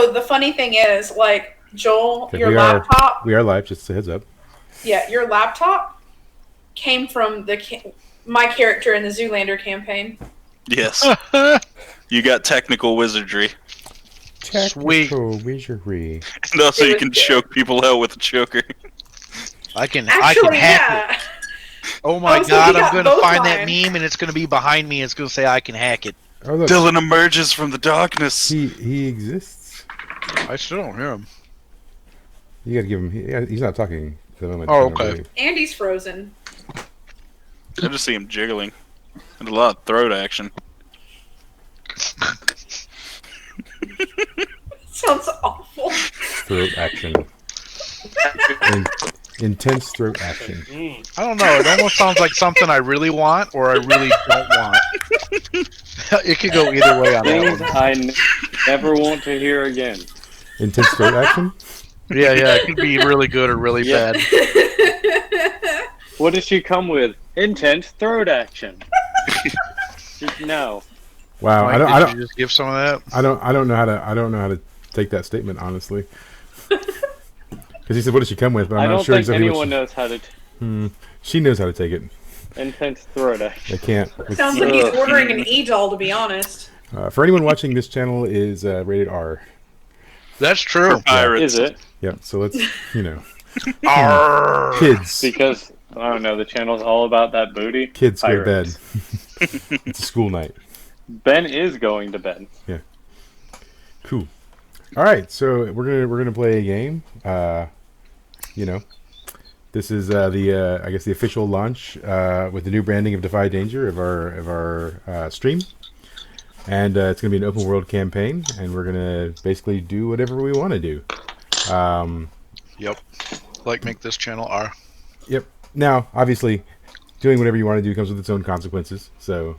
So the funny thing is, like, Joel, Okay, your laptop... We are live, just a heads up. Yeah, your laptop came from my character in the Zoolander campaign. Yes. You got technical wizardry. Technical wizardry. And also you can choke people out with a choker. I can Actually, hack it. Oh my god, I'm going to both find that mine. meme and it's going to be behind me. It's going to say I can hack it. Oh, look. Dylan emerges from the darkness. He exists. I still don't hear him. You gotta give him... He's not talking at the moment. Oh, okay. Andy's frozen. I just see him jiggling. And a lot of throat action. Sounds awful. Throat action. Intense throat action. I don't know. It almost sounds like something I really want or I really don't want. It could go either way on that Things one. I never want to hear again. Intense throat action? Yeah, it could be really good or really bad. What does she come with? Intense throat action. No. Wow, Mike, I did don't you just give some of that? I don't know how to take that statement honestly. Because he said, "What does she come with?" But I'm I not don't sure think exactly anyone knows how to. She knows how to take it. Intense throat action. They can't. Sounds like he's ordering an e-doll, to be honest. For anyone watching, this channel is rated R. That's true. Is it? Yep. So let's Arr. kids. Because I don't know. The channel's all about that booty. Kids go to bed. Pirates. It's a school night. Ben is going to bed. Yeah. Cool. All right, so we're gonna play a game. This is the I guess the official launch with the new branding of Defy Danger of our stream, and it's gonna be an open world campaign, and we're gonna basically do whatever we want to do. Yep. Like make this channel R. Yep. Now, obviously, doing whatever you want to do comes with its own consequences. So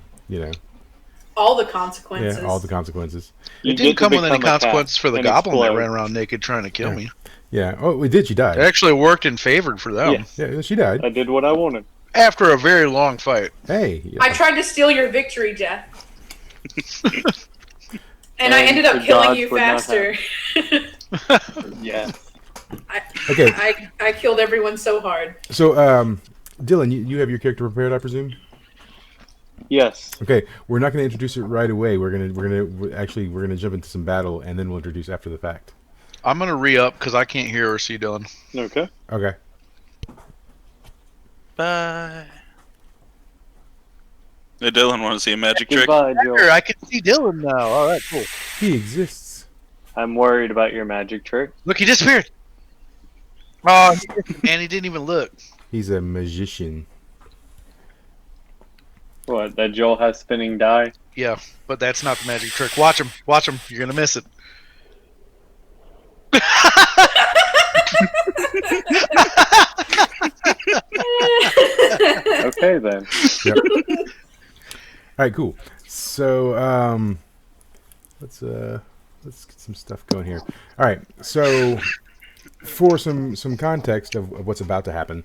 All the consequences. yeah, all the consequences. It didn't come with any consequences for the goblin that ran around naked trying to kill me. Yeah. Oh, we did. She died. It actually worked in favor for them. Yes. Yeah, she died. I did what I wanted. After a very long fight. Hey. I tried to steal your victory, Jeff. And I ended up the killing gods you would not faster. Yes. Okay. I killed everyone so hard. So, Dylan, you have your character prepared, I presume? Yes. Okay, we're not going to introduce it right away. We're gonna jump into some battle, and then we'll introduce after the fact. I'm gonna re-up because I can't hear or see Dylan. Okay. Okay. Bye. Hey, Dylan, want to see a magic trick? Goodbye, Joel. I can see Dylan now. All right, cool. He exists. I'm worried about your magic trick. Look, he disappeared. Oh, and he didn't even look. He's a magician. What? That Joel has spinning die? Yeah, but that's not the magic trick. Watch him. Watch him. You're gonna miss it. Okay then. Yep. All right, cool. So, let's get some stuff going here. All right, so for some context of what's about to happen,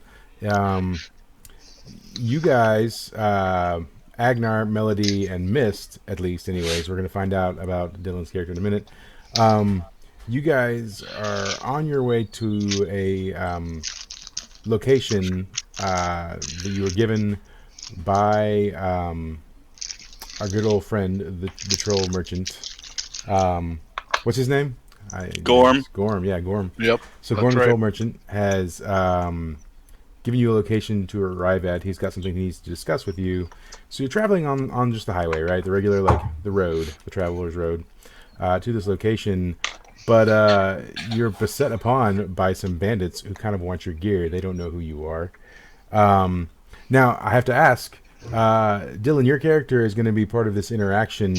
you guys, Agnar, Melody, and Mist, at least, anyways, we're going to find out about Dylan's character in a minute. You guys are on your way to a location that you were given by our good old friend, the troll merchant. What's his name? Gorm. Gorm, yeah, Gorm. Yep. So that's Gorm, the right. troll merchant, has given you a location to arrive at. He's got something he needs to discuss with you. So you're traveling on just the highway, right? The regular, like, the road, the traveler's road, to this location. But you're beset upon by some bandits who kind of want your gear. They don't know who you are. Now, I have to ask, Dylan, your character is going to be part of this interaction.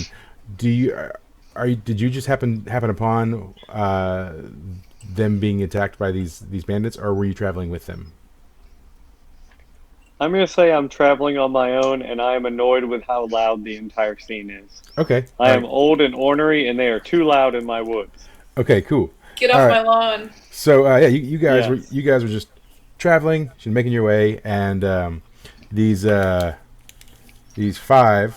Did you just happen upon them being attacked by these bandits, or were you traveling with them? I'm going to say I'm traveling on my own, and I am annoyed with how loud the entire scene is. Okay. I am old and ornery, and they are too loud in my woods. Okay, cool. Get off my lawn. So yeah, you guys Yes. were just traveling, just making your way, and these five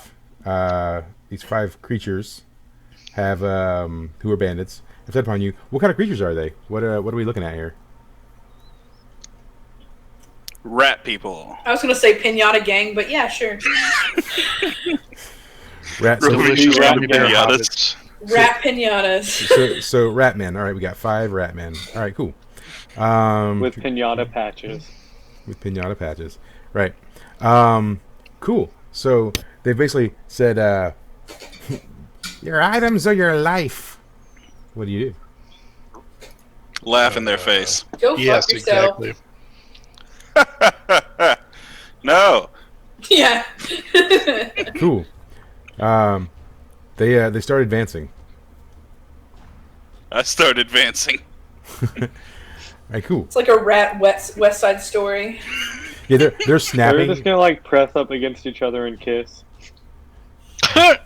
creatures have who are bandits have fed upon you. What kind of creatures are they? What are we looking at here? Rat people. I was gonna say pinata gang, but yeah, sure. Rat. So, Delicious rat gummy bear pinatas. hobbits. Rat pinatas. so rat men. All right, we got 5 rat men. All right, cool. With pinata patches. With pinata patches. Right. Cool. So they basically said, your items are your life. What do you do? Laugh in their face. Go fuck Yes, yourself. exactly. No. Yeah. Cool. They start advancing. I start advancing. All right, cool. It's like a rat West Side Story. Yeah, they're They're snapping. just gonna like press up against each other and kiss. I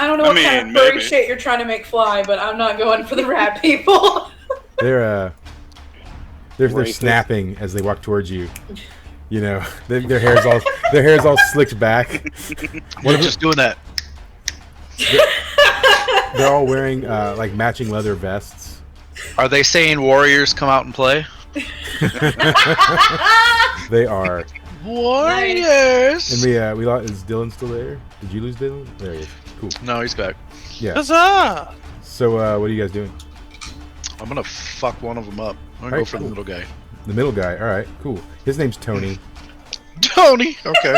don't know I what kind mean, of furry maybe. shit you're trying to make fly, but I'm not going for the rat people. They're Racist. snapping as they walk towards you. You know, their hair's all slicked back. One of just doing that. They're all wearing like matching leather vests. Are they saying warriors come out and play? They are. Warriors. And we lost. Is Dylan still there? Did you lose Dylan? There he is. Cool. No, he's back. Yeah. Huzzah! So what are you guys doing? I'm gonna fuck one of them up. I'm gonna Alright, go for cool. the middle guy. The middle guy. All right. Cool. His name's Tony. Tony. Okay.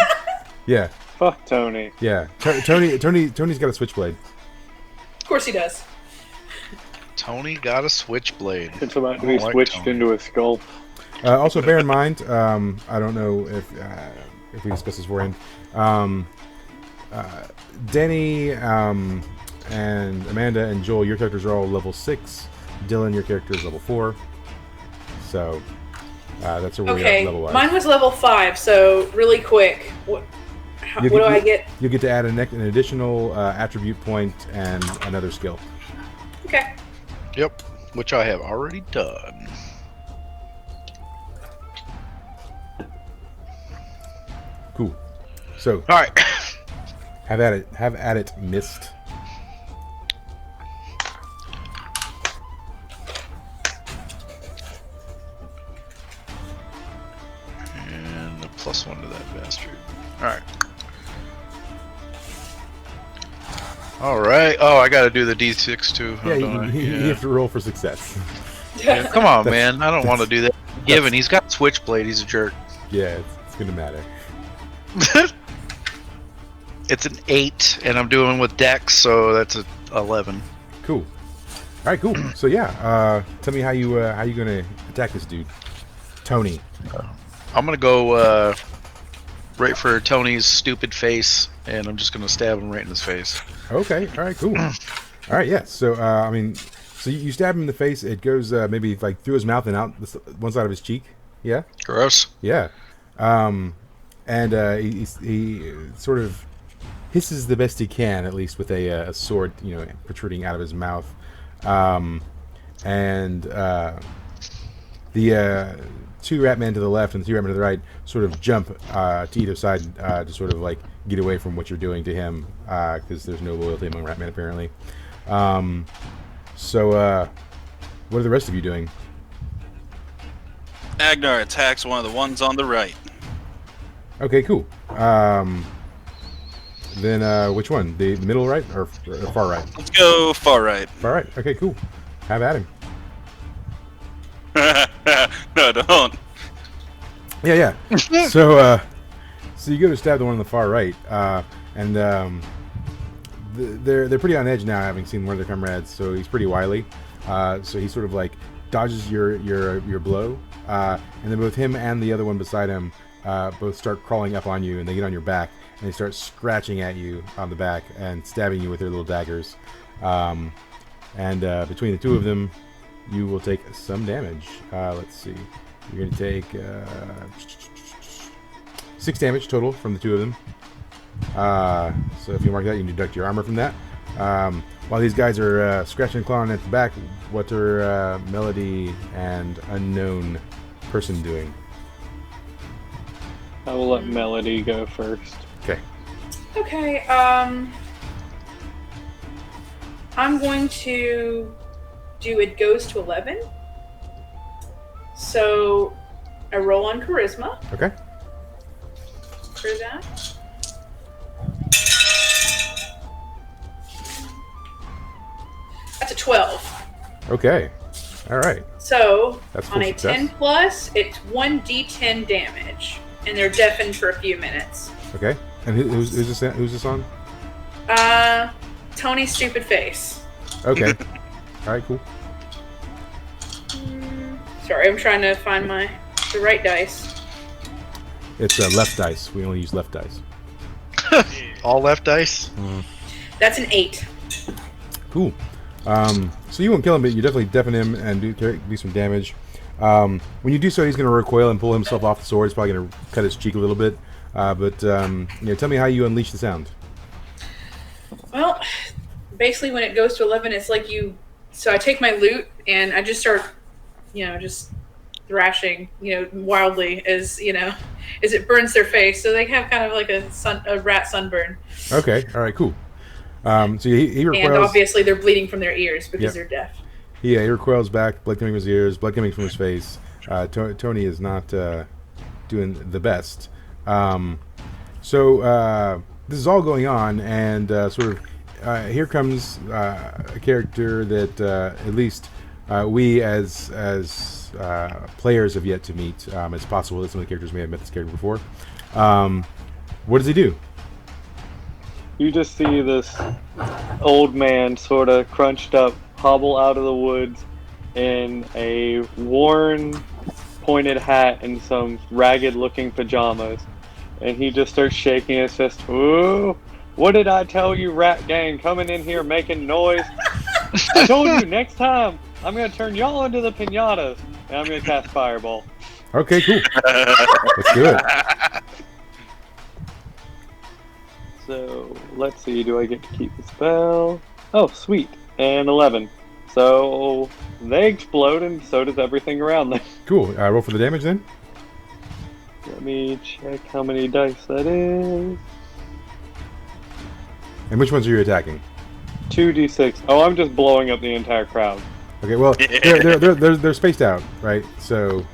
Yeah. Fuck Tony. Yeah. Tony's got a switchblade. Of course he does. Tony got a switchblade. It's about to I be like switched Tony. into a skull. Also, bear in mind, I don't know if we discussed this beforehand. Denny and Amanda and Joel, your characters are all level 6. Dylan, your character is level 4. So that's where we're Okay, at level-wise. mine was level 5, so really quick. What do I get? You get to add an additional attribute point and another skill. Okay. Yep. Which I have already done. Cool. So All right. have at it. Have at it, Mist. And a +1 to that bastard. Alright. Alright. Oh, I gotta do the D6 too. Yeah, don't I? you have to roll for success. Yeah, come on, man. I don't want to do that. Given, he's got Switchblade. He's a jerk. Yeah, it's gonna matter. It's an 8, and I'm doing with Dex, so that's a 11. Cool. All right, cool. So yeah, tell me how you gonna attack this dude, Tony. I'm gonna go right for Tony's stupid face, and I'm just gonna stab him right in his face. Okay. All right. Cool. All right. Yeah. So I mean, so you stab him in the face. It goes maybe like through his mouth and out one side of his cheek. Yeah. Gross. Yeah. And he sort of hisses the best he can, at least with a sword, you know, protruding out of his mouth. And the 2 rat men to the left and the 2 rat men to the right sort of jump to either side to sort of like get away from what you're doing to him, because there's no loyalty among rat men apparently. So what are the rest of you doing? Agnar attacks one of the ones on the right. Okay, cool. Then which one? The middle right or far right? Let's go far right. Far right. Okay, cool. Have at him. No, don't. Yeah. So you go to stab the one on the far right, and they're pretty on edge now, having seen one of their comrades. So he's pretty wily. So he sort of like dodges your blow, and then both him and the other one beside him both start crawling up on you, and they get on your back, and they start scratching at you on the back and stabbing you with their little daggers. And between the 2 of them, you will take some damage. Let's see. You're going to take 6 damage total from the 2 of them. So if you mark that, you can deduct your armor from that. While these guys are scratching and clawing at the back, what are Melody and unknown person doing? I will let Melody go first. Okay. Okay, I'm going to do it goes to 11. So I roll on charisma Okay. for that. That's a 12. Okay. All right. So That's on full a success. 10 plus, it's 1d10 damage, and they're deafened for a few minutes. Okay. And who's this on? Tony's stupid face. Okay. All right. Cool. Sorry, I'm trying to find the right dice. It's left dice. We only use left dice. All left dice. That's an 8. Cool. So you won't kill him, but you definitely deafen him and do some damage. When you do so, he's going to recoil and pull himself off the sword. He's probably going to cut his cheek a little bit. Tell me how you unleash the sound. Well, basically when it goes to 11, it's like you... So I take my lute, and I just start, just thrashing, wildly as it burns their face. So they have kind of like a rat sunburn. Okay. All right. Cool. So he recoils. And obviously they're bleeding from their ears because they're deaf. He recoils back, blood coming from his ears, blood coming from his face. Tony is not doing the best. So this is all going on, and here comes a character that at least we as players have yet to meet. It's possible that some of the characters may have met this character before. What does he do? You just see this old man, sort of crunched up, hobble out of the woods in a worn, pointed hat and some ragged-looking pajamas. And he just starts shaking his fist. Ooh, what did I tell you, rat gang, coming in here making noise? I told you, next time, I'm going to turn y'all into the piñatas. And I'm going to cast Fireball. Okay, cool. Let's do it. So, let's see, do I get to keep the spell? Oh, sweet. And 11. So, they explode, and so does everything around them. Cool. Roll for the damage then. Let me check how many dice that is. And which ones are you attacking? 2d6. Oh, I'm just blowing up the entire crowd. Okay, well, they're spaced out, right? So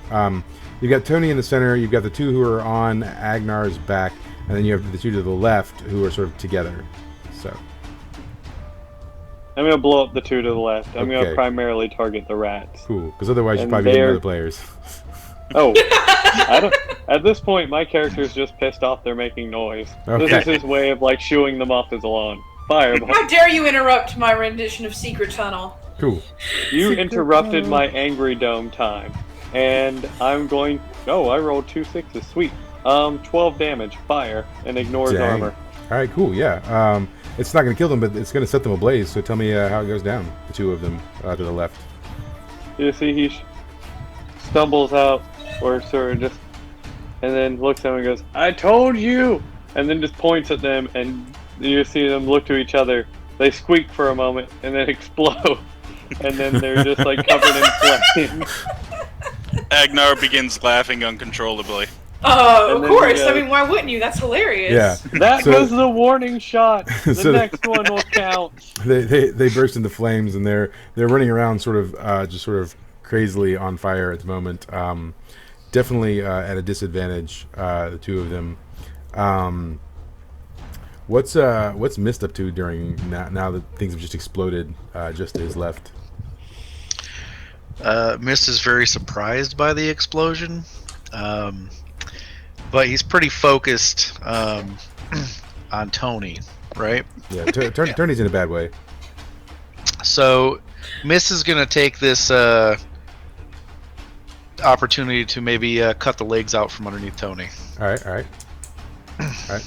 you've got Tony in the center, you've got the two who are on Agnar's back, and then you have the two to the left who are sort of together. So I'm going to blow up the two to the left. I'm going Okay. to primarily target the rats. cool, because otherwise you'd And probably be they're- other players. Oh, I don't. At this point, my character's just pissed off they're making noise. This Okay. is his way of, shooing them off his lawn. Fireball. How dare you interrupt my rendition of Secret Tunnel? Cool. You interrupted my angry dome time. And I'm going... Oh, I rolled 2 6s. Sweet. 12 damage. Fire. And ignores Dang. armor. All right, cool. Yeah. It's not going to kill them, but it's going to set them ablaze. So tell me how it goes down. The two of them to the left. You see he stumbles out, or sort of just... And then looks at them and goes, I told you! And then just points at them, and you see them look to each other. They squeak for a moment, and then explode. And then they're just, covered in flames. Agnar begins laughing uncontrollably. Oh, And of then course. the, I mean, why wouldn't you? That's hilarious. Yeah. That So- was the warning shot. The So- next one will count. They burst into flames, and they're running around sort of crazily on fire at the moment. Definitely at a disadvantage, the two of them. What's Mist up to during now that things have just exploded just to his left? Mist is very surprised by the explosion, but he's pretty focused on Tony, right? Yeah, Tony's in a bad way. So Mist is going to take this opportunity to maybe cut the legs out from underneath Tony. All right.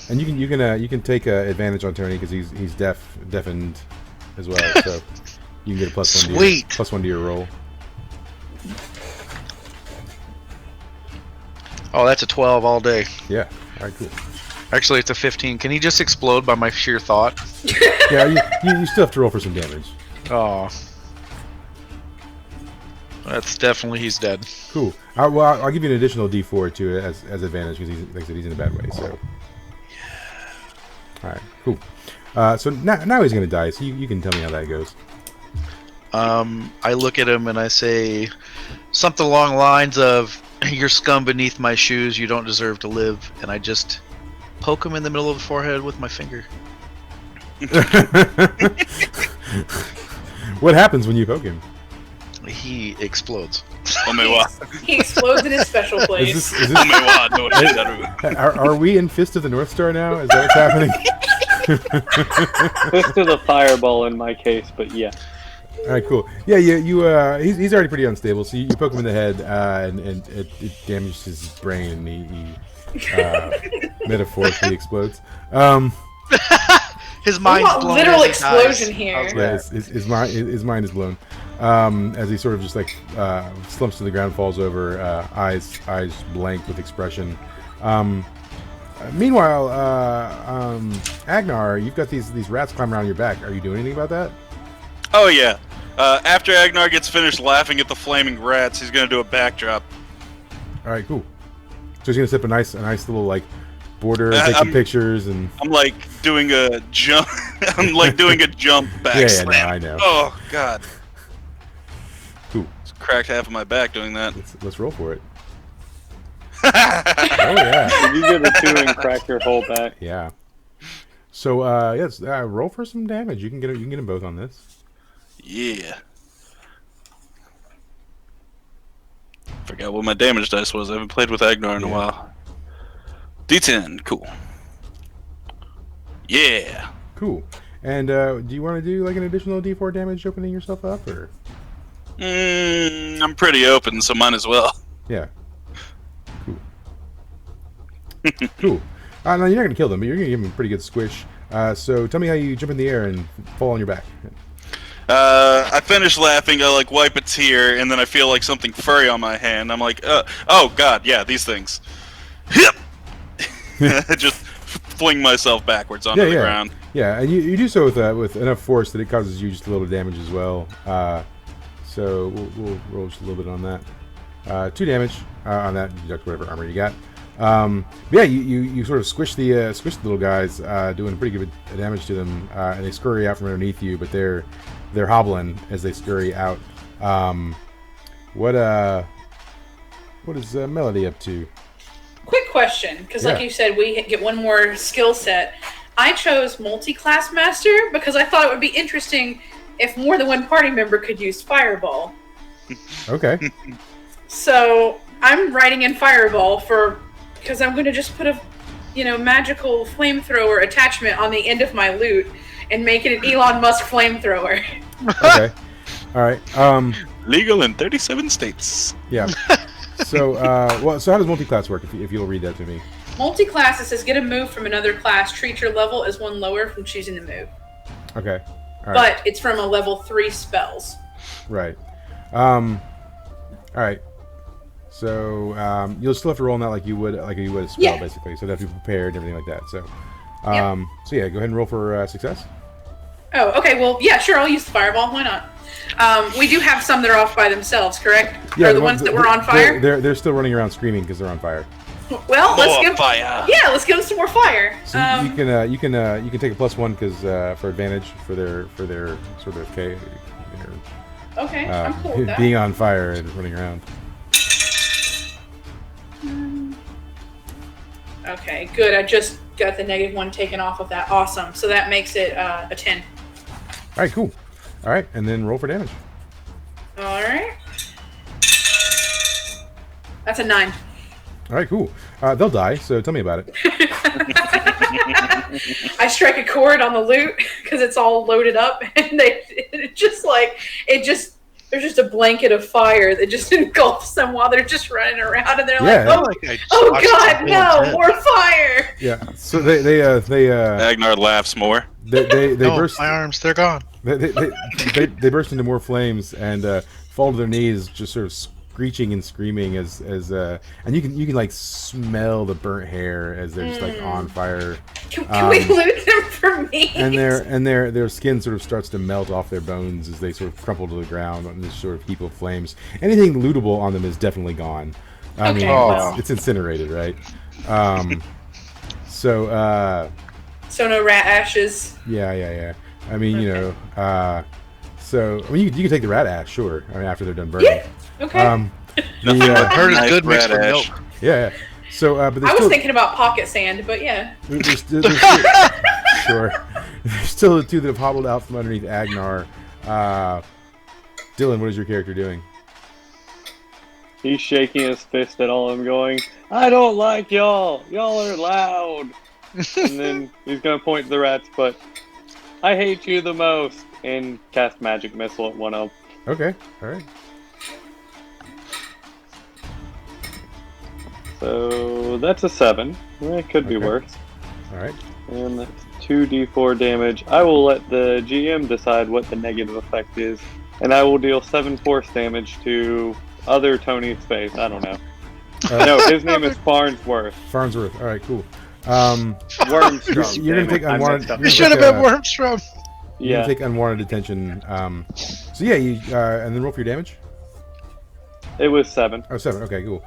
And you can take advantage on Tony because he's deafened as well. So you can get a plus one. Sweet. Plus one to your roll. Oh, that's a 12 all day. Yeah. All right. Cool. Actually, it's a 15. Can he just explode by my sheer thought? Yeah. You still have to roll for some damage. Oh. That's definitely, he's dead. Cool. I'll give you an additional D4 too as advantage because like I said, he's in a bad way. So. All right. Cool. So now he's gonna die. So you can tell me how that goes. I look at him and I say something along the lines of, "You're scum beneath my shoes. You don't deserve to live." And I just poke him in the middle of the forehead with my finger. What happens when you poke him? He explodes. He explodes in his special place. Is this, are we in Fist of the North Star now? Is that what's happening? Fist of the fireball in my case, but yeah. All right, cool. Yeah, he's already pretty unstable. So you poke him in the head, and it damages his brain, and he metaphorically explodes. His mind's blown. Literal as he dies. explosion here. Yeah, his mind is blown. As he sort of just like slumps to the ground, falls over, eyes blank with expression. Meanwhile, Agnar, you've got these rats climbing around your back. Are you doing anything about that? Oh yeah. After Agnar gets finished laughing at the flaming rats, he's gonna do a backdrop. All right, cool. So he's gonna set up a nice little like border, take some pictures, and I'm like doing a jump. I'm like doing a jump back yeah, slam. no, I know. Oh god. Cool. Just cracked half of my back doing that. Let's roll for it. Oh yeah. You get a 2 and crack your whole back. Yeah. So yes, roll for some damage. You can get them both on this. Yeah. Forgot what my damage dice was. I haven't played with Agnar in a while. D10, cool. Yeah. Cool. And do you want to do like an additional D4 damage opening yourself up, or? I'm pretty open, so might as well. Yeah. Cool. Cool. No, you're not gonna kill them, but you're gonna give them a pretty good squish. So tell me how you jump in the air and fall on your back. I finish laughing, I like wipe a tear, and then I feel like something furry on my hand. I'm like, oh god, yeah, these things. I just fling myself backwards onto the ground. Yeah, and you do so with enough force that it causes you just a little damage as well. So we'll roll just a little bit on that. 2 damage on that. Deduct whatever armor you got. Yeah, you sort of squish the little guys, doing pretty good damage to them, and they scurry out from underneath you, but they're hobbling as they scurry out. What is Melody up to? Quick question, because like you said, we get one more skill set. I chose multi-class master because I thought it would be interesting if more than one party member could use fireball. Okay. So I'm writing in fireball because I'm going to just put a magical flamethrower attachment on the end of my loot and make it an Elon Musk flamethrower. Okay. All right. Legal in 37 states. Yeah. So, so how does multi-class work? If you'll read that to me. Multi-class, it says get a move from another class. Treat your level as one lower from choosing the move. Okay. All right. But it's from a level 3 spells. Right. All right. So you'll still have to roll on that like you would a spell, basically. So you have to be prepared and everything like that. So, so yeah, go ahead and roll for success. Oh, okay. Well, yeah, sure. I'll use the fireball. Why not? We do have some that are off by themselves, correct? Yeah, or the ones that were on fire. They're still running around screaming because they're on fire. Well, let's give fire. Yeah, let's give them some more fire. So you can take a +1 because for advantage for their sort of okay, I'm cool with that. being on fire and running around. Okay, good. I just got the -1 taken off of that. Awesome. So that makes it a 10. All right, cool. All right, and then roll for damage. All right. That's a 9. All right, cool. They'll die, so tell me about it. I strike a chord on the loot because it's all loaded up, and there's just a blanket of fire that just engulfs them while they're just running around, and they're oh god, no, more fire! Yeah. So they Agnar laughs more. They burst. My arms, they're gone. They burst into more flames and fall to their knees, just sort of screeching and screaming as and you can like smell the burnt hair as they're just like on fire. Can we loot them for me? And their skin sort of starts to melt off their bones as they sort of crumple to the ground on this sort of heap of flames. Anything lootable on them is definitely gone. I mean, it's incinerated, right? So So no rat ashes. Yeah. I mean, so I mean, you can take the rat ash, sure. I mean, after they're done burning. Yeah. Okay. Nothing The, but Heard is nice good mixed rat with ash. milk. yeah. So, but there's I was still, thinking about pocket sand, but yeah. there's still sure. There's still the two that have hobbled out from underneath Agnar. Dylan, what is your character doing? He's shaking his fist at all of them, going, "I don't like y'all. Y'all are loud." And then he's gonna point to the rats, but I hate you the most, and cast magic missile at one of them. Okay, all right. So that's a 7. It could be Okay. worse. All right. And that's 2d4 damage. I will let the GM decide what the negative effect is, and I will deal 7 force damage to other Tony's face. I don't know. No, his name is Farnsworth. Farnsworth. All right, cool. Wormstrom. You're gonna take damn it. I unwanted- messed up. you're It It's should have like been a- Wormstrom. You're Yeah. gonna take unwanted attention. So yeah, you and then roll for your damage. It was 7. Oh, 7. Okay, cool.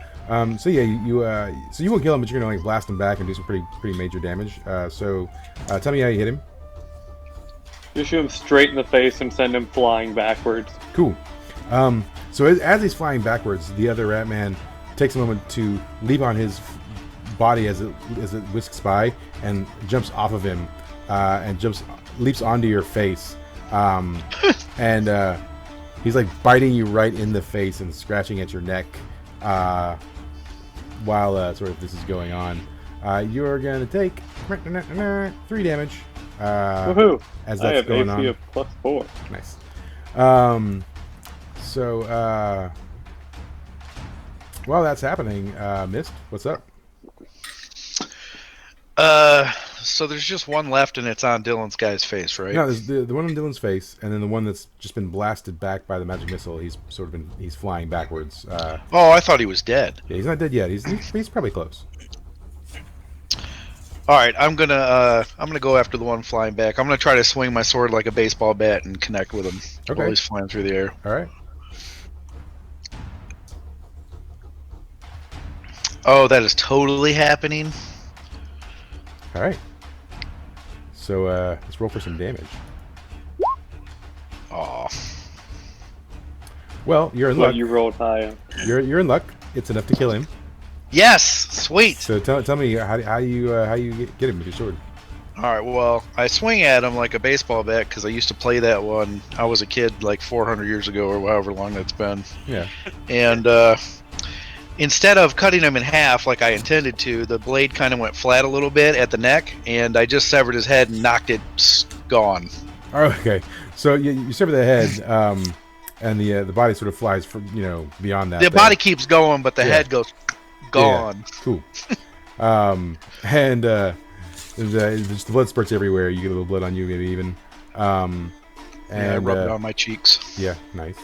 So yeah, so you won't kill him, but you're gonna like blast him back and do some pretty major damage. So tell me how you hit him. You shoot him straight in the face and send him flying backwards. Cool. So as he's flying backwards, the other rat man takes a moment to leap on his body as it whisks by and jumps off of him and leaps onto your face. And he's like biting you right in the face and scratching at your neck while sort of this is going on. You're gonna take 3 damage Woohoo! as I that's have going AC on. of +4. Nice. So while that's happening, Mist, what's up? So there's just one left, and it's on Dylan's guy's face, right? No, there's the one on Dylan's face, and then the one that's just been blasted back by the magic missile. He's flying backwards. Oh, I thought he was dead. Yeah, he's not dead yet. He's probably close. All right, I'm gonna go after the one flying back. I'm gonna try to swing my sword like a baseball bat and connect with him Okay. while he's flying through the air. All right. Oh, that is totally happening. All right. So let's roll for some damage. Oh, Well, you're in What luck. you rolled high on. You're in luck. It's enough to kill him. yes, sweet. So tell me how you get him with your sword. All right, well, I swing at him like a baseball bat because I used to play that one. I was a kid like 400 years ago or however long that's been. Yeah. And instead of cutting him in half like I intended to, the blade kind of went flat a little bit at the neck, and I just severed his head and knocked it gone. Oh, okay. So you sever the head, and the body sort of flies from beyond that. The thing. body keeps going, but the Yeah. head goes gone. Cool. And just the blood spurts everywhere. You get a little blood on you, maybe even. And I rubbed it on my cheeks. yeah, nice.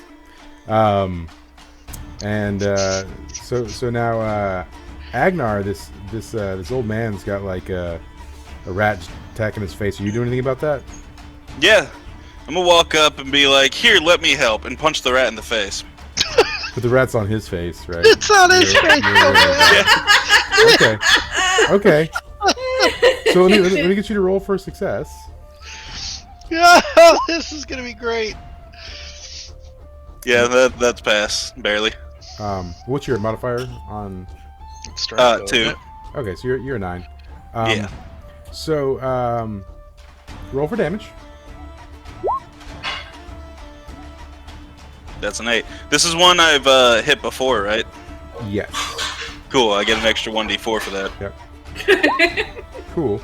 So now Agnar, this old man's got like a rat attacking his face. Are you doing anything about that? Yeah. I'm gonna walk up and be like, "Here, let me help," and punch the rat in the face. But the rat's on his face, right? It's on his You're- face. you're- Okay. So let me get you to roll for success. Yeah, this is gonna be great. Yeah, that's pass, barely. What's your modifier on? Strength, 2. isn't it? Okay, so you're a 9. Yeah. So roll for damage. That's an 8. This is one I've hit before, right? Yes. Cool. I get an extra 1d4 for that. Cool.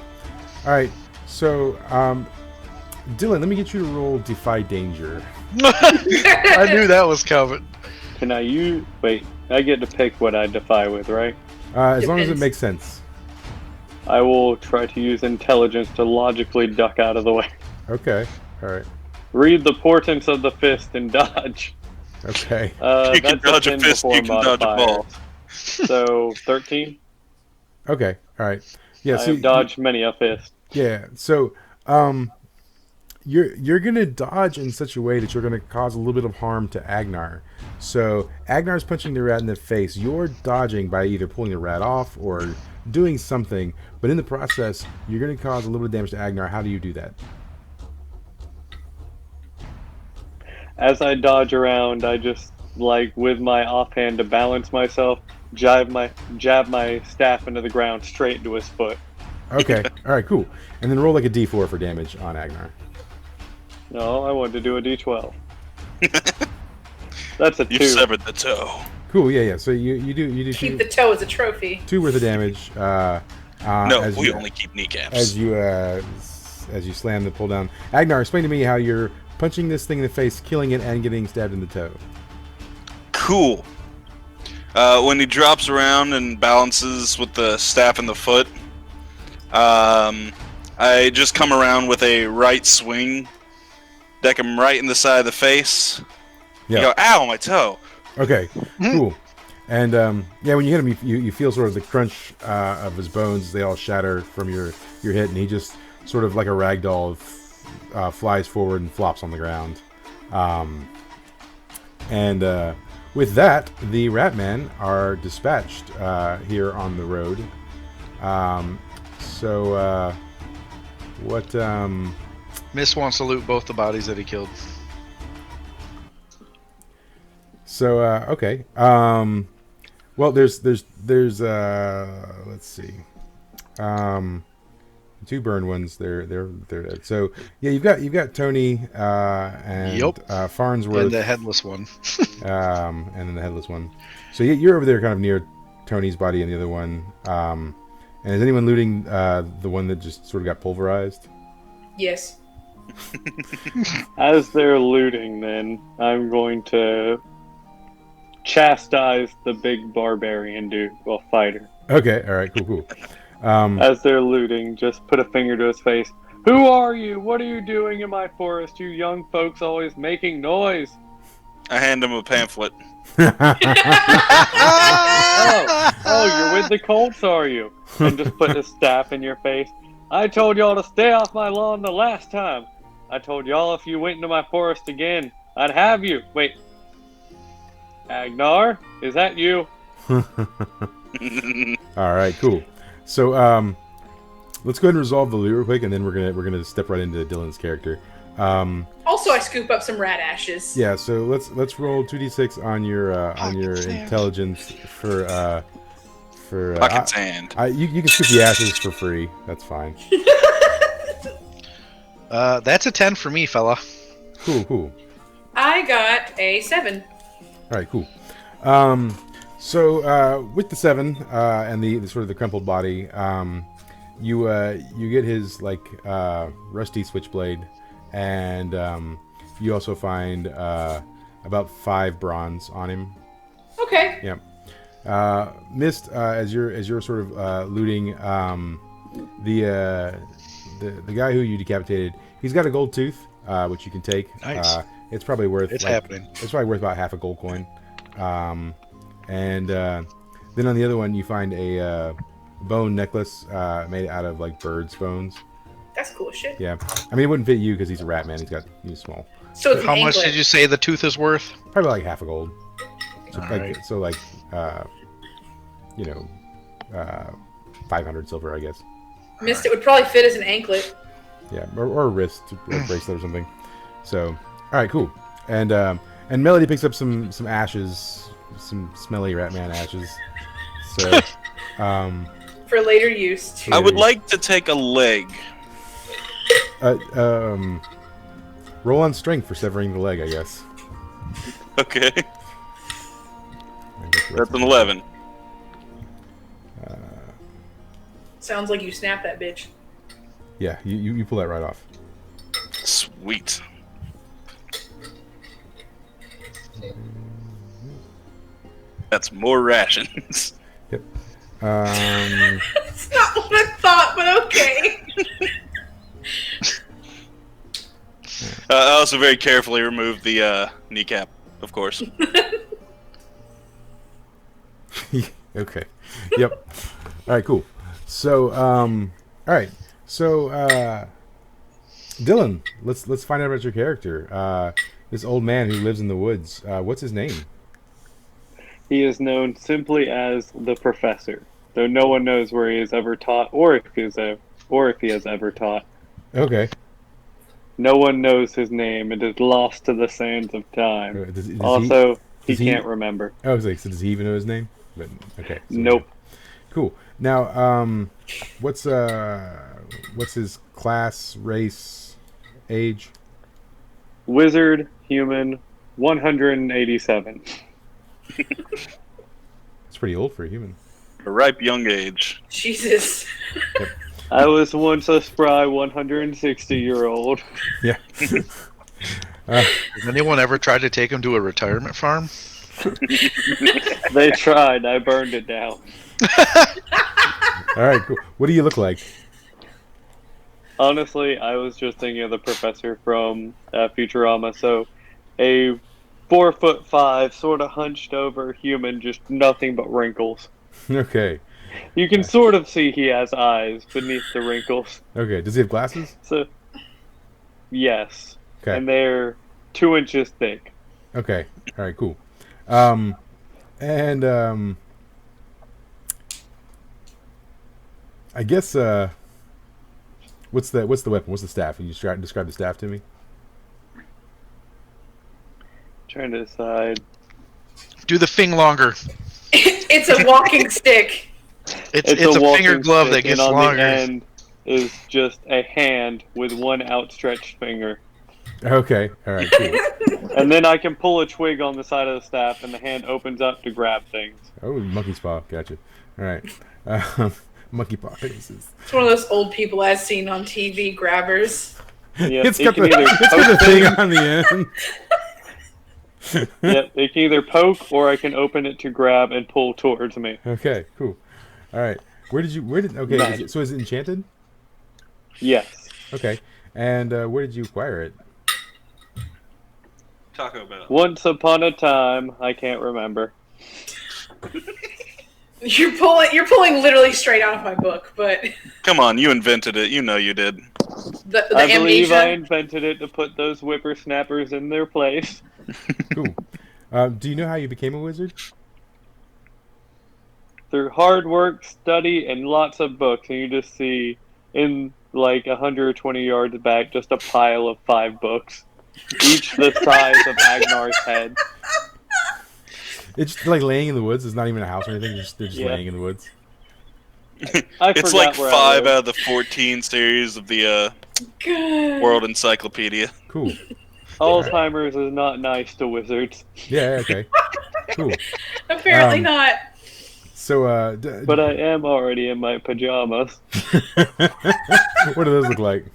All right. So Dylan, let me get you to roll Defy Danger. I knew that was coming. Can I use... Wait, I get to pick what I defy with, right? As long as it Depends. makes sense. I will try to use intelligence to logically duck out of the way. Okay. All right. Read the portents of the fist and dodge. Okay. You can That's dodge a 10 fist, before you can dodge a modifier. ball. So 13. Okay. All right. Yeah. I So have dodged many a fist. yeah. So you're gonna dodge in such a way that you're gonna cause a little bit of harm to Agnar. So Agnar's punching the rat in the face. You're dodging by either pulling the rat off or doing something, but in the process, you're going to cause a little bit of damage to Agnar. How do you do that? As I dodge around, I just like with my offhand to balance myself, jab my staff into the ground straight into his foot. Okay, all right, cool. And then roll like a d4 for damage on Agnar. No, I wanted to do a d12. That's a You 2. severed the toe. Cool, yeah. So you do Keep the toe as a trophy. 2 worth of damage. No, as we you, only keep kneecaps. as you slam the pull down. Agnar, explain to me how you're punching this thing in the face, killing it, and getting stabbed in the toe. Cool. When he drops around and balances with the staff in the foot, I just come around with a right swing, deck him right in the side of the face. Yeah. You go, ow, my toe. Okay, cool. And when you hit him, you feel sort of the crunch of his bones as they all shatter from your hit, and he just sort of like a rag doll flies forward and flops on the ground. With that, the Ratmen are dispatched here on the road. Miss wants to loot both the bodies that he killed. Okay. Well, there's let's see. Two burned ones. They're so yeah. You've got Tony and Farnsworth And the headless one. and then the headless one. So you're over there, kind of near Tony's body and the other one. And is anyone looting the one that just sort of got pulverized? Yes. As they're looting, then I'm going to chastise the big barbarian dude, well, fighter. Okay, all right, cool. As they're looting, just put a finger to his face. Who are you? What are you doing in my forest? You young folks always making noise. I hand him a pamphlet. Oh, you're with the Colts, are you? And just put his staff in your face. I told y'all to stay off my lawn the last time. I told y'all if you went into my forest again, I'd have you. Wait. Agnar? Is that you? All right, cool. So let's go ahead and resolve the loot real quick, and then we're gonna step right into Dylan's character. Also, I scoop up some rat ashes. Yeah, so let's roll 2d6 on your intelligence for Pocket sand. you can scoop the ashes for free. That's fine. That's a 10 for me, fella. Cool. I got a 7. All right, cool. So with the 7 and the sort of the crumpled body, you get his like rusty switchblade, and you also find about 5 bronze on him. Okay. Yeah. Mist, as you're sort of looting, the guy who you decapitated, he's got a gold tooth, which you can take. Nice. It's probably worth. It's happening. It's probably worth about half a gold coin. And then on the other one, you find a bone necklace made out of like birds' bones. That's cool as shit. Yeah, I mean it wouldn't fit you because he's a rat man. He's small. So it's an How much anklet. did you say the tooth is worth? Probably like half a gold. So All like, right. so like 500 silver, I guess. Missed it would probably fit as an anklet. Yeah, or a wrist or bracelet or something. So, all right, cool. And Melody picks up some ashes, some smelly Ratman ashes. So, For later use, too. I would like to take a leg. roll on strength for severing the leg, I guess. Okay. I guess That's an 11. Sounds like you snapped that bitch. Yeah, you pull that right off. Sweet. That's more rations. Yep. That's not what I thought, but okay. I also very carefully removed the kneecap, of course. Okay. Yep. All right. Cool. So, all right. So, Dylan, let's find out about your character. This old man who lives in the woods. What's his name? He is known simply as the Professor. though no one knows where he has ever taught or if he has ever taught. Okay. No one knows his name. It is lost to the sands of time. Also, he can't remember. Oh, I was like, so does he even know his name? But okay. So Nope. Cool. Now, what's his class, race, age? Wizard, human, 187. It's pretty old for a human. A ripe young age. Jesus. I was once a spry 160-year-old. Yeah. Has anyone ever tried to take him to a retirement farm? They tried. I burned it down. All right, cool. What do you look like? Honestly, I was just thinking of the professor from Futurama. So, a 4'5", sort of hunched over human, just nothing but wrinkles. Okay. You can sort of see he has eyes beneath the wrinkles. Okay. Does he have glasses? So, yes. Okay. And they're 2 inches thick. Okay. All right. Cool. And I guess what's the weapon? What's the staff? Can you describe the staff to me? Trying to decide. Do the thing longer. It's a walking stick. It's a walking finger glove stick, that gets and on longer. the end is just a hand with one outstretched finger. Okay. All right. Cool. And then I can pull a twig on the side of the staff, and the hand opens up to grab things. Oh, monkey's paw. Gotcha. All right. Monkey paw pieces. It's one of those old people I've seen on TV grabbers. Yep, It's it got can the either it's got poke the thing things- on the end. Yep, it can either poke or I can open it to grab and pull towards me. Okay. Cool. All right. Okay. Magic. So is it enchanted? Yes. Okay. And where did you acquire it? Taco Bell. Once upon a time, I can't remember. You're pulling literally straight out of my book, but Come on, you invented it. You know you did. the I believe I amnesia. invented it to put those whippersnappers in their place. Cool. Do you know how you became a wizard? Through hard work, study, and lots of books, and you just see in like 120 yards back just a pile of 5 books, each the size of Agnar's head. It's just like laying in the woods. It's not even a house or anything. They're just Yeah. laying in the woods. I It's forgot like where I 5 lived. out of the 14 series of the God. World Encyclopedia. Cool. Alzheimer's is not nice to wizards, Yeah. Okay. Cool. Apparently not. So, but I am already in my pajamas. what do those look like?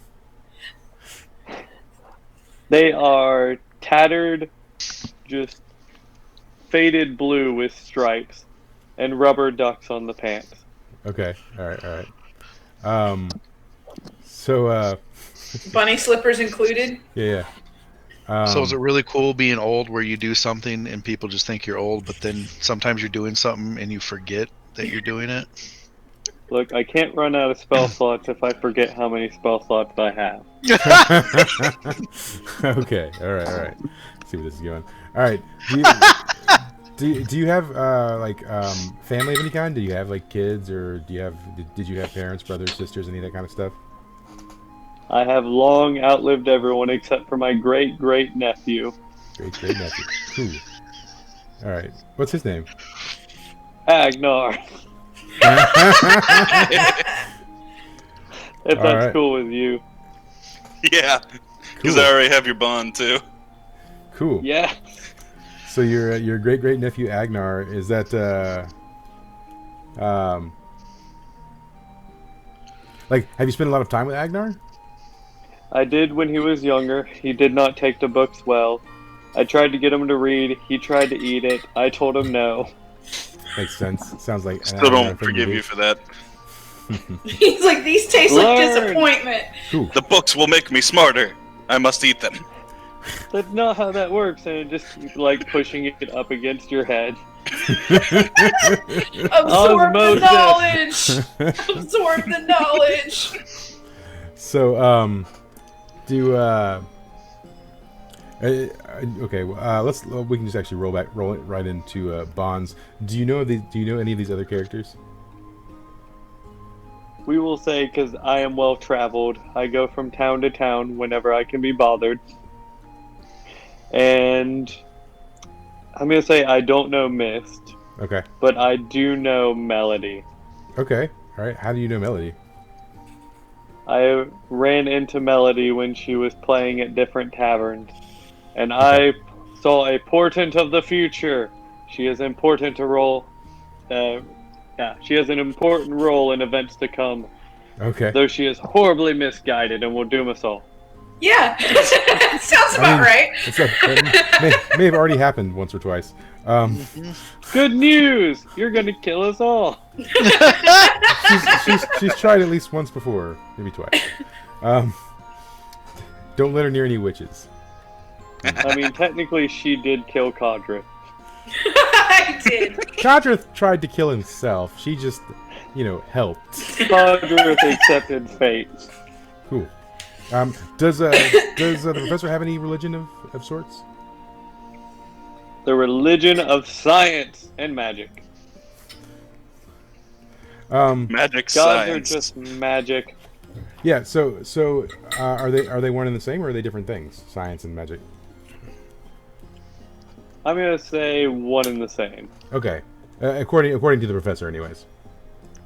They are tattered, just faded blue with stripes, and rubber ducks on the pants. Okay. All right. So, Bunny slippers included. yeah. So is it really cool being old where you do something and people just think you're old, but then sometimes you're doing something and you forget that you're doing it? Look, I can't run out of spell slots if I forget how many spell slots I have. Okay. All right. Let's see where this is going. All right. Do you have family of any kind? Do you have like kids, or did you have parents, brothers, sisters, any of that kind of stuff? I have long outlived everyone except for my great nephew. Great nephew. Cool. All right. What's his name? Agnar. If All that's right. cool with you. Yeah, because Cool. I already have your bond too. Cool. Yeah. So your great nephew Agnar, is that like, have you spent a lot of time with Agnar? I did when he was younger. He did not take to books well. I tried to get him to read. He tried to eat it. I told him no. Makes sense. Sounds like an Still Agnar don't thing to forgive do. you for that. He's like, these taste like Learn. disappointment. Cool. The books will make me smarter. I must eat them. That's not how that works, and just like pushing it up against your head. Absorb the Osmosis. knowledge. Absorb the knowledge. So, okay. We can just actually roll it right into bonds. Do you know any of these other characters? we will say, because I am well traveled, I go from town to town whenever I can be bothered. And I'm going to say I don't know Mist, Okay. but I do know Melody. Okay. All right. How do you know Melody? I ran into Melody when she was playing at different taverns, and Okay. I saw a portent of the future. She is important to role. She has an important role in events to come, Okay. though she is horribly misguided and will doom us all. Yeah, sounds about right. It may have already happened once or twice. Good news! You're gonna kill us all. She's tried at least once before, maybe twice. Don't let her near any witches. I mean, technically, she did kill Cadra. I did. Kadrith tried to kill himself. She just, helped. Cadra accepted fate. Cool. Does the professor have any religion of sorts? The religion of science and magic. Magic Gods science. are just magic. Yeah. So are they one and the same, or are they different things? Science and magic. I'm gonna say one and the same. Okay. According to the professor, anyways.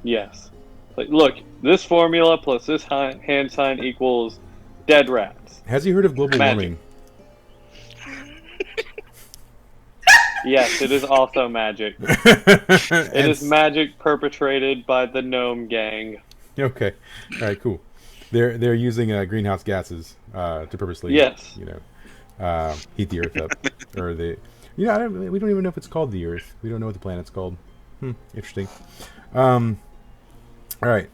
Yes. Like, look, this formula plus this hand sign equals dead rats. Has he heard of global Magic. warming? Yes, it is also magic. It is magic perpetrated by the gnome gang. Okay. All right. Cool. They're using greenhouse gases to purposely, Yes. heat the earth up, or we don't even know if it's called the Earth. We don't know what the planet's called. Interesting. All right.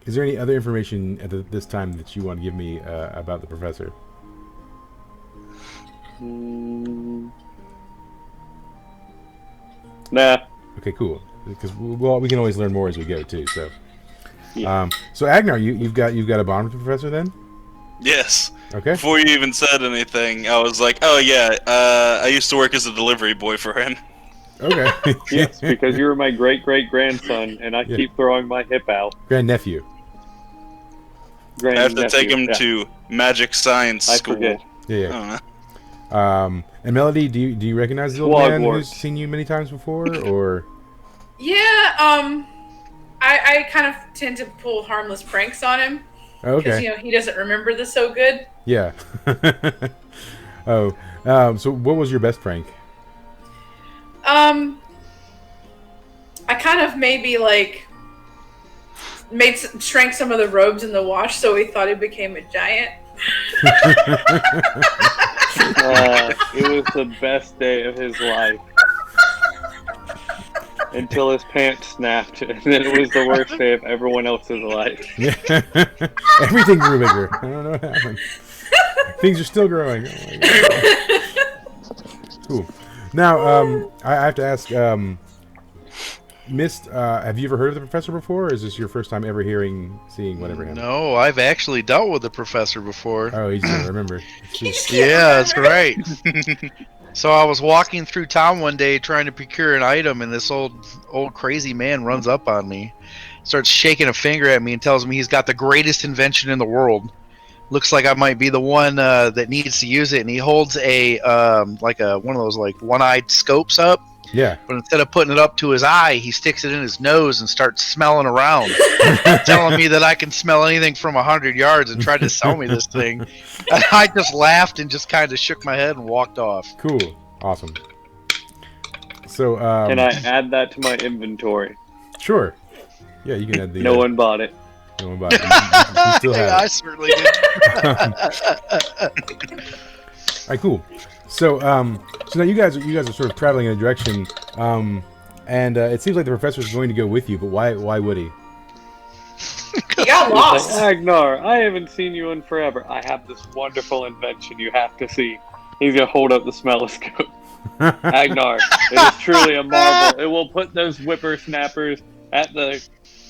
Is there any other information at this time that you want to give me about the professor? Nah. Okay, cool. Because we can always learn more as we go too. So, Yeah. So Agnar, you've got a bond with the professor then? Yes. Okay. Before you even said anything, I was like, oh yeah, I used to work as a delivery boy for him. Okay. Yes, because you were my great-great-grandson, and I keep throwing my hip out. Grandnephew. I have to Grandnephew, take him yeah. to magic science I school. forget. Yeah. And Melody, do you recognize the old man Swagwort. who's seen you many times before, or? Yeah, I kind of tend to pull harmless pranks on him. Oh, Because, okay. he doesn't remember this so good. Yeah. So what was your best prank? I kind of maybe, shrank some of the robes in the wash so he thought he became a giant. It was the best day of his life. Until his pants snapped, and then it was the worst day of everyone else's life. Yeah. Everything grew bigger. I don't know what happened. Things are still growing. Oh my God. Cool. Now, I have to ask, Mist, have you ever heard of the professor before, or is this your first time ever seeing whatever him? No, I've actually dealt with the professor before. Oh, he doesn't remember. Yeah, that's right. So I was walking through town one day trying to procure an item, and this old crazy man runs up on me, starts shaking a finger at me, and tells me he's got the greatest invention in the world. Looks like I might be the one that needs to use it, and he holds a one of those one-eyed scopes up. Yeah. But instead of putting it up to his eye, he sticks it in his nose and starts smelling around, telling me that I can smell anything from 100 yards, and tried to sell me this thing. And I just laughed and just kind of shook my head and walked off. Cool. Awesome. So, Can I add that to my inventory? Sure. Yeah, you can add the. No one bought it. No one bought it. You still have I it. certainly did. All right, cool. So now you guys are sort of traveling in a direction, and it seems like the professor's going to go with you. But why would he? He got lost. Agnar, I haven't seen you in forever. I have this wonderful invention you have to see. He's gonna hold up the smelloscope. Agnar, it is truly a marvel. It will put those whippersnappers at the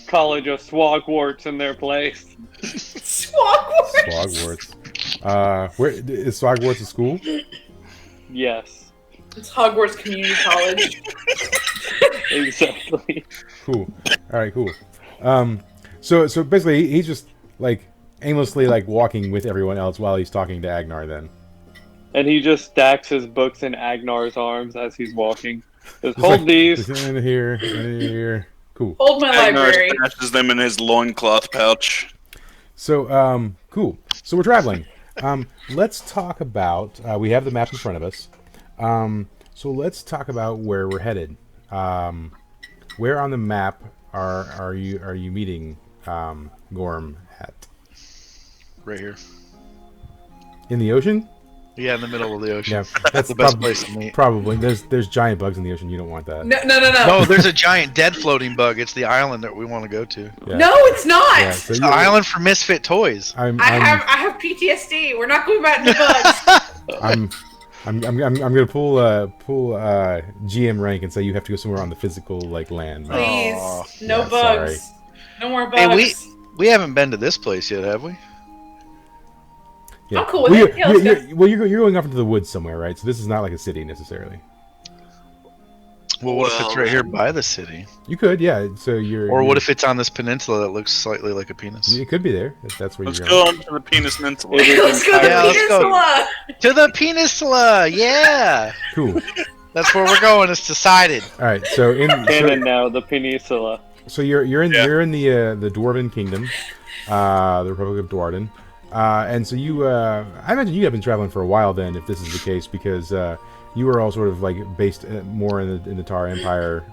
College of Swagwarts in their place. Swagwarts. Swagwarts. Where is Swagwarts a school? Yes, It's Hogwarts Community College. exactly. Cool. All right, cool. So basically, he's just like aimlessly like walking with everyone else while he's talking to Agnar. Then And he just stacks his books in Agnar's arms as he's walking. Just Just hold like, these. just in here, in here. Cool. Hold my Agnar library. stashes them in his loincloth pouch. So cool. So we're traveling. Let's talk about. We have the map in front of us. So let's talk about where we're headed. Where on the map are you meeting Gorm at? Right here. In the ocean? Yeah, in the middle of the ocean. Yeah, That's the best place to meet. Probably. There's giant bugs in the ocean. You don't want that. No. No, there's a giant dead floating bug. It's the island that we want to go to. Yeah. No, it's not. Yeah, so It's the you're- island for misfit toys. I'm I have PTSD. We're not going back to bugs. I'm gonna pull GM rank and say you have to go somewhere on the physical like land. Please, Aw, no yeah, bugs. sorry. No more bugs. Hey, we haven't been to this place yet, have we? Yeah. I'm cool with well, it. Yeah, let's go. you're going off into the woods somewhere, right? So this is not like a city necessarily. Well, what if it's Well, right here by the city? You could, yeah. So you're. Or what you're- if it's on this peninsula that looks slightly like a penis? it could be there? If that's where Let's you're go going. on to the penis peninsula. It is Let's go to Yeah, the let's go. peninsula. To the peninsula! Yeah! Cool. That's where we're going. It's decided. All right. So Canon now, the peninsula. So you're in Yeah. the Dwarven Kingdom, the Republic of Dwarden, and so I imagine you have been traveling for a while then, if this is the case, because you were all sort of like based more in the Tar Empire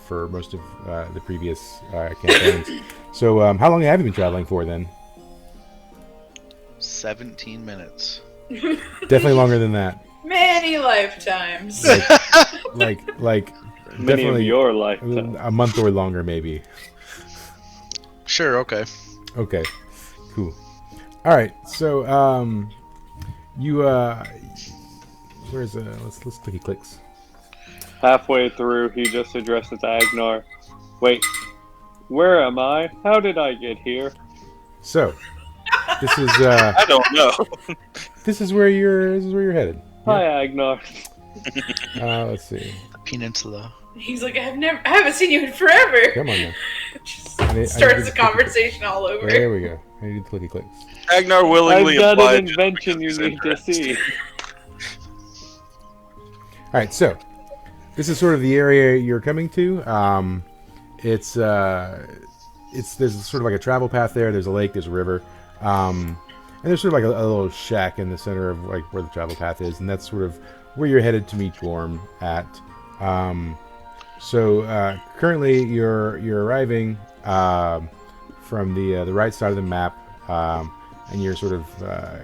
for most of the previous campaigns. So how long have you been traveling for then? 17 minutes. Definitely longer than that. Many lifetimes. Like Many of definitely your lifetime. a month or longer maybe. Sure, okay. Okay, cool. All right, so you where's let's clicky clicks. Halfway through, he just addresses Agnar. Wait, where am I? How did I get here? So this is I don't know. this is where you're headed. Hi, Agnar. Let's see. The peninsula. He's like, I haven't seen you in forever. Come on now. Just I need starts to the conversation all over. There we go. I need the clicky clicks. Agnar I've willingly got an applied. invention you need to see. All right, so this is sort of the area you're coming to. It's there's sort of like a travel path there. There's a lake. There's a river. And there's sort of like a little shack in the center of like where the travel path is, and that's sort of where you're headed to meet Gorm at. So currently you're arriving from the right side of the map, and you're sort of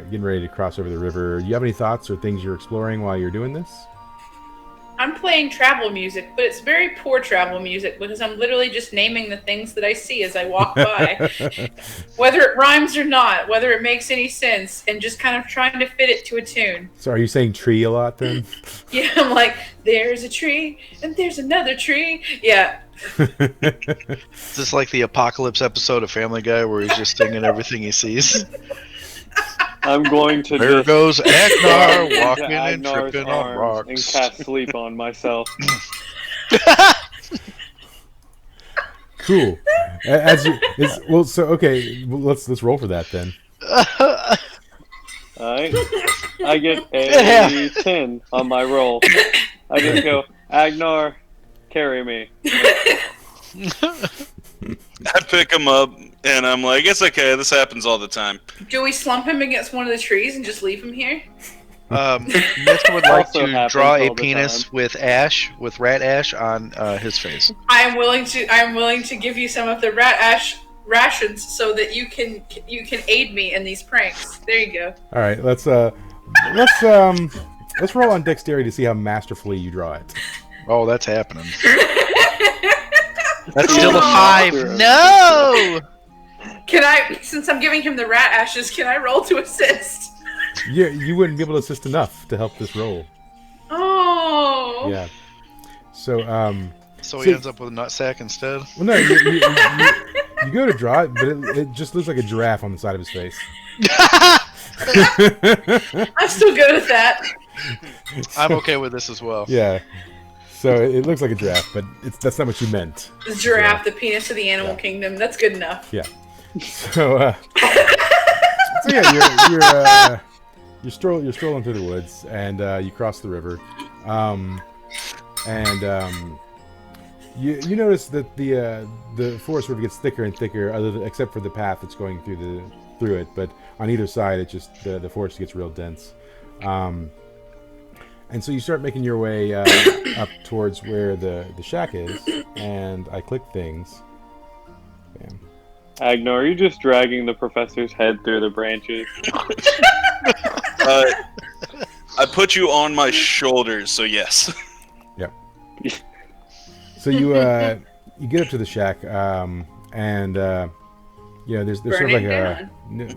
getting ready to cross over the river. Do you have any thoughts or things you're exploring while you're doing this? I'm playing travel music, but it's very poor travel music because I'm literally just naming the things that I see as I walk by. Whether it rhymes or not, whether it makes any sense, and just kind of trying to fit it to a tune. So are you saying tree a lot then? Yeah, I'm like, there's a tree, and there's another tree. Yeah. Is this like the apocalypse episode of Family Guy where he's just singing everything he sees? I'm going to There just goes Agnar into walking and Agnar's tripping on arms and rocks. cast sleep on myself. Cool. Okay. Well, let's roll for that then. Alright. I get a 10 on my roll. I just go, Agnar, carry me. I pick him up and I'm like, it's okay. This happens all the time. Do we slump him against one of the trees and just leave him here? Mr. would like Also to happens draw a all the penis time. with rat ash on his face. I am willing to give you some of the rat ash rations so that you can aid me in these pranks. There you go. All right. Let's roll on dexterity to see how masterfully you draw it. Oh, that's happening. That's still a Oh. 5. No! Can I, since I'm giving him the rat ashes, can I roll to assist? You wouldn't be able to assist enough to help this roll. Oh. Yeah. So So he See- ends up with a nutsack instead. well, no, you go to draw it, but it just looks like a giraffe on the side of his face. I'm still good at that. I'm okay with this as well. Yeah. So it looks like a giraffe, but that's not what you meant. The giraffe, the penis of the animal kingdom. That's good enough. Yeah. So, so yeah, you're strolling through the woods, and you cross the river, and you notice that the forest sort of gets thicker and thicker, except for the path that's going through it. But on either side, it just the forest gets real dense, and so you start making your way up towards where the shack is, and I click things. Bam. Agnar, are you just dragging the professor's head through the branches? I put you on my shoulders, so yes. Yep. So you get up to the shack, and there's sort of like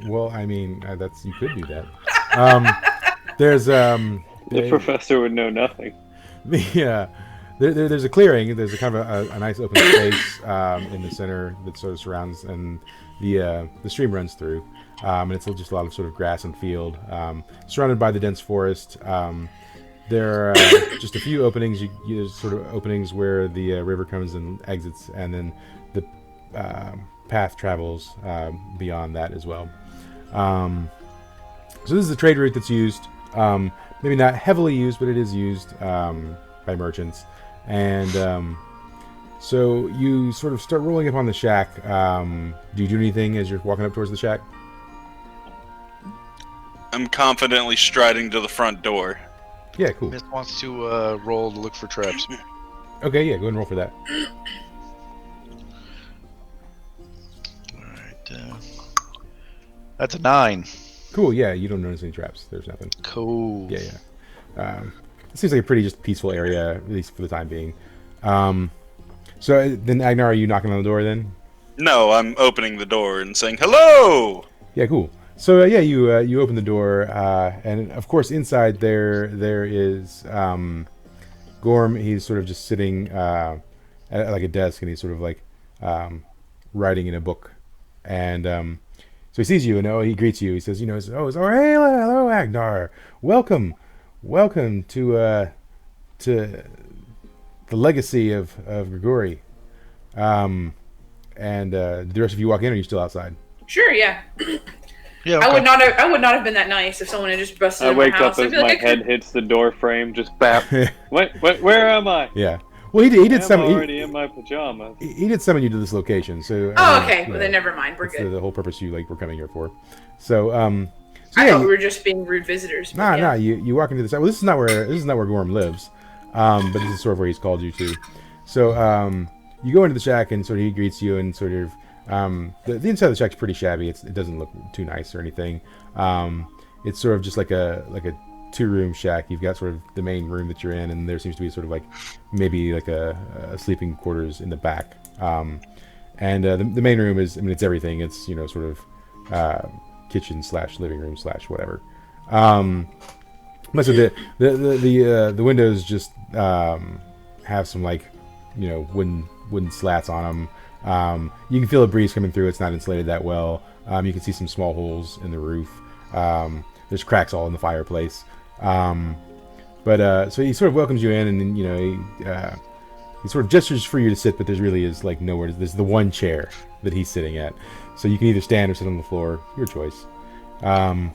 well, I mean, that's you could do that. There's The professor would know nothing. There's a clearing. There's a kind of a nice open space in the center that sort of surrounds, and the stream runs through, and it's just a lot of sort of grass and field, surrounded by the dense forest. There are just a few openings. There's sort of openings where the river comes and exits, and then the path travels beyond that as well. So this is the trade route that's used. Maybe not heavily used, but it is used by merchants. And so you sort of start rolling up on the shack. Do you do anything as you're walking up towards the shack? I'm confidently striding to the front door. Yeah, cool. Mist wants to roll to look for traps. Okay, yeah, go ahead and roll for that. Alright, that's a 9. Cool, yeah, you don't notice any traps. There's nothing. Cool. Yeah. It seems like a pretty just peaceful area, at least for the time being. So then, Agnar, are you knocking on the door then? No, I'm opening the door and saying, hello! Yeah, cool. So you open the door, and of course inside there is Gorm. He's sort of just sitting at like a desk, and he's sort of like writing in a book. And so he sees you, and he greets you. He says, hey, hello, Agnar. Welcome to the legacy of Grigori. And the rest of you walk in, or are you still outside? Sure, yeah. Yeah, I okay. would not have been that nice if someone had just busted I in my wake house. up I'd as be like, my head hits the door frame, just bap. Where am I? Yeah. Well, he did I'm summon. already in my pajamas. He did summon you to this location, so. oh, okay. Well, then never mind. We're That's good. the whole purpose you were coming here for. So I thought we were just being rude visitors. But Nah. You walk into the side. Well, this is not where Gorm lives, but this is sort of where he's called you to. So you go into the shack, and sort of he greets you, and sort of the inside of the shack's pretty shabby. It doesn't look too nice or anything. It's sort of just like a 2-room shack. You've got sort of the main room that you're in, and there seems to be sort of like maybe like a sleeping quarters in the back. And the main room is, I mean, it's everything. It's sort of kitchen / living room / whatever. Most of the windows just have some like wooden slats on them. You can feel a breeze coming through. It's not insulated that well. You can see some small holes in the roof. There's cracks all in the fireplace. But so he sort of welcomes you in, and then he sort of gestures for you to sit, but there really is like nowhere. There's the one chair that he's sitting at, so you can either stand or sit on the floor. Your choice.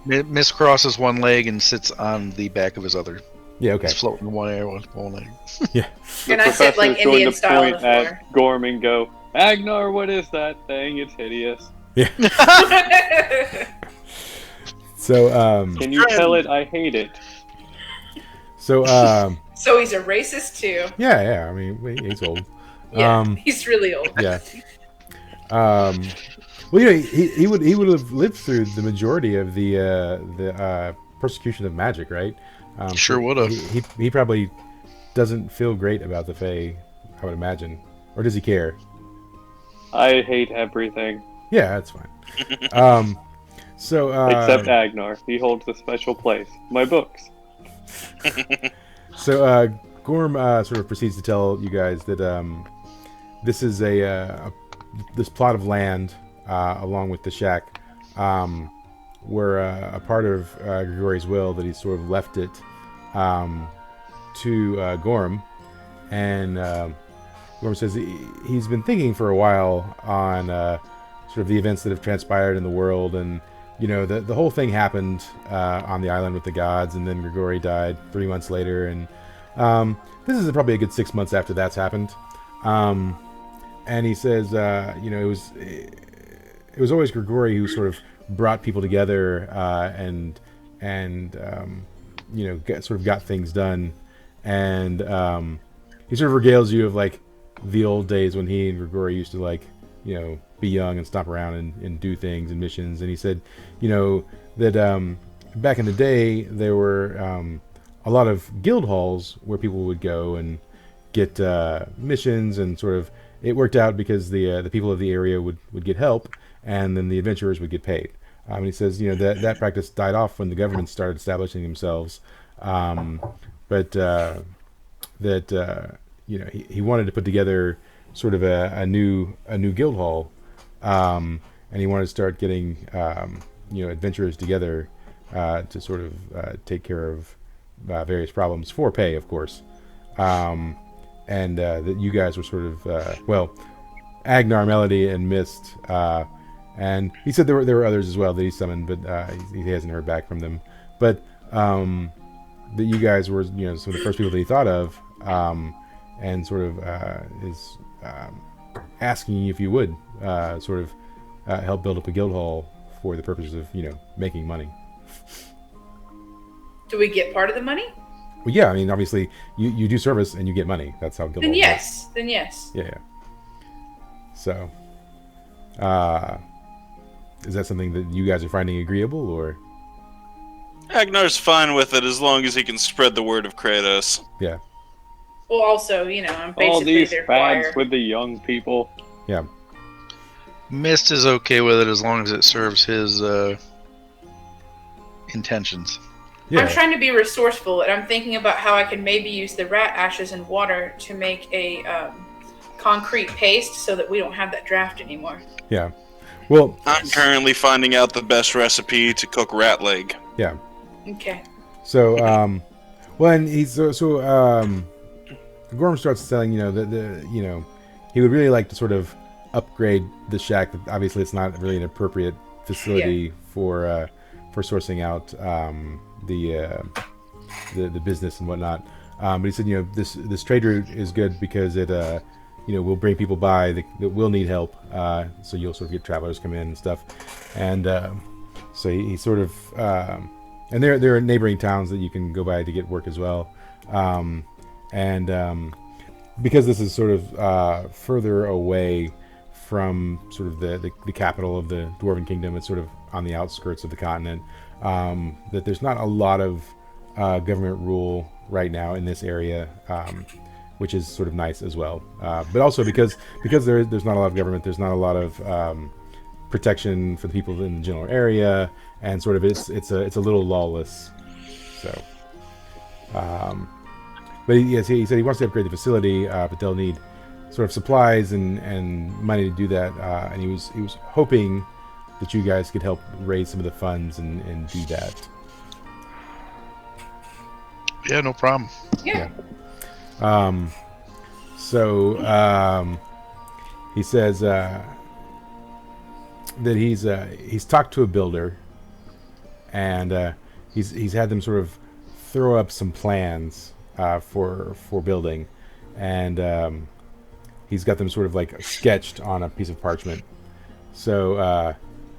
Mist crosses one leg and sits on the back of his other. Yeah, okay. He's floating in one air with one leg. Yeah. And I sit like Professor's going Indian to style on point the floor. at Gorm and go, Agnar, what is that thing? It's hideous. Yeah. So Can you tell it I hate it? so So he's a racist too. yeah. I mean, he's old. Yeah, he's really old. Yeah. Well, he would have lived through the majority of the persecution of magic, right? Sure so would have. He probably doesn't feel great about the Fae, I would imagine, or does he care? I hate everything. Yeah, that's fine. So Except Agnar. He holds a special place. My books. So Gorm sort of proceeds to tell you guys that this is this plot of land along with the shack were a part of Grigori's will, that he sort of left it to Gorm, and Gorm says he's been thinking for a while on sort of the events that have transpired in the world, and the whole thing happened on the island with the gods, and then Grigori died 3 months later, and this is probably a good 6 months after that's happened. And he says, it was always Grigori who sort of brought people together and got things done, and he sort of regales you of like the old days when he and Grigori used to like be young and stomp around and do things and missions. And he said that back in the day there were a lot of guild halls where people would go and get missions, and sort of it worked out because the people of the area would get help, and then the adventurers would get paid. And he says that practice died off when the government started establishing themselves, but he wanted to put together sort of a new guild hall, and he wanted to start getting adventurers together to sort of take care of various problems for pay, of course. And that you guys were sort of Agnar, Melody, and Mist, and he said there were others as well that he summoned, but he hasn't heard back from them. But that you guys were some of the first people that he thought of, and sort of is asking if you would sort of help build up a guild hall for the purposes of making money. Do we get part of the money? Well, yeah, I mean, obviously, you do service and you get money. That's how guild Then halls yes. work. Then yes. Yeah. So, is that something that you guys are finding agreeable, or? Agnar's fine with it as long as he can spread the word of Kratos. Yeah. Well, also, I'm basically All these their fads choir. with the young people. Yeah. Mist is okay with it as long as it serves his intentions. Yeah. I'm trying to be resourceful, and I'm thinking about how I can maybe use the rat ashes and water to make a concrete paste so that we don't have that draft anymore. Yeah. Well, I'm currently finding out the best recipe to cook rat leg. yeah. Okay. So, and he's Gorm starts telling that he would really like to sort of upgrade the shack. But obviously, it's not really an appropriate facility for sourcing out the business and whatnot. But he said, this trade route is good because it will bring people by that will need help. So you'll sort of get travelers come in and stuff. And so he sort of and there are neighboring towns that you can go by to get work as well. Because this is sort of further away from sort of the capital of the Dwarven Kingdom, it's sort of on the outskirts of the continent, that there's not a lot of government rule right now in this area, which is sort of nice as well. But also because there's not a lot of government, there's not a lot of protection for the people in the general area, and sort of it's a little lawless. So, but he said he wants to upgrade the facility, but they'll need sort of supplies and money to do that. And he was hoping that you guys could help raise some of the funds and do that. Yeah, no problem. Yeah. He says that he's talked to a builder, and he's had them sort of throw up some plans for building, and he's got them sort of like sketched on a piece of parchment. So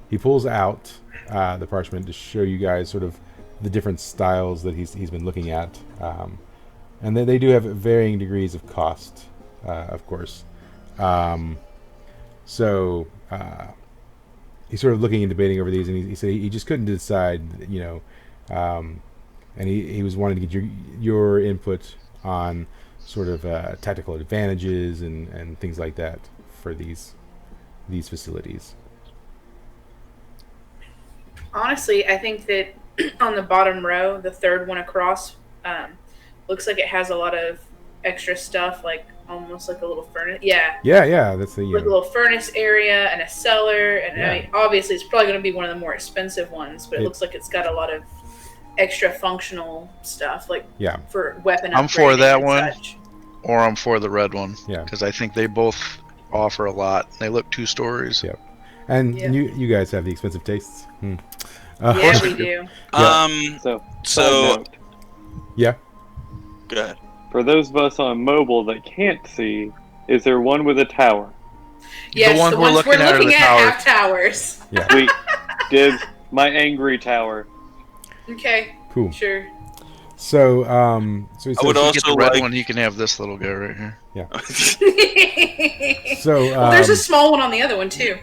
he pulls out the parchment to show you guys sort of the different styles that he's been looking at, and they do have varying degrees of cost, of course. So he's sort of looking and debating over these, and he said he just couldn't decide, and he was wanting to get your input on sort of tactical advantages and things like that for these facilities. Honestly, I think that on the bottom row, the third one across, looks like it has a lot of extra stuff, like almost like a little furnace. Yeah. Yeah. That's the Like a little furnace area and a cellar, and Yeah. I mean, obviously it's probably going to be one of the more expensive ones, but it looks like it's got a lot of extra functional stuff, like for weapon. I'm for upgrading that and one. such. Or I'm for the red one. Yeah. Because I think they both offer a lot. They look 2 stories. Yeah. And Yeah. you guys have the expensive tastes. Yeah, we do. So, So side note, Yeah. go ahead. for those of us on mobile that can't see, is there one with a tower? Yes, ones the we're ones we're looking at are looking the at towers. have towers. Yeah. Sweet. Dibs. My angry tower. Okay, Cool. sure. So so he I would says, Get the also red like. one. You can have this little guy right here. so Well, there's a small one on the other one too.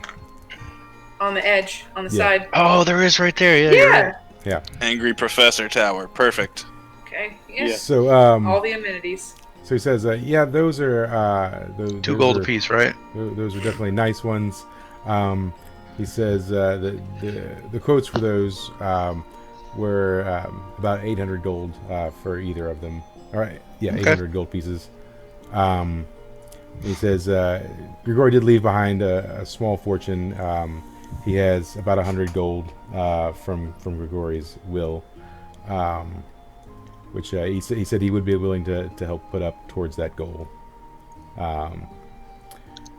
On the edge, on the Yeah. side. Oh, there is right there. Yeah. You're right. Yeah. Angry Professor Tower. Perfect. Okay. Yeah. Yeah. so All the amenities. so he says, yeah, those are those, 2 those gold are, apiece, right? Those are definitely nice ones. He says the quotes for those were about 800 gold for either of them. All right, yeah, Okay. 800 gold pieces. He says Grigori did leave behind a small fortune. He has about 100 gold from Grigori's will, which he said he would be willing to help put up towards that goal.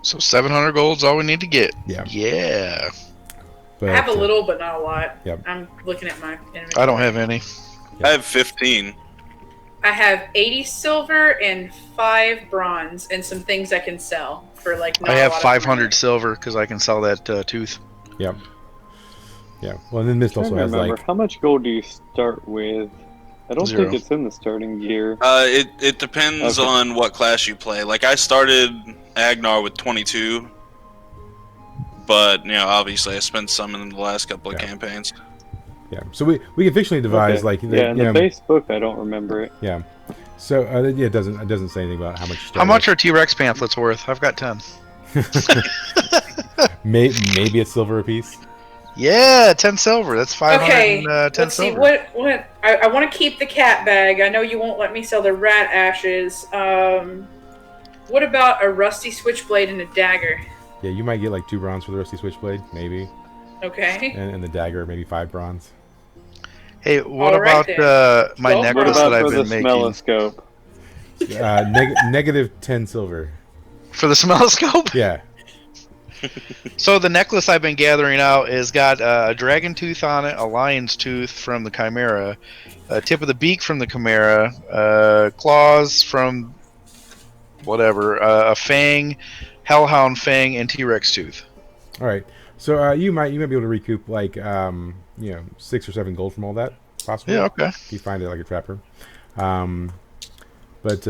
So 700 gold's all we need to get. Yeah. Yeah. But, I have a little, but not a lot. Yep. I'm looking at my inventory. I don't have any. I have 15. I have 80 silver and 5 bronze, and some things I can sell for like. Not I a have lot of 500 money. silver because I can sell that tooth. Yep. Yeah. Well, and then Mist I'm also trying has to remember, like how much gold do you start with? I don't 0. think it's in the starting gear. It depends Okay. on what class you play. Like I started Agnar with 22, but obviously I spent some in the last couple of Yeah. campaigns. yeah. So we can fictionally devise Okay. like Yeah, in the base book, I don't remember it. yeah. So yeah, it doesn't say anything about how much. you How start much with. are T-Rex pamphlets worth? I've got 10. Maybe a silver apiece. Yeah, 10 silver. That's 510 Okay, let's see. silver. What I want to keep the cat bag. I know you won't let me sell the rat ashes. What about a rusty switchblade and a dagger? Yeah, you might get like 2 bronze for the rusty switchblade, maybe, Okay. and the dagger maybe 5 bronze. Hey, what All right, about my Well, What necklace about that I've for the been making? smelloscope? Negative 10 silver. For the smelloscope? Yeah. So the necklace I've been gathering out has got a dragon tooth on it, a lion's tooth from the chimera, a tip of the beak from the chimera, claws from whatever, a fang, hellhound fang, and T-Rex tooth. All right. So you might be able to recoup like 6 or 7 gold from all that, possibly. Yeah, okay. If you find it like a trapper. But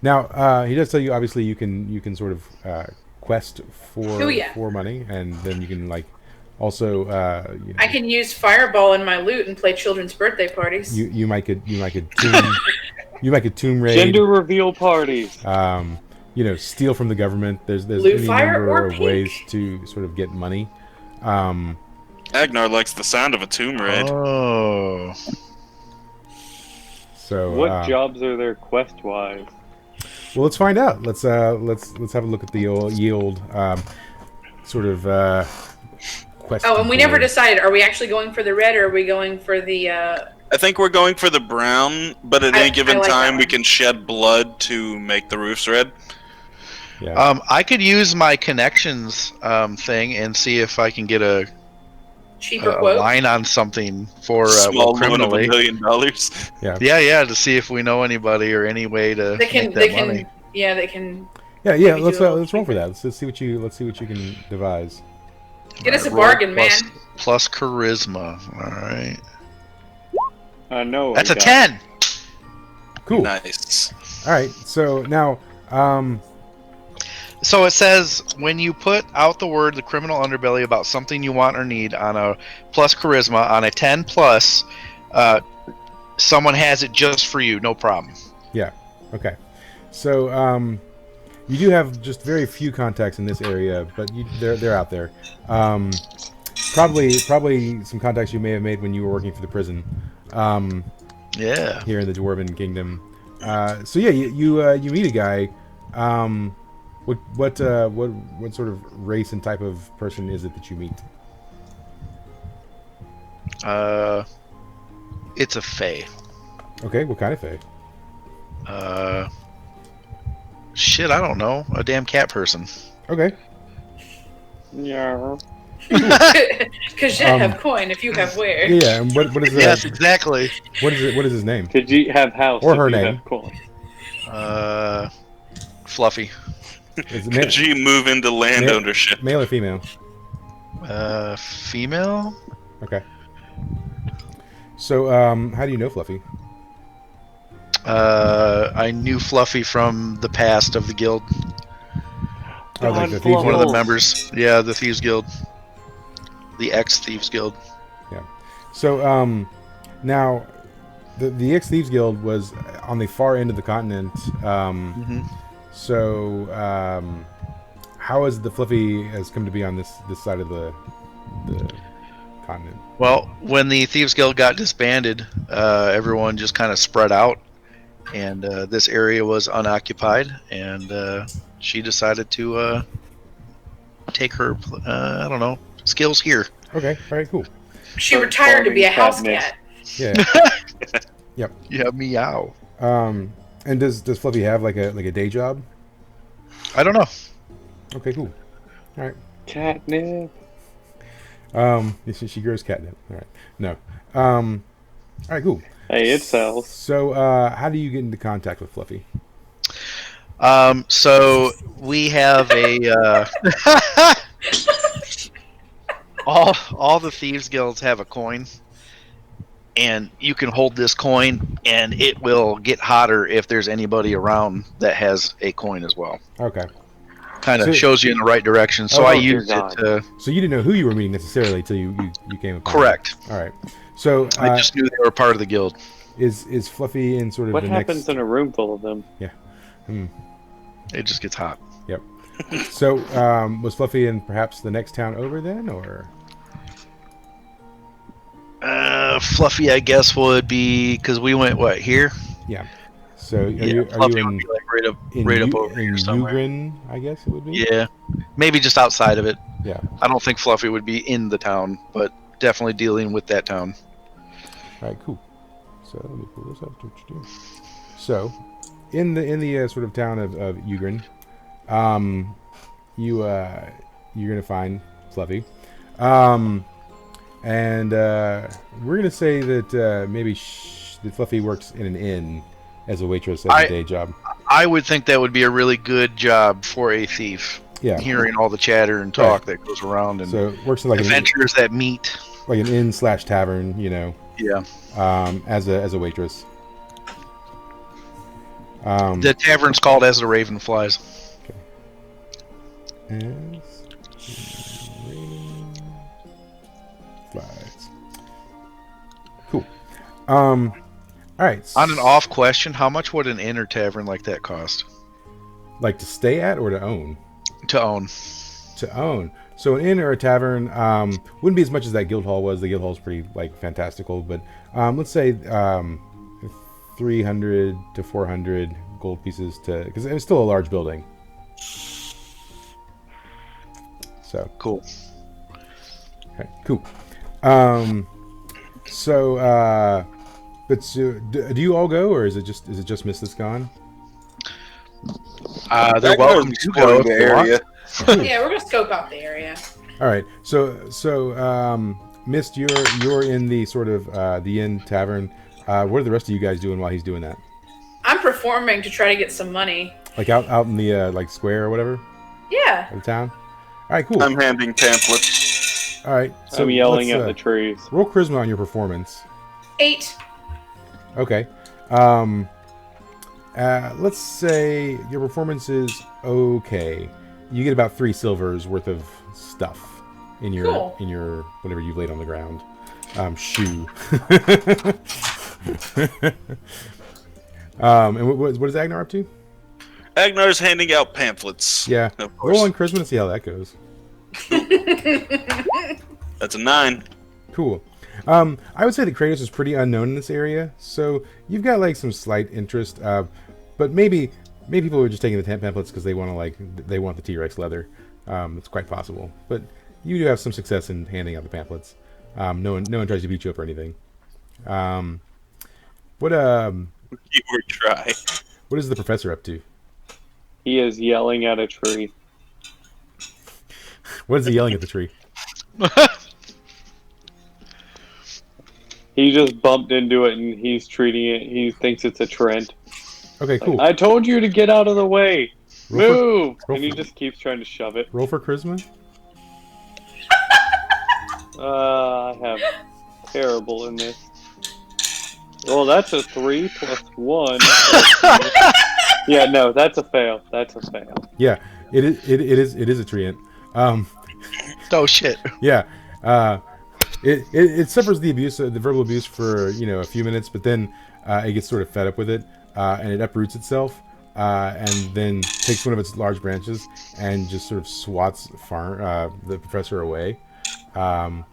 now he does tell you obviously you can sort of quest for money, and then you can like also I can use Fireball in my loot and play children's birthday parties. you might could tomb you might could tomb raid, Gender reveal parties. steal from the government. There's Loot any fire number or of pink. ways to sort of get money. Agnar likes the sound of a tomb raid. Oh. So What jobs are there quest-wise? well, let's find out. Let's have a look at the yield sort of quest. Oh, and we never board. decided. Are we actually going for the red, or are we going for the? I think we're going for the brown, but at any given I like that time we one. can shed blood to make the roofs red. Yeah. I could use my connections thing and see if I can get a Cheaper quote. line on something for Small loan of criminally. $1 million. Yeah, to see if we know anybody or any way to They can. make that They can. money. Yeah, they can Yeah. maybe Let's do a little roll for cheaper. that. Let's see what you can devise. get us a Roll bargain, plus, man. Plus charisma. All right. I know. That's I a got 10. Cool. Nice. All right. So now, So it says when you put out the word the criminal underbelly about something you want or need on a plus charisma on a 10 plus, someone has it just for you, no problem. yeah. Okay. So you do have just very few contacts in this area, but they're out there. Probably some contacts you may have made when you were working for the prison. Yeah. Here in the Dwarven Kingdom. So yeah, you meet a guy. What sort of race and type of person is it that you meet? It's a fae. Okay, what kind of fae? Shit, I don't know. A damn cat person. Okay. Yeah. Because you have coin if you have where. Yeah, and what is the Yes, exactly. what is his name? Could you have house Or if her you name. have coin? Fluffy. Is it Could you move into land ma- ownership? male or female? Female. Okay. So, how do you know Fluffy? I knew Fluffy from the past of the guild. Oh, like the God, Thieves One of Guild? the members. Yeah, the Thieves Guild. The ex-Thieves Guild. So, now, the ex Thieves Guild was on the far end of the continent. So, how is the Fluffy has come to be on this side of the continent? Well, when the Thieves Guild got disbanded, everyone just kind of spread out, and this area was unoccupied, and she decided to take her, I don't know, skills here. Okay, all right, cool. She retired to be a house cat. Yeah. Yep. Yeah, meow. And does Fluffy have like a day job? I don't know. Okay, cool. All right. Catnip. She grows catnip. All right. No. All right, cool. Hey, it sells. So, how do you get into contact with Fluffy? So we have a all the Thieves Guilds have a coin, and you can hold this coin, and it will get hotter if there's anybody around that has a coin as well. Okay. Kind of So- shows you in the right direction. So Oh, I dear used it God. to. So you didn't know who you were meeting necessarily until you came upon Correct. them. All right. So, I just knew they were part of the guild. is Fluffy in sort of What the happens next? in a room full of them? It just gets hot. Yep. So, was Fluffy in perhaps the next town over then, or? Fluffy, I guess, would be because we went here. Yeah. So, are Yeah, you Fluffy in would be like right up U- over here in somewhere. Ugrin, I guess it would be. Yeah, maybe just outside of it. Yeah. I don't think Fluffy would be in the town, but definitely dealing with that town. All right. Cool. So let me pull this up. So, in the sort of town of Ugrin, you're gonna find Fluffy, and we're gonna say that maybe that Fluffy works in an inn as a waitress as a day job. I would think that would be a really good job for a thief. Yeah. Hearing all the chatter and talk that goes around, and So works in like adventures that meet. an inn/tavern, you know. Yeah. As a waitress. The tavern's called As the Raven Flies. As rain flies. Cool. All right. On an off question, how much would an inn or tavern like that cost Like to stay at or to own? to own? To own. So an inn or a tavern wouldn't be as much as that guild hall was. The guild hall is pretty fantastical, but let's say 300 to 400 gold pieces because it was still a large building. So Cool. okay, cool. But do you all go, or is it just Miss that's gone? They're welcome to go if the they want. area. Yeah, we're gonna scope out the area. All right. So Mist, you're in the sort of the inn tavern. What are the rest of you guys doing while he's doing that? I'm performing to try to get some money. Like out in the like square or whatever Yeah. of the town. All right, cool. I'm handing pamphlets. All right. So I'm yelling at let's, the trees. roll charisma on your performance. 8. Okay. Let's say your performance is okay. You get about 3 silvers worth of stuff in your Cool. whatever you've laid on the ground. Shoe. And what is Agnar up to? Agnar's handing out pamphlets. Yeah. Of course. Roll on charisma to see how that goes. That's a 9. Cool. I would say that Kratos is pretty unknown in this area, so you've got like some slight interest. But maybe people are just taking the pamphlets because they want the T-Rex leather. It's quite possible. But you do have some success in handing out the pamphlets. No one tries to beat you up or anything. What You were try. what is the professor up to? He is yelling at a tree. What is he yelling at the tree? He just bumped into it and he's treating it. He thinks it's a trend. Okay, cool. I told you to get out of the way. Roll Move! roll And he for- just keeps trying to shove it. Roll for charisma. I have terrible in this. Well, that's a 3 plus 1. Yeah, no, that's a fail. That's a fail. Yeah, it is a treant. Oh shit. Yeah, it suffers the abuse, the verbal abuse for a few minutes, but then it gets sort of fed up with it, and it uproots itself, and then takes one of its large branches and just sort of swats the professor away, and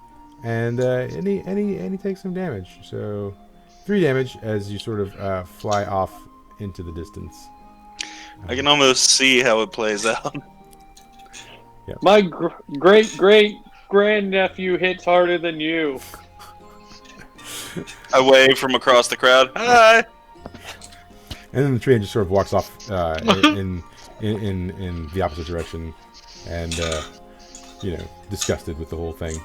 he takes some damage. So 3 damage as you sort of fly off into the distance. I can almost see how it plays out. My great grandnephew hits harder than you. I wave from across the crowd. Hi. And then the train just sort of walks off in the opposite direction, and disgusted with the whole thing.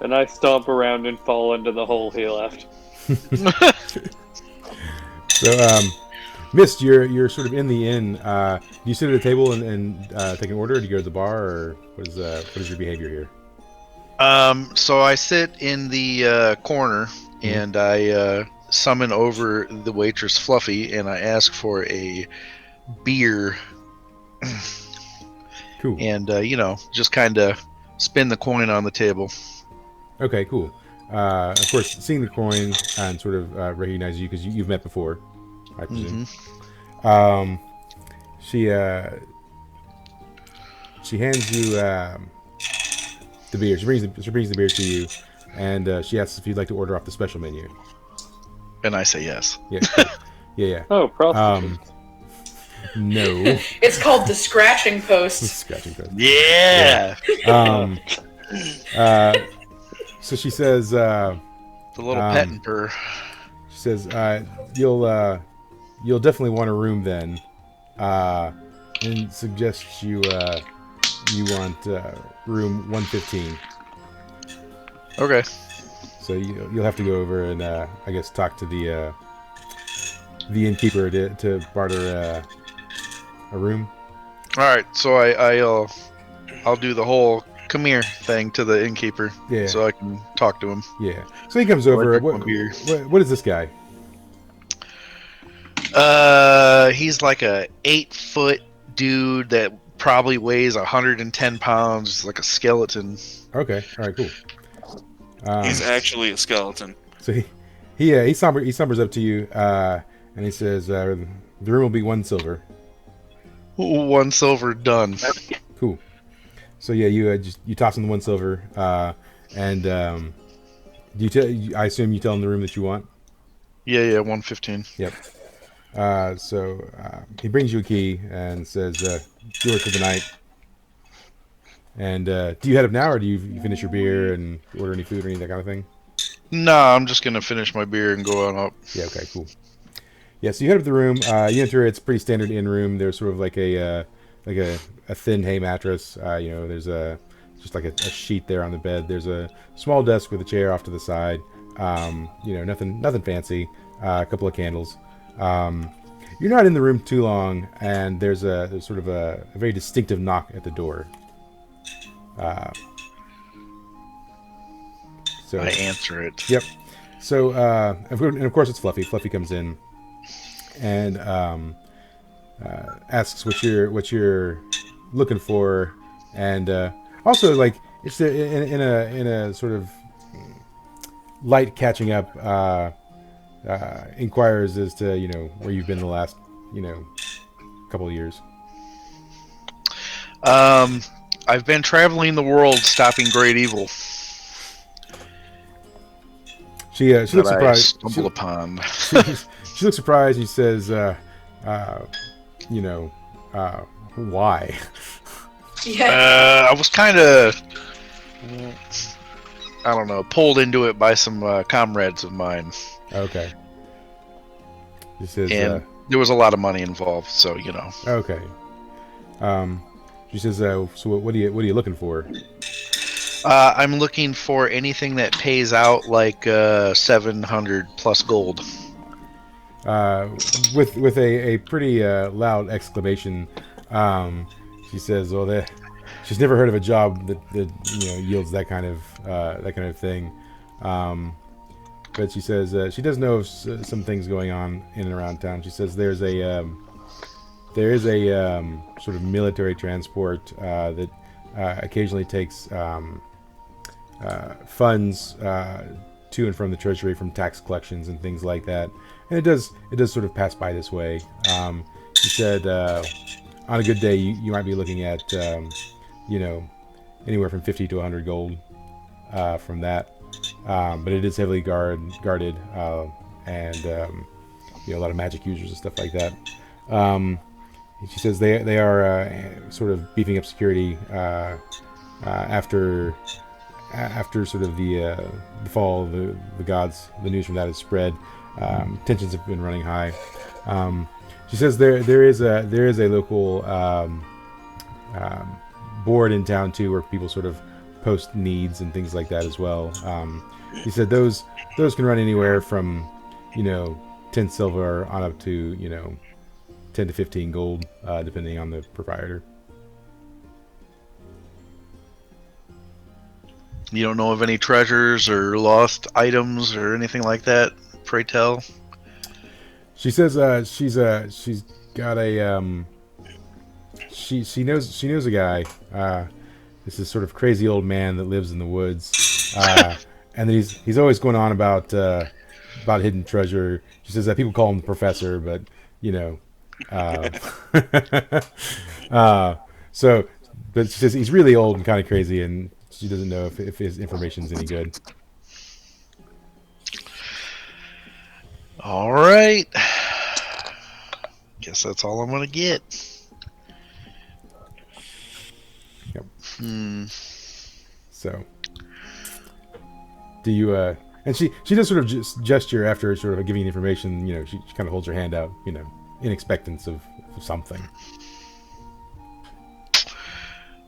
And I stomp around and fall into the hole he left. So, Mist, you're sort of in the inn. Do you sit at a table and take an order, or do you go to the bar, or what is your behavior here? So I sit in the corner and I summon over the waitress Fluffy and I ask for a beer. Cool. And just kind of spin the coin on the table. Okay, cool. Of course, seeing the coin and sort of recognize you because you've met before, I presume. Mm-hmm. She hands you the beer. She brings the beer to you, and she asks if you'd like to order off the special menu. And I say yes. Yeah, cool. Yeah. Oh, prostitutes. No. It's called the scratching post. Scratching post. Yeah. So she says, The little pet and purr. she says, you'll definitely want a room then, and suggests you want room 115. Okay. So you'll have to go over and I guess talk to the innkeeper to barter a room. All right. So I'll do the whole come here thing to the innkeeper. Yeah. So I can talk to him. Yeah. So he comes over. Like one beer. What is this guy? He's like a 8-foot dude that probably weighs 110 pounds, like a skeleton. Okay. All right. Cool. He's actually a skeleton. So he sombers up to you, and he says, "The room will be 1 silver." 1 silver done. Cool. So yeah, you toss in the 1 silver, and I assume you tell him the room that you want. Yeah, 115. Yep. So he brings you a key and says, "Yours for the night." And do you head up now, or do you finish your beer and order any food or any that kind of thing? No, I'm just gonna finish my beer and go on up. Yeah. Okay. Cool. Yeah. So you head up the room. You enter. It's a pretty standard inn room. There's sort of like a thin hay mattress. There's just like a sheet there on the bed. There's a small desk with a chair off to the side. Nothing fancy. A couple of candles. You're not in the room too long, and there's sort of a very distinctive knock at the door. So I answer it. Yep. So and of course it's Fluffy. Fluffy comes in and asks what you're looking for, and also like it's in a sort of light catching up. Inquires as to where you've been the last couple of years. I've been traveling the world, stopping great evil. She looks surprised. Stumble upon. She looks surprised. She says, why? Yeah. I was kind of, I don't know, pulled into it by some comrades of mine. Okay. She says, and there was a lot of money involved, so Okay. She says, "So what are you looking for?" I'm looking for anything that pays out like 700 plus gold. With a pretty loud exclamation, she says, "Well, she's never heard of a job that yields that kind of thing." But she says she does know of some things going on in and around town. She says there is a sort of military transport that occasionally takes funds to and from the treasury from tax collections and things like that, and it does sort of pass by this way. She said on a good day you might be looking at anywhere from 50 to 100 gold from that, but it is heavily guarded and a lot of magic users and stuff like that. She says they are sort of beefing up security after sort of the fall of the gods. The news from that has spread. Tensions have been running high. She says there is a local board in town too, where people sort of post needs and things like that as well. He said those can run anywhere from 10 silver on up to 10 to 15 gold, depending on the proprietor. You don't know of any treasures or lost items or anything like that, pray tell? She says she's got a she knows a guy. This is sort of crazy old man that lives in the woods, and he's always going on about hidden treasure. She says that people call him the professor, but but she says he's really old and kind of crazy, and she doesn't know if his information's any good. All right. Guess that's all I'm gonna get. Yep. So, do you? And she does sort of just gesture after sort of giving information. She kind of holds her hand out, in expectance of something.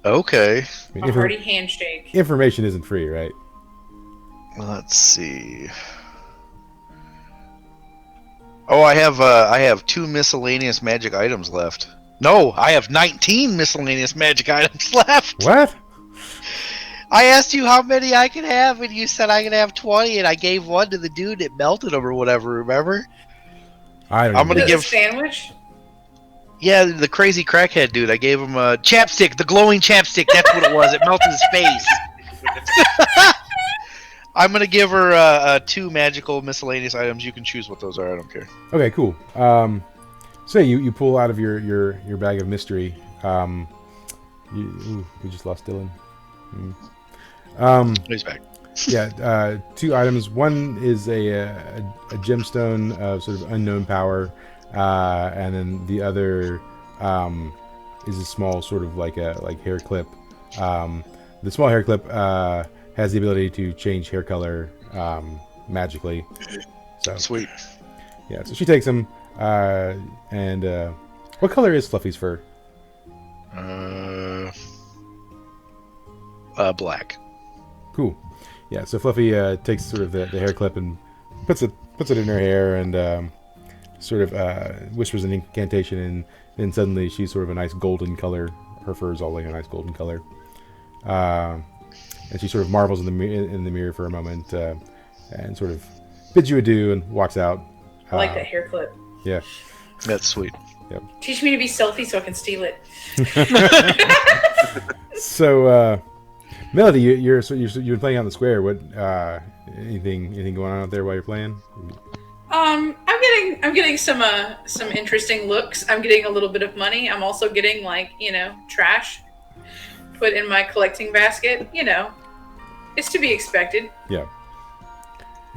Okay. I mean, A hearty handshake. Information isn't free, right? Let's see. Oh, I have 2 miscellaneous magic items left. No, I have 19 miscellaneous magic items left. What? I asked you how many I could have, and you said I could have 20, and I gave one to the dude that melted them or whatever. Remember? I don't. I'm gonna The give sandwich. Yeah, the crazy crackhead dude. I gave him a chapstick, the glowing chapstick. That's what it was. It melted his face. I'm gonna give her 2 magical miscellaneous items. You can choose what those are. I don't care. Okay, cool. So you pull out of your bag of mystery. We just lost Dylan. He's back. Yeah, 2 items. One is a gemstone of sort of unknown power, and then the other is a small sort of like hair clip. The small hair clip has the ability to change hair color magically. So Sweet. yeah, so she takes them. And what color is Fluffy's fur? Black. Cool. Yeah, so Fluffy takes sort of the hair clip and puts it in her hair and sort of whispers an incantation, and then suddenly she's sort of a nice golden color. Her fur is all like a nice golden color. And she sort of marvels in the mirror for a moment and sort of bids you adieu and walks out. I like that hair clip. Yeah. That's sweet. Yep. Teach me to be stealthy so I can steal it. So, Melody, you've been playing out in the square. What anything going on out there while you're playing? I'm getting some interesting looks. I'm getting a little bit of money. I'm also getting trash put in my collecting basket. It's to be expected. Yeah.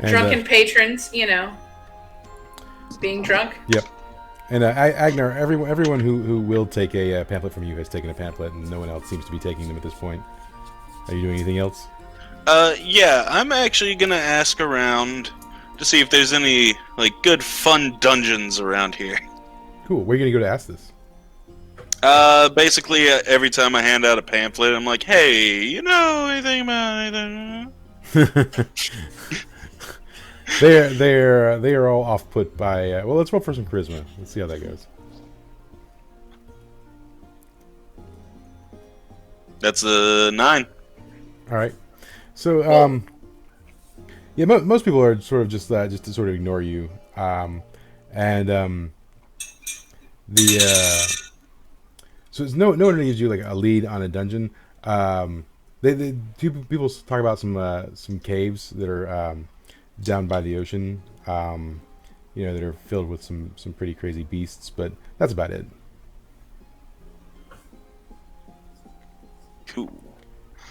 And, Drunken patrons, being drunk. Yep. And Agnar, everyone who will take a pamphlet from you has taken a pamphlet, and no one else seems to be taking them at this point. Are you doing anything else? Yeah, I'm actually gonna ask around to see if there's any good fun dungeons around here. Cool. Where are you gonna go to ask this? Basically, every time I hand out a pamphlet, I'm like, "Hey, you know anything about anything?" they are all off put by. Well, let's roll for some charisma. Let's see how that goes. That's a 9. All right. So yeah, most people are sort of just to sort of ignore you, and so it's no one really gives you like a lead on a dungeon. People talk about some caves that are down by the ocean, that are filled with some pretty crazy beasts, but that's about it. Cool.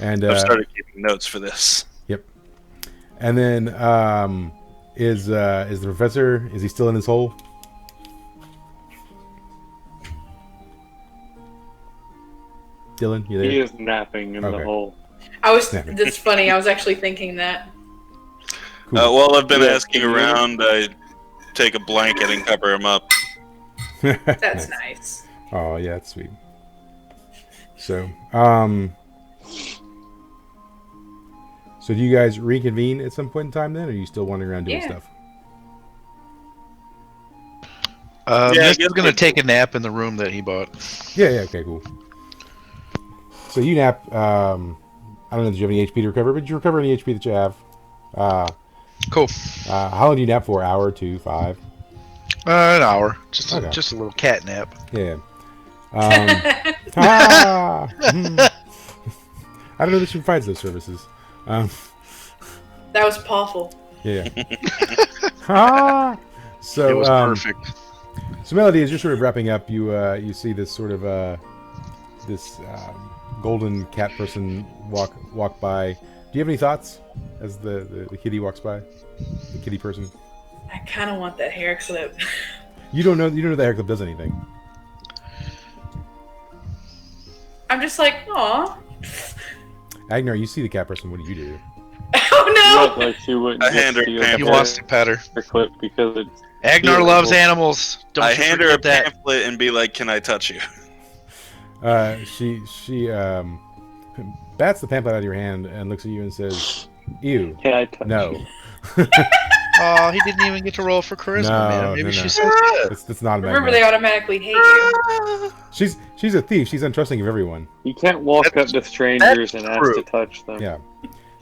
And I've started keeping notes for this. Yep. And then is the professor? Is he still in his hole? Dylan, you there? He is napping in the Okay. hole. That's funny. I was actually thinking that. Cool. While I've been Yeah, asking around, I take a blanket and cover him up. That's nice. Oh yeah, that's sweet. So so do you guys reconvene at some point in time then, or are you still wandering around doing Yeah. stuff? Yeah, I Mist guess is gonna we- take a nap in the room that he bought. Yeah, okay, cool. So you nap. I don't know if you have any HP to recover, but you recover any HP that you have. Cool. How long do you nap for? Hour, 2, 5? An hour. Just Okay. just a little cat nap. Yeah. I don't know that she provides those services. That was awful. Yeah. So It was perfect. So Melody, as you're sort of wrapping up, you see this sort of this golden cat person walk by. Do you have any thoughts as the kitty walks by? The kitty person. I kind of want that hair clip. You don't know the hair clip does anything. I'm just like, aw. Agnar, you see the cat person. What do you do? Oh Look like she wouldn't I hand her steal a He pamphlet. wants to pet her. her clip because it's Agnar Beautiful. loves animals. Don't I you hand her a forget that. pamphlet and be like, "Can I touch you?" She bats the pamphlet out of your hand and looks at you and says, "Ew, can I touch no." you? Oh, he didn't even get to roll for charisma, No, man. Maybe no. she says yes. That's not a Remember, magnet. they automatically hate you. She's a thief. She's untrusting of everyone. You can't walk That's- up to strangers and that's ask true. to touch them. Yeah.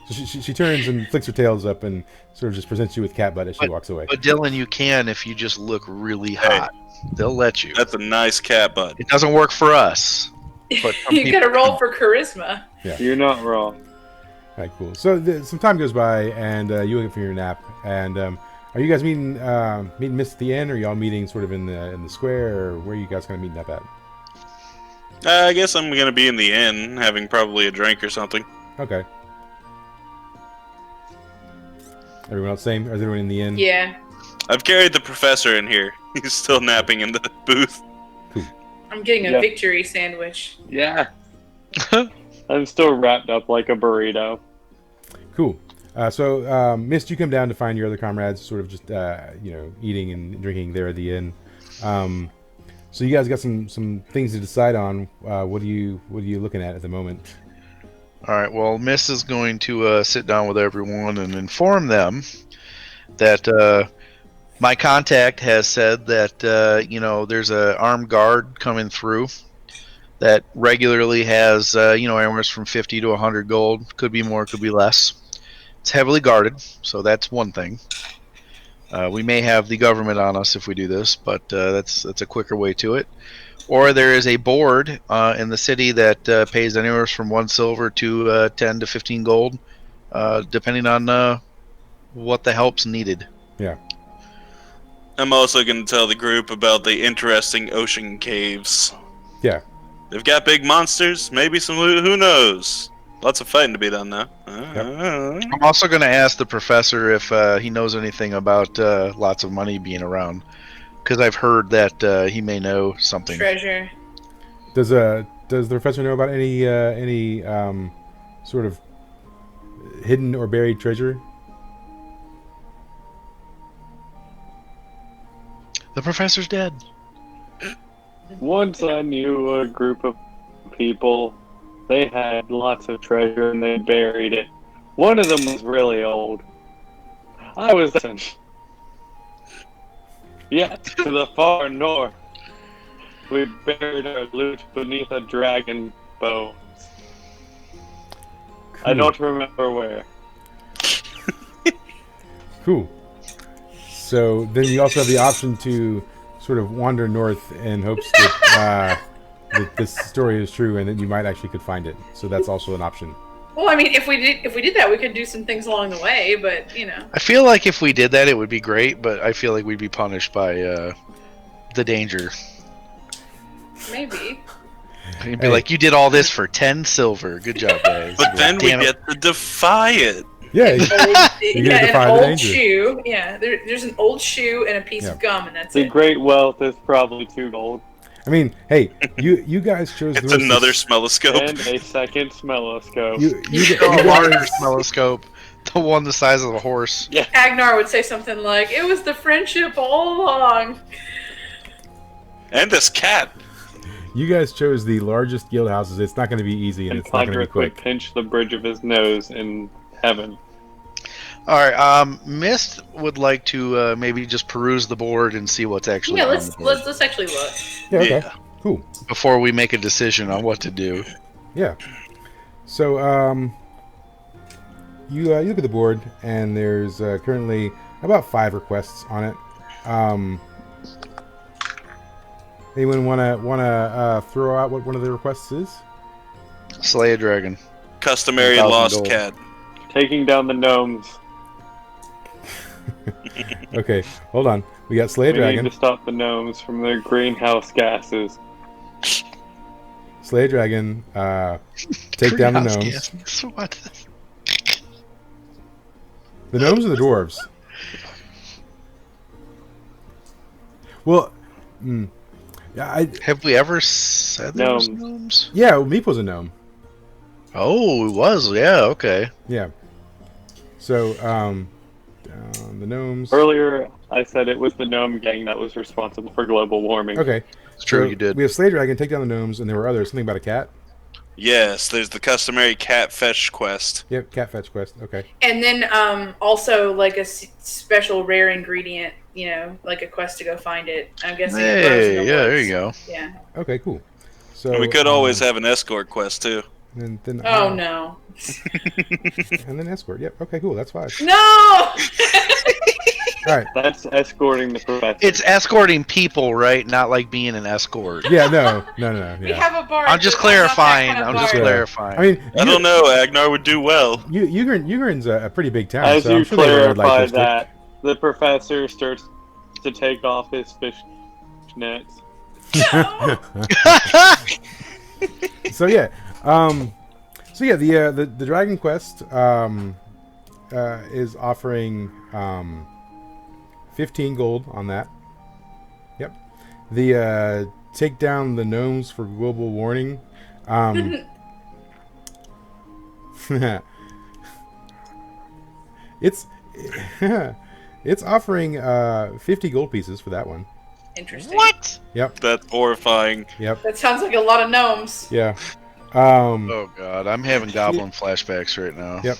So she turns and flicks her tails up and sort of just presents you with cat butt as she walks away. But Dylan, you can if you just look really hot. They'll let you. That's a nice cat butt. It doesn't work for us. But some You people- gotta roll for charisma. You're not wrong. All right, cool. So some time goes by and you wake up from your nap. And are you guys meeting Miss at the inn, or are y'all meeting sort of in the square, or where are you guys kind of meeting up at? I guess I'm gonna be in the inn, having probably a drink or something. Okay. Everyone else same? Or is everyone in the inn? Yeah. I've carried the professor in here. He's still napping in the booth. I'm getting a Yeah. victory sandwich. Yeah. I'm still wrapped up like a burrito. Cool. So, Mist, you come down to find your other comrades, sort of just eating and drinking there at the inn. So you guys got some things to decide on. What are you looking at the moment? All right. Well, Miss is going to sit down with everyone and inform them that my contact has said that there's a armed guard coming through that regularly has anywhere from 50 to 100 gold. Could be more, could be less. It's heavily guarded, so that's one thing. We may have the government on us if we do this, but that's a quicker way to it. Or there is a board in the city that pays anywhere from 1 silver to 10 to 15 gold, depending on what the help's needed. Yeah. I'm also gonna tell the group about the interesting ocean caves. Yeah. They've got big monsters, maybe some loot, who knows? Lots of fighting to be done now. I'm also going to ask the professor if he knows anything about lots of money being around, because I've heard that he may know something. Treasure. Does the professor know about any sort of hidden or buried treasure? The professor's dead. Once I knew a group of people. They had lots of treasure and they buried it. One of them was really old. I was sent. Yet, to the far north, we buried our loot beneath a dragon bones. I don't remember where. Cool. So then you also have the option to sort of wander north in hopes that, that this story is true and that you might actually could find it. So that's also an option. Well, I mean, if we did that, we could do some things along the way. But I feel like if we did that, it would be great, but I feel like we'd be punished by the danger. maybe. He'd be like, you did all this for 10 silver. Good job, guys. But then we Damn it. get to defy it. Yeah. Yeah, defy an the old danger. shoe. Yeah, there's an old shoe and a piece Yeah. of gum, and that's The it. great wealth is probably 2 gold. I mean, hey, you guys chose the It's most another smelloscope. And a second smelloscope. you A larger guys- smelloscope. The one the size of a horse. Agnar would say something like, "It was the friendship all along." And this cat. You guys chose the largest guild houses. It's not going to be easy, and And it's not going to be Podrick would quick. pinch the bridge of his nose in heaven. Alright, Mist would like to maybe just peruse the board and see what's actually Yeah, on let's the board let's actually look. Yeah, okay, Yeah. cool. before we make a decision on what to do. Yeah. So, you look at the board, and there's currently about 5 requests on it. Anyone wanna throw out what one of the requests is? Slay a dragon. Customary 1,000 lost gold. cat. Taking down the gnomes. Okay, hold on. We got Slay a We Dragon. need to stop the gnomes from their greenhouse gases. Slay a Dragon. Take down the Greenhouse gnomes. gases. What? The gnomes or the dwarves? Well, yeah, Have we ever said there was Gnomes. gnomes? yeah, Meep was a gnome. Oh, it was. Yeah, okay. Yeah. So, down the gnomes. Earlier, I said it was the gnome gang that was responsible for global warming. Okay. It's true, So you did. We have Slay Dragon, take down the gnomes, and there were others. Something about a cat. Yes, there's the customary cat fetch quest. Yep, cat fetch quest. Okay. And then also like a special rare ingredient, like a quest to go find it. I'm guessing. it grows in Hey, the yeah, there woods. you go. Yeah. Okay, cool. So And we could always have an escort quest too. And then, Oh no. And then escort. Yep. Okay, cool. That's 5. No. All right. That's escorting the professor. It's escorting people, right? Not like being an escort. Yeah. No. We Yeah. have a bar. I'm just but not that clarifying. kind of I'm just bar. clarifying. I mean, I don't know. Agnar would do well. Ugern's a pretty big town. As so I'm you sure they have a red light clarify district. that, the professor starts to take off his fish nets. No. So yeah, the Dragon Quest is offering 15 gold on that. Yep. The take down the gnomes for global warning. It's it's offering 50 gold pieces for that one. Interesting. What? Yep. That's horrifying. Yep. That sounds like a lot of gnomes. Yeah. Oh god, I'm having goblin flashbacks right now. Yep.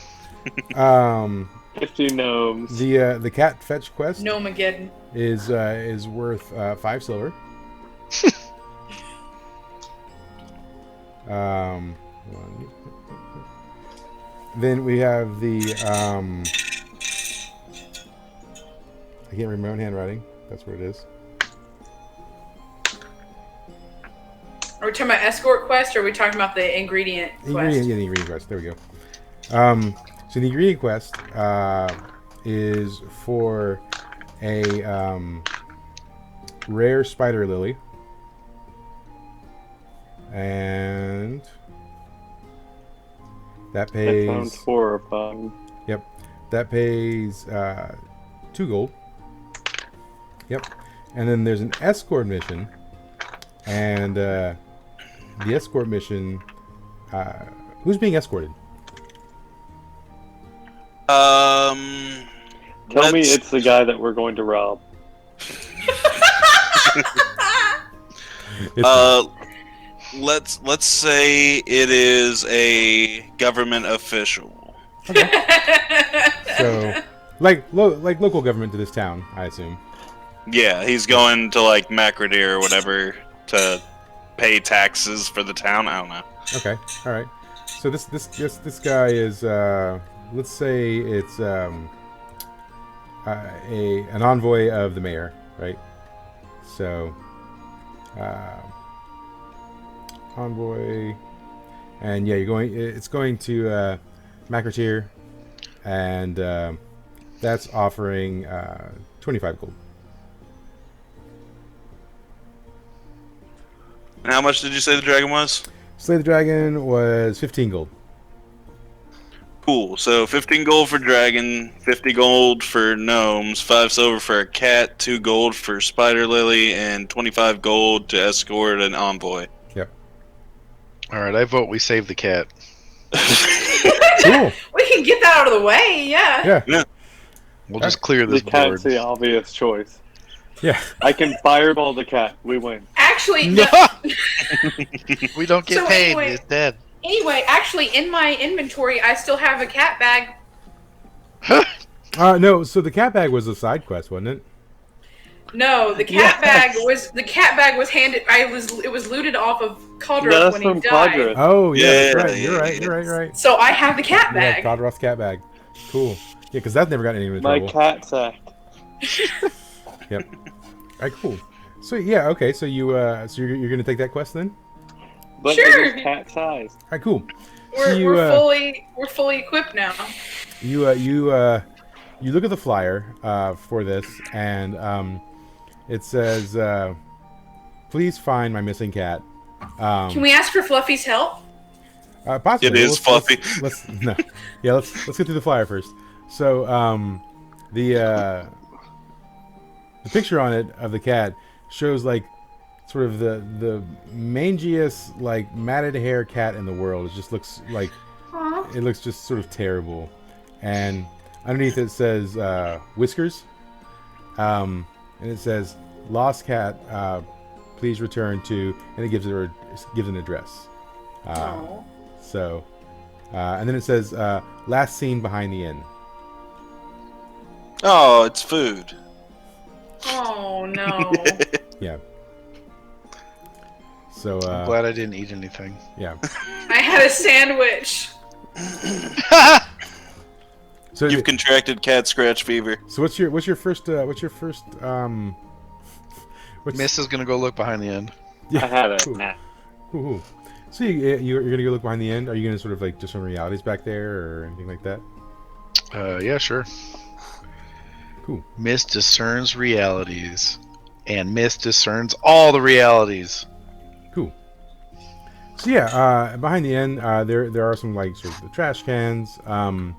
50 gnomes. The cat fetch quest Gnomegeddon. is worth 5 silver. One. Then we have the I can't read my own handwriting. That's what it is. Are we talking about escort quest, or are we talking about the ingredient quest? Ingredient, yeah, the ingredient quest. There we go. So the ingredient quest is for a rare spider lily, and that That pays. sounds horrifying. Yep, that pays 2 gold. Yep, and then there's an escort mission, and the escort mission. Who's being escorted? Tell me let's- it's the guy that we're going to rob. Uh, let's say it is a government official. So, like local government to this town, I assume. Yeah, he's going to like Macrodeer or whatever to pay taxes for the town. I don't know. Okay, all right. So this guy is let's say it's an envoy of the mayor, right? So envoy, and yeah, it's going to Macrotier, and that's offering 25 gold. And how much did you say the dragon was? Slay the Dragon was 15 gold. Cool. So 15 gold for dragon, 50 gold for gnomes, 5 silver for a cat, 2 gold for spider lily, and 25 gold to escort an envoy. Yep. All right, I vote we save the cat. Cool. We can get that out of the way. Yeah. Yeah. We'll just clear The this board. cat's the obvious choice. Yeah. I can fireball the cat. We win. Actually, No! no. We don't get So paid. anyway- It's dead. Anyway, actually, in my inventory, I still have a cat bag. No. So the cat bag was a side quest, wasn't it? No, the cat bag was handed. It was looted off of Caldroth That's when he from died. Caldroth. Oh yeah, Yeah, that's right. yeah, You're right. yeah. You're right. You're right. So I have the cat Yeah, bag. Codroth's cat bag. Cool. Yeah, because that's never gotten anyone in My trouble. cat sack. Yep. All right. Cool. So yeah. Okay. So you're gonna take that quest then? But Sure. it is cat size. All right. Cool. We're, you, we're fully equipped now. You look at the flyer for this, and it says, "Please find my missing cat." Can we ask for Fluffy's help? Possibly. It is Fluffy. Let's no. Yeah. Let's get through the flyer first. So the picture on it of the cat shows like sort of the mangiest, like matted hair cat in the world. It just looks like Aw. it looks just sort of terrible. And underneath it says whiskers, and it says lost cat. Please return to, and it gives an address. Oh. So, and then it says last seen behind the inn. Oh, it's food. Oh no. Yeah. So I'm glad I didn't eat anything. yeah. I had a sandwich. So You've contracted cat scratch fever. so what's your first what's Miss is gonna go look behind the end. yeah. I have it. Cool. Nah. Cool. So you're gonna go look behind the end. Are you gonna sort of like discern realities back there or anything like that? Yeah, sure. Cool. Miss discerns realities, and Miss discerns all the realities. Cool. So yeah, behind the inn, there are some like sort of the trash cans, and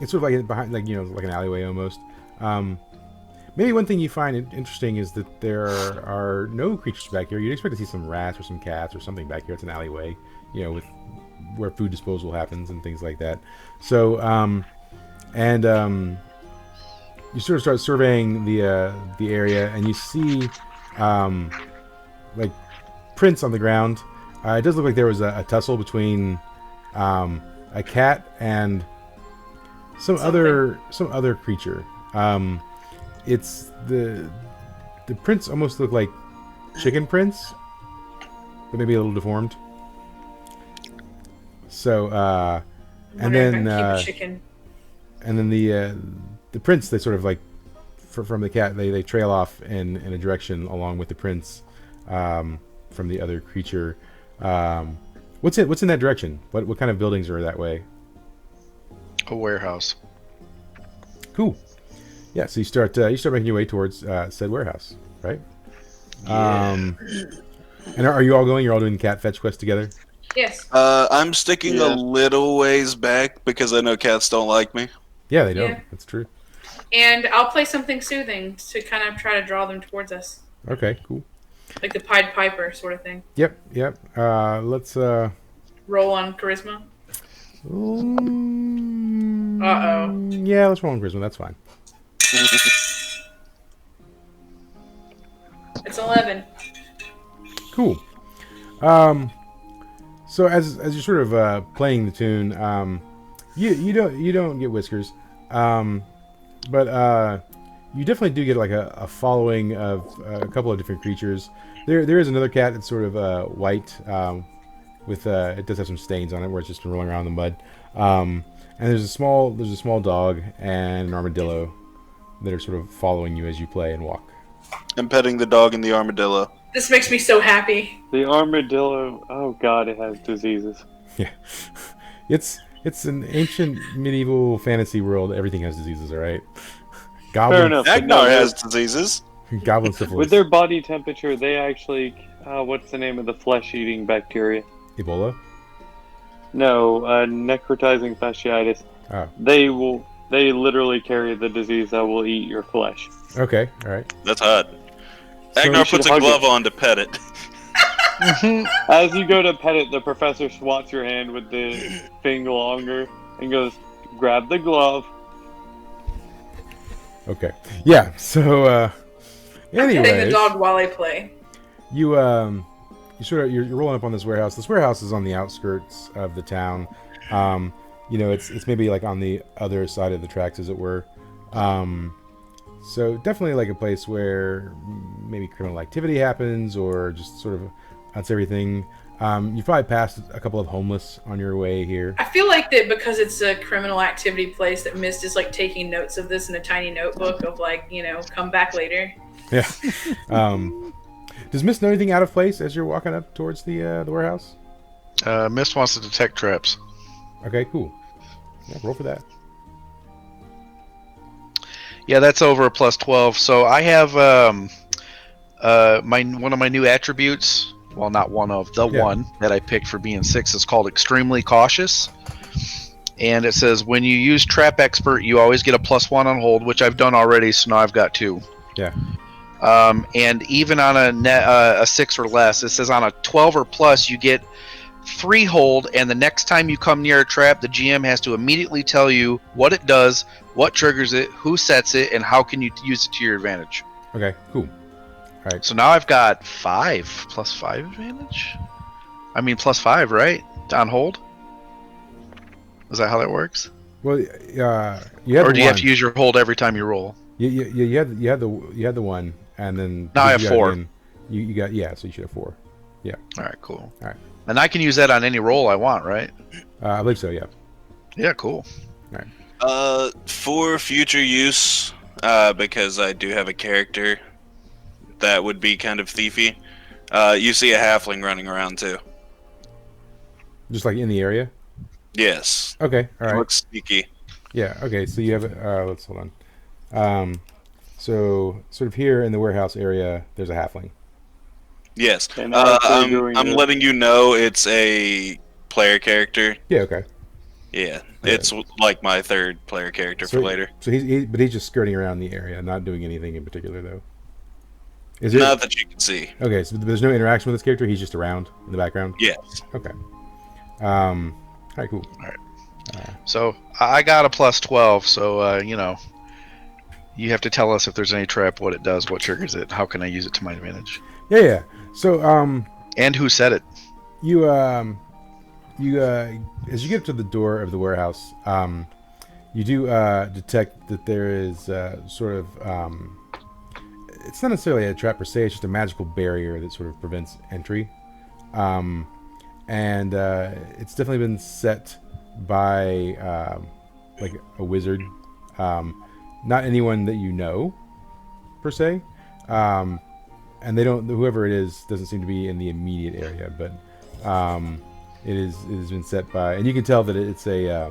it's sort of like behind, like like an alleyway almost. Maybe one thing you find interesting is that there are no creatures back here. You'd expect to see some rats or some cats or something back here. It's an alleyway, with where food disposal happens and things like that. So, you sort of start surveying the area, and you see like prints on the ground. It does look like there was a tussle between a cat and some other creature. It's the prints almost look like chicken prints, but maybe a little deformed. So and then the prints, they sort of like from the cat, they trail off in a direction along with the prints from the other creature. What's in that direction? What kind of buildings are that way? A warehouse. Cool. Yeah, so you start making your way towards said warehouse, right? Yeah. And are you all going? You're all doing the cat fetch quest together? Yes. I'm sticking Yeah. a little ways back because I know cats don't like me. Yeah, they don't. Yeah. That's true. And I'll play something soothing to kind of try to draw them towards us, Okay, cool. like the Pied Piper sort of thing. Yep. Let's Roll on charisma. Yeah, let's roll on charisma. That's fine. It's Cool. So as you're sort of playing the tune, you don't get whiskers, but you definitely do get like a following of a couple of different creatures. There is another cat that's sort of white, with it does have some stains on it where it's just been rolling around in the mud. And there's a small dog and an armadillo that are sort of following you as you play and walk. I'm petting the dog and the armadillo. This makes me so happy. The armadillo, oh god, it has diseases. Yeah, it's an ancient medieval fantasy world. Everything has diseases, all right. Fair enough. Agnar has diseases. Goblin syphilis. With their body temperature, they actually, what's the name of the flesh-eating bacteria? Ebola. No, necrotizing fasciitis. Oh. They literally carry the disease that will eat your flesh. Okay, all right. That's hot. So Agnar you should puts a hug glove it. on to pet it. As you go to pet it, the professor swats your hand with the finger longer and goes, grab the glove. Okay. Yeah. So, I'm petting the anyways, dog while I play. you you're rolling up on this warehouse. This warehouse is on the outskirts of the town. It's maybe like on the other side of the tracks, as it were. So definitely like a place where maybe criminal activity happens, or just sort of that's everything. You probably passed a couple of homeless on your way here. I feel like that because it's a criminal activity place that Mist is like taking notes of this in a tiny notebook of like, come back later. Yeah. Does Mist know anything out of place as you're walking up towards the warehouse? Mist wants to detect traps. Okay, cool. Yeah, roll for that. Yeah, that's over a plus 12. So I have one of my new attributes. Well, not one of the one that I picked for being 6 is called Extremely Cautious. And it says when you use Trap Expert, you always get a +1 on hold, which I've done already, so now I've got 2. Yeah. And even on a 6 or less, it says on a 12 or plus, you get 3 hold, and the next time you come near a trap, the GM has to immediately tell you what it does, what triggers it, who sets it, and how can you use it to your advantage. Okay, cool. All right. So now I've got 5 +5 advantage. I mean +5, right? On hold. Is that how that works? Well, you had Or the do you have one. to use your hold every time you roll? You had the one, and then Now I because have you got 4. in, you got so you should have 4. Yeah. All right, cool. All right. And I can use that on any roll I want, right? I believe so. Yeah. Yeah, cool. For future use, because I do have a character that would be kind of thiefy, you see a halfling running around too. Just like in the area. Yes. Okay. All He right. looks sneaky. Yeah. Okay. So you have. Let's hold on. So sort of here in the warehouse area, there's a halfling. Yes. And actually doing I'm this- letting you know it's a player character. Yeah. Okay. Yeah. It's like my third player character for later. So he's just skirting around the area, not doing anything in particular though. Is Not that you can see. Okay, so there's no interaction with this character. He's just around in the background. Yes. Okay. All right. Cool. So I got a +12. So you have to tell us if there's any trap, what it does, what triggers it, how can I use it to my advantage, Yeah. So and who said it. you as you get up to the door of the warehouse, you do detect that there is sort of it's not necessarily a trap per se. It's just a magical barrier that sort of prevents entry, and it's definitely been set by like a wizard, not anyone that you know per se, and they don't. Whoever it is doesn't seem to be in the immediate area, but it has been set by, and you can tell that it's a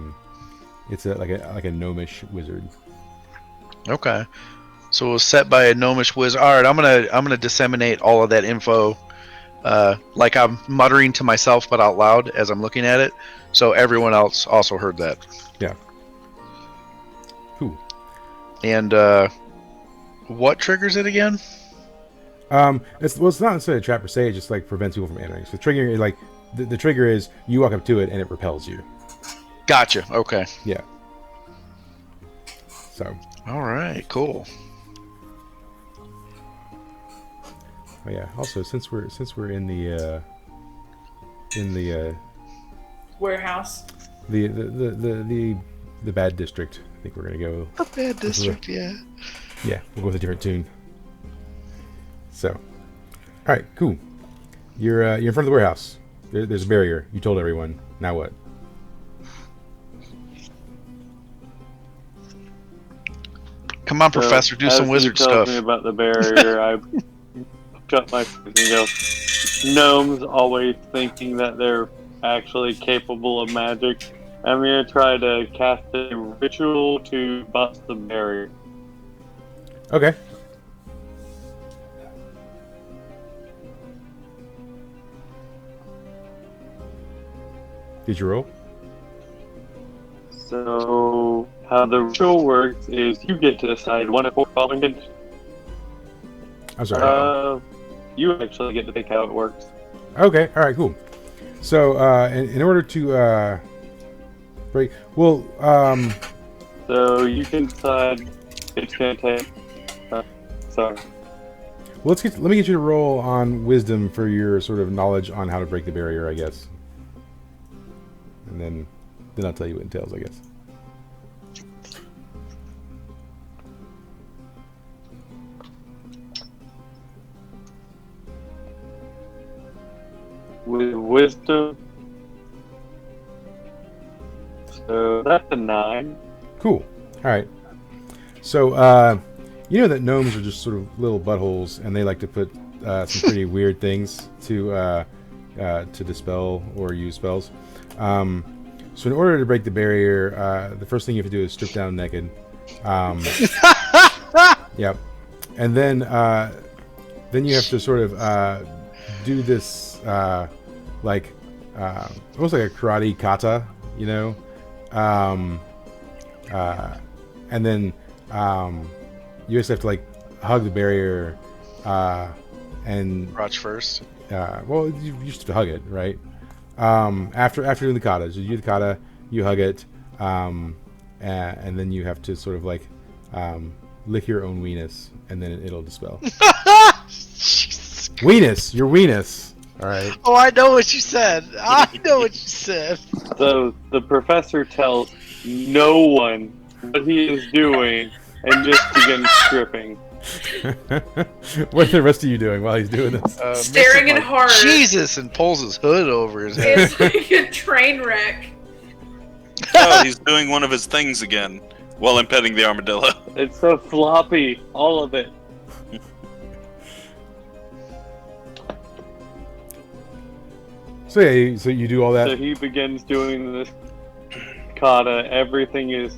like a gnomish wizard. Okay. So it was set by a gnomish wizard. All right, I'm gonna disseminate all of that info, like I'm muttering to myself but out loud as I'm looking at it, so everyone else also heard that. Yeah. Cool. And what triggers it again? It's not necessarily a trap per se. It just like prevents people from entering. So triggering, like the trigger is you walk up to it and it repels you. Gotcha. Okay. Yeah. So. All right. Cool. Oh yeah. Also, since we're in the Warehouse. the bad district, I think we're gonna go. The bad district, yeah. Yeah, we'll go with a different tune. So, all right, cool. You're in front of the warehouse. There's a barrier. You told everyone. Now what? Come on, Professor, do as some he wizard tells stuff. me about the barrier, I shut my face and go, gnomes always thinking that they're actually capable of magic. I'm going to try to cast a ritual to bust the barrier. Okay. Did you roll? So, how the ritual works is you get to decide one of four following conditions. I'm sorry. You actually get to pick how it works. Okay. All right. Cool. So, in order to break, well, So you can decide it's going to take. Sorry. let me get you to roll on wisdom for your sort of knowledge on how to break the barrier, I guess, and then I'll tell you what it entails, I guess. With wisdom. So that's a 9. Cool. All right. So, you know that gnomes are just sort of little buttholes, and they like to put some pretty weird things to dispel or use spells. So, in order to break the barrier, the first thing you have to do is strip down naked. Yep. And then you have to sort of do this like almost like a karate kata, you know. And then you just have to like hug the barrier and Crotch first. well, you used to hug it, right? After doing the kata, so you do the kata, you hug it, and then you have to sort of like lick your own weenus, and then it'll dispel. Weenus, your weenus. All right. Oh, I know what you said. I know what you said. So the professor tells no one what he is doing and just begins stripping. What are the rest of you doing while he's doing this? Staring in horror. Jesus, and pulls his hood over his head. It's like a train wreck. Oh, he's doing one of his things again while I'm petting the armadillo. It's so floppy, all of it. So yeah, so you do all that. So he begins doing this kata. Everything is,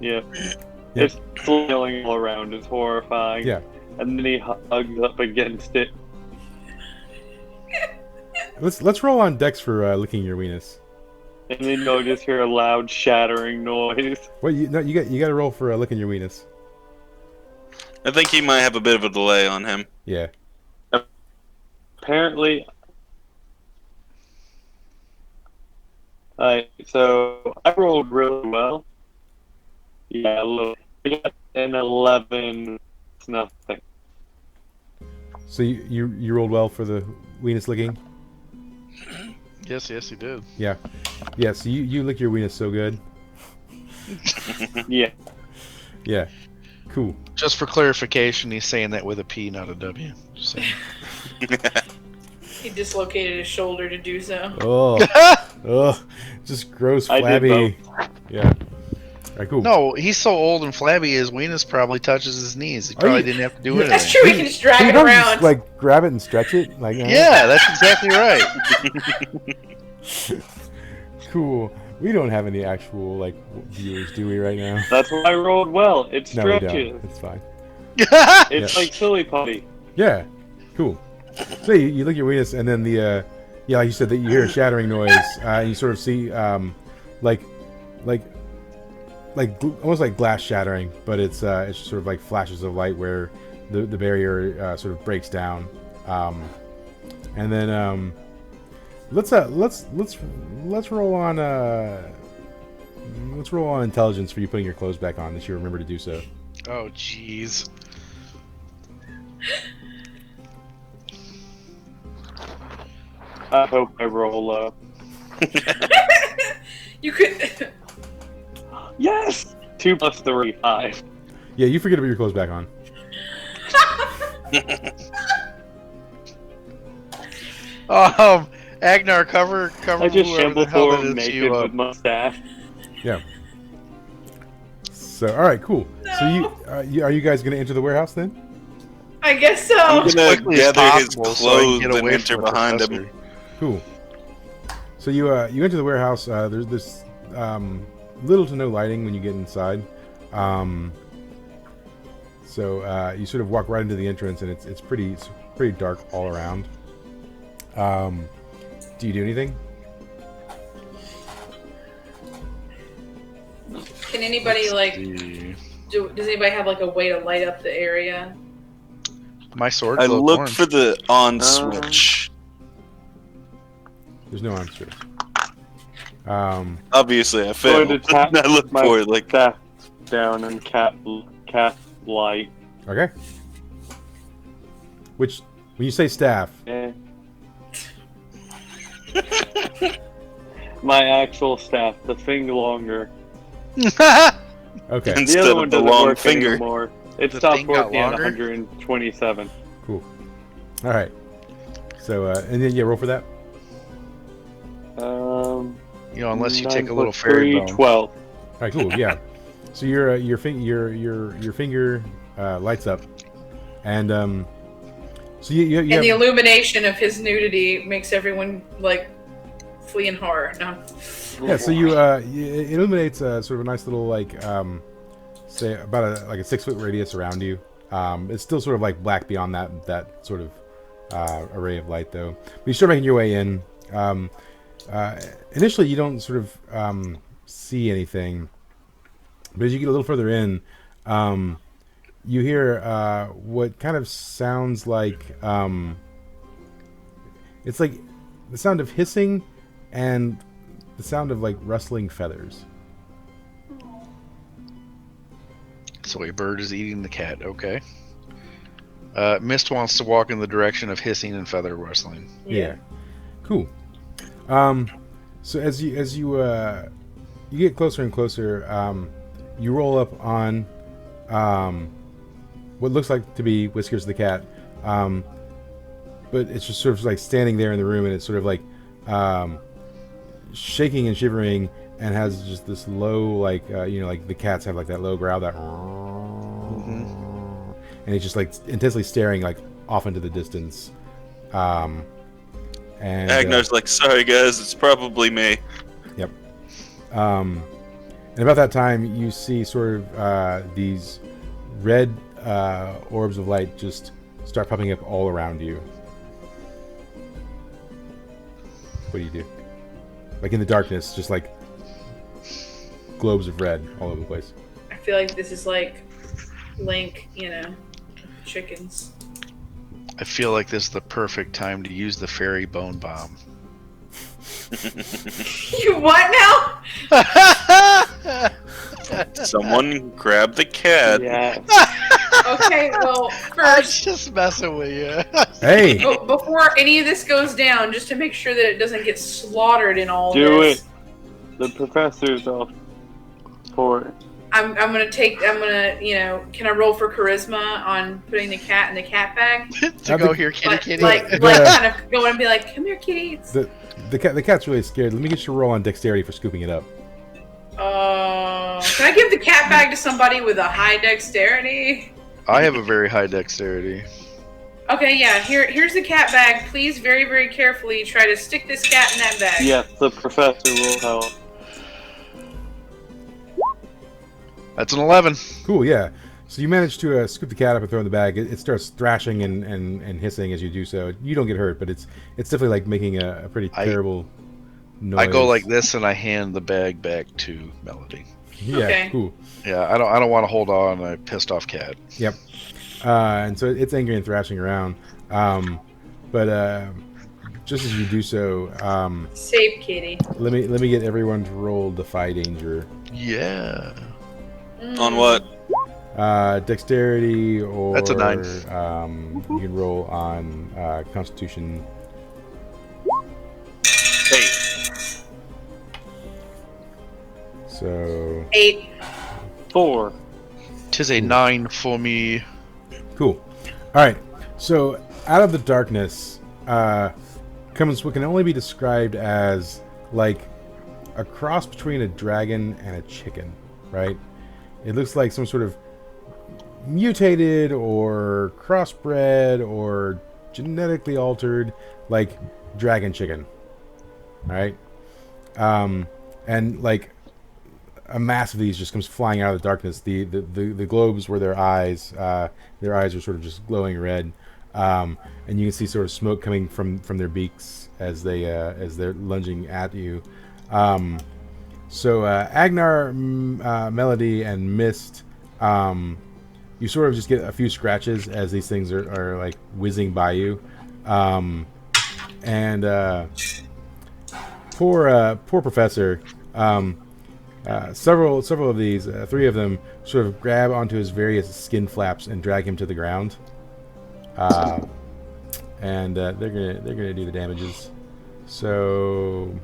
yeah, it's flailing all around. It's horrifying. Yeah. And then he hugs up against it. Let's roll on Dex for licking your weenus. And then you'll just hear a loud shattering noise. Well, you got to roll for licking your weenus. I think he might have a bit of a delay on him. Yeah. Apparently. So I rolled really well. Yeah, look, I got an 11. It's nothing. So you rolled well for the weenus licking. Yes, he did. Yeah. Yeah. So you lick your weenus so good. Yeah. Yeah. Cool. Just for clarification, he's saying that with a P, not a W. Just saying. He dislocated his shoulder to do so. Oh, just gross, I did flabby. Yeah. All right, cool. No, he's so old and flabby, his weenus probably touches his knees. He probably didn't have to do anything. That's true. He can just drag So you it probably around. just, like grab it and stretch it, like Yeah, that's exactly right. Cool. We don't have any actual like viewers, do we, right now? That's why I rolled well. It No, we stretches. don't. It's fine. It's like silly putty. Yeah. Cool. So you lick your weenus, and then the like you said, that you hear a shattering noise, and you sort of see like almost like glass shattering, but it's sort of like flashes of light where the barrier sort of breaks down, and then let's roll on intelligence for you putting your clothes back on, that you remember to do so. Oh, jeez. I hope I roll low. You could. Yes! 2 plus 3, 5. Yeah, you forget to put your clothes back on. Agnar, cover I just whoever the shamble hell that forward is naked you up. with my staff. Yeah. So, all right, cool. So are you guys going to enter the warehouse then? I guess so. I'm gonna quickly as gather his possible so I can clothes get and away enter from the behind him. professor. Cool. So you enter the warehouse. There's this little to no lighting when you get inside. So you sort of walk right into the entrance, and it's pretty dark all around. Do you do anything? Can anybody like? See. Does anybody have like a way to light up the area? My sword. I glowed look orange. for the on switch. There's no on switch. Obviously, I Going failed. to tap I look my for it like staff down and cast light. Okay. Which, when you say staff, Eh. My actual staff, the thing longer. okay, The instead other of one the doesn't long work finger. anymore. It The stopped thing got working at longer? 127. cool. All right. So and then roll for that. Unless you 9 take a little plus fairy 3, bone. 12. All right, cool. Yeah. So your finger lights up, and so you And have, the illumination of his nudity makes everyone like flee in horror. No. yeah. So it illuminates sort of a nice little say about a 6 foot radius around you. It's still sort of like black beyond that sort of array of light though. But you start making your way in. Initially, you don't sort of see anything, but as you get a little further in, you hear what kind of sounds like it's like the sound of hissing and the sound of like rustling feathers. So a bird is eating the cat. Okay. Mist wants to walk in the direction of hissing and feather rustling. Yeah. Cool. So as you get closer and closer, you roll up on what looks like to be Whiskers the cat, but it's just sort of like standing there in the room, and it's sort of like shaking and shivering, and has just this low like the cats have like that low growl that, and he's just like intensely staring like off into the distance. And Agnar's like, sorry guys, it's probably me. Yep. And about that time, you see sort of these red orbs of light just start popping up all around you. What do you do? Like in the darkness, just like globes of red all over the place. I feel like this is like Link, chickens. I feel like this is the perfect time to use the fairy bone bomb. You what now? Someone grab the cat. Yeah. Okay, well, I'm first, just messing with you. Hey! before any of this goes down, just to make sure that it doesn't get slaughtered in all Do this. it. The professor's off for it. I'm gonna, can I roll for charisma on putting the cat in the cat bag? to go here, kitty. Like kind of go and be like, come here, kitty. The cat's really scared. Let me get your roll on dexterity for scooping it up. Can I give the cat bag to somebody with a high dexterity? I have a very high dexterity. Okay, yeah. Here's the cat bag. Please, very, very carefully, try to stick this cat in that bag. Yes, the professor will help. That's an 11. Cool, yeah. So you manage to scoop the cat up and throw it in the bag. It starts thrashing and hissing as you do so. You don't get hurt, but it's definitely like making a pretty terrible noise. I go like this and I hand the bag back to Melody. Yeah, Okay. cool. Yeah, I don't want to hold on a pissed off cat. Yep. And so it's angry and thrashing around. But just as you do so, Save kitty. let me get everyone to roll Defy Danger. Yeah. On what? Dexterity or That's a 9. You can roll on Constitution. So 8. 4. 'Tis a 9 for me. cool. All right. So out of the darkness comes what can only be described as like a cross between a dragon and a chicken, right? It looks like some sort of mutated or crossbred or genetically altered, like dragon chicken, right? And like a mass of these just comes flying out of the darkness. The globes were their eyes. Their eyes are sort of just glowing red, and you can see sort of smoke coming from their beaks as they're lunging at you. So Agnar, Melody, and Mist, you sort of just get a few scratches as these things are like whizzing by you, and poor Professor. Several of these, 3 of them, sort of grab onto his various skin flaps and drag him to the ground. And they're gonna do the damages. So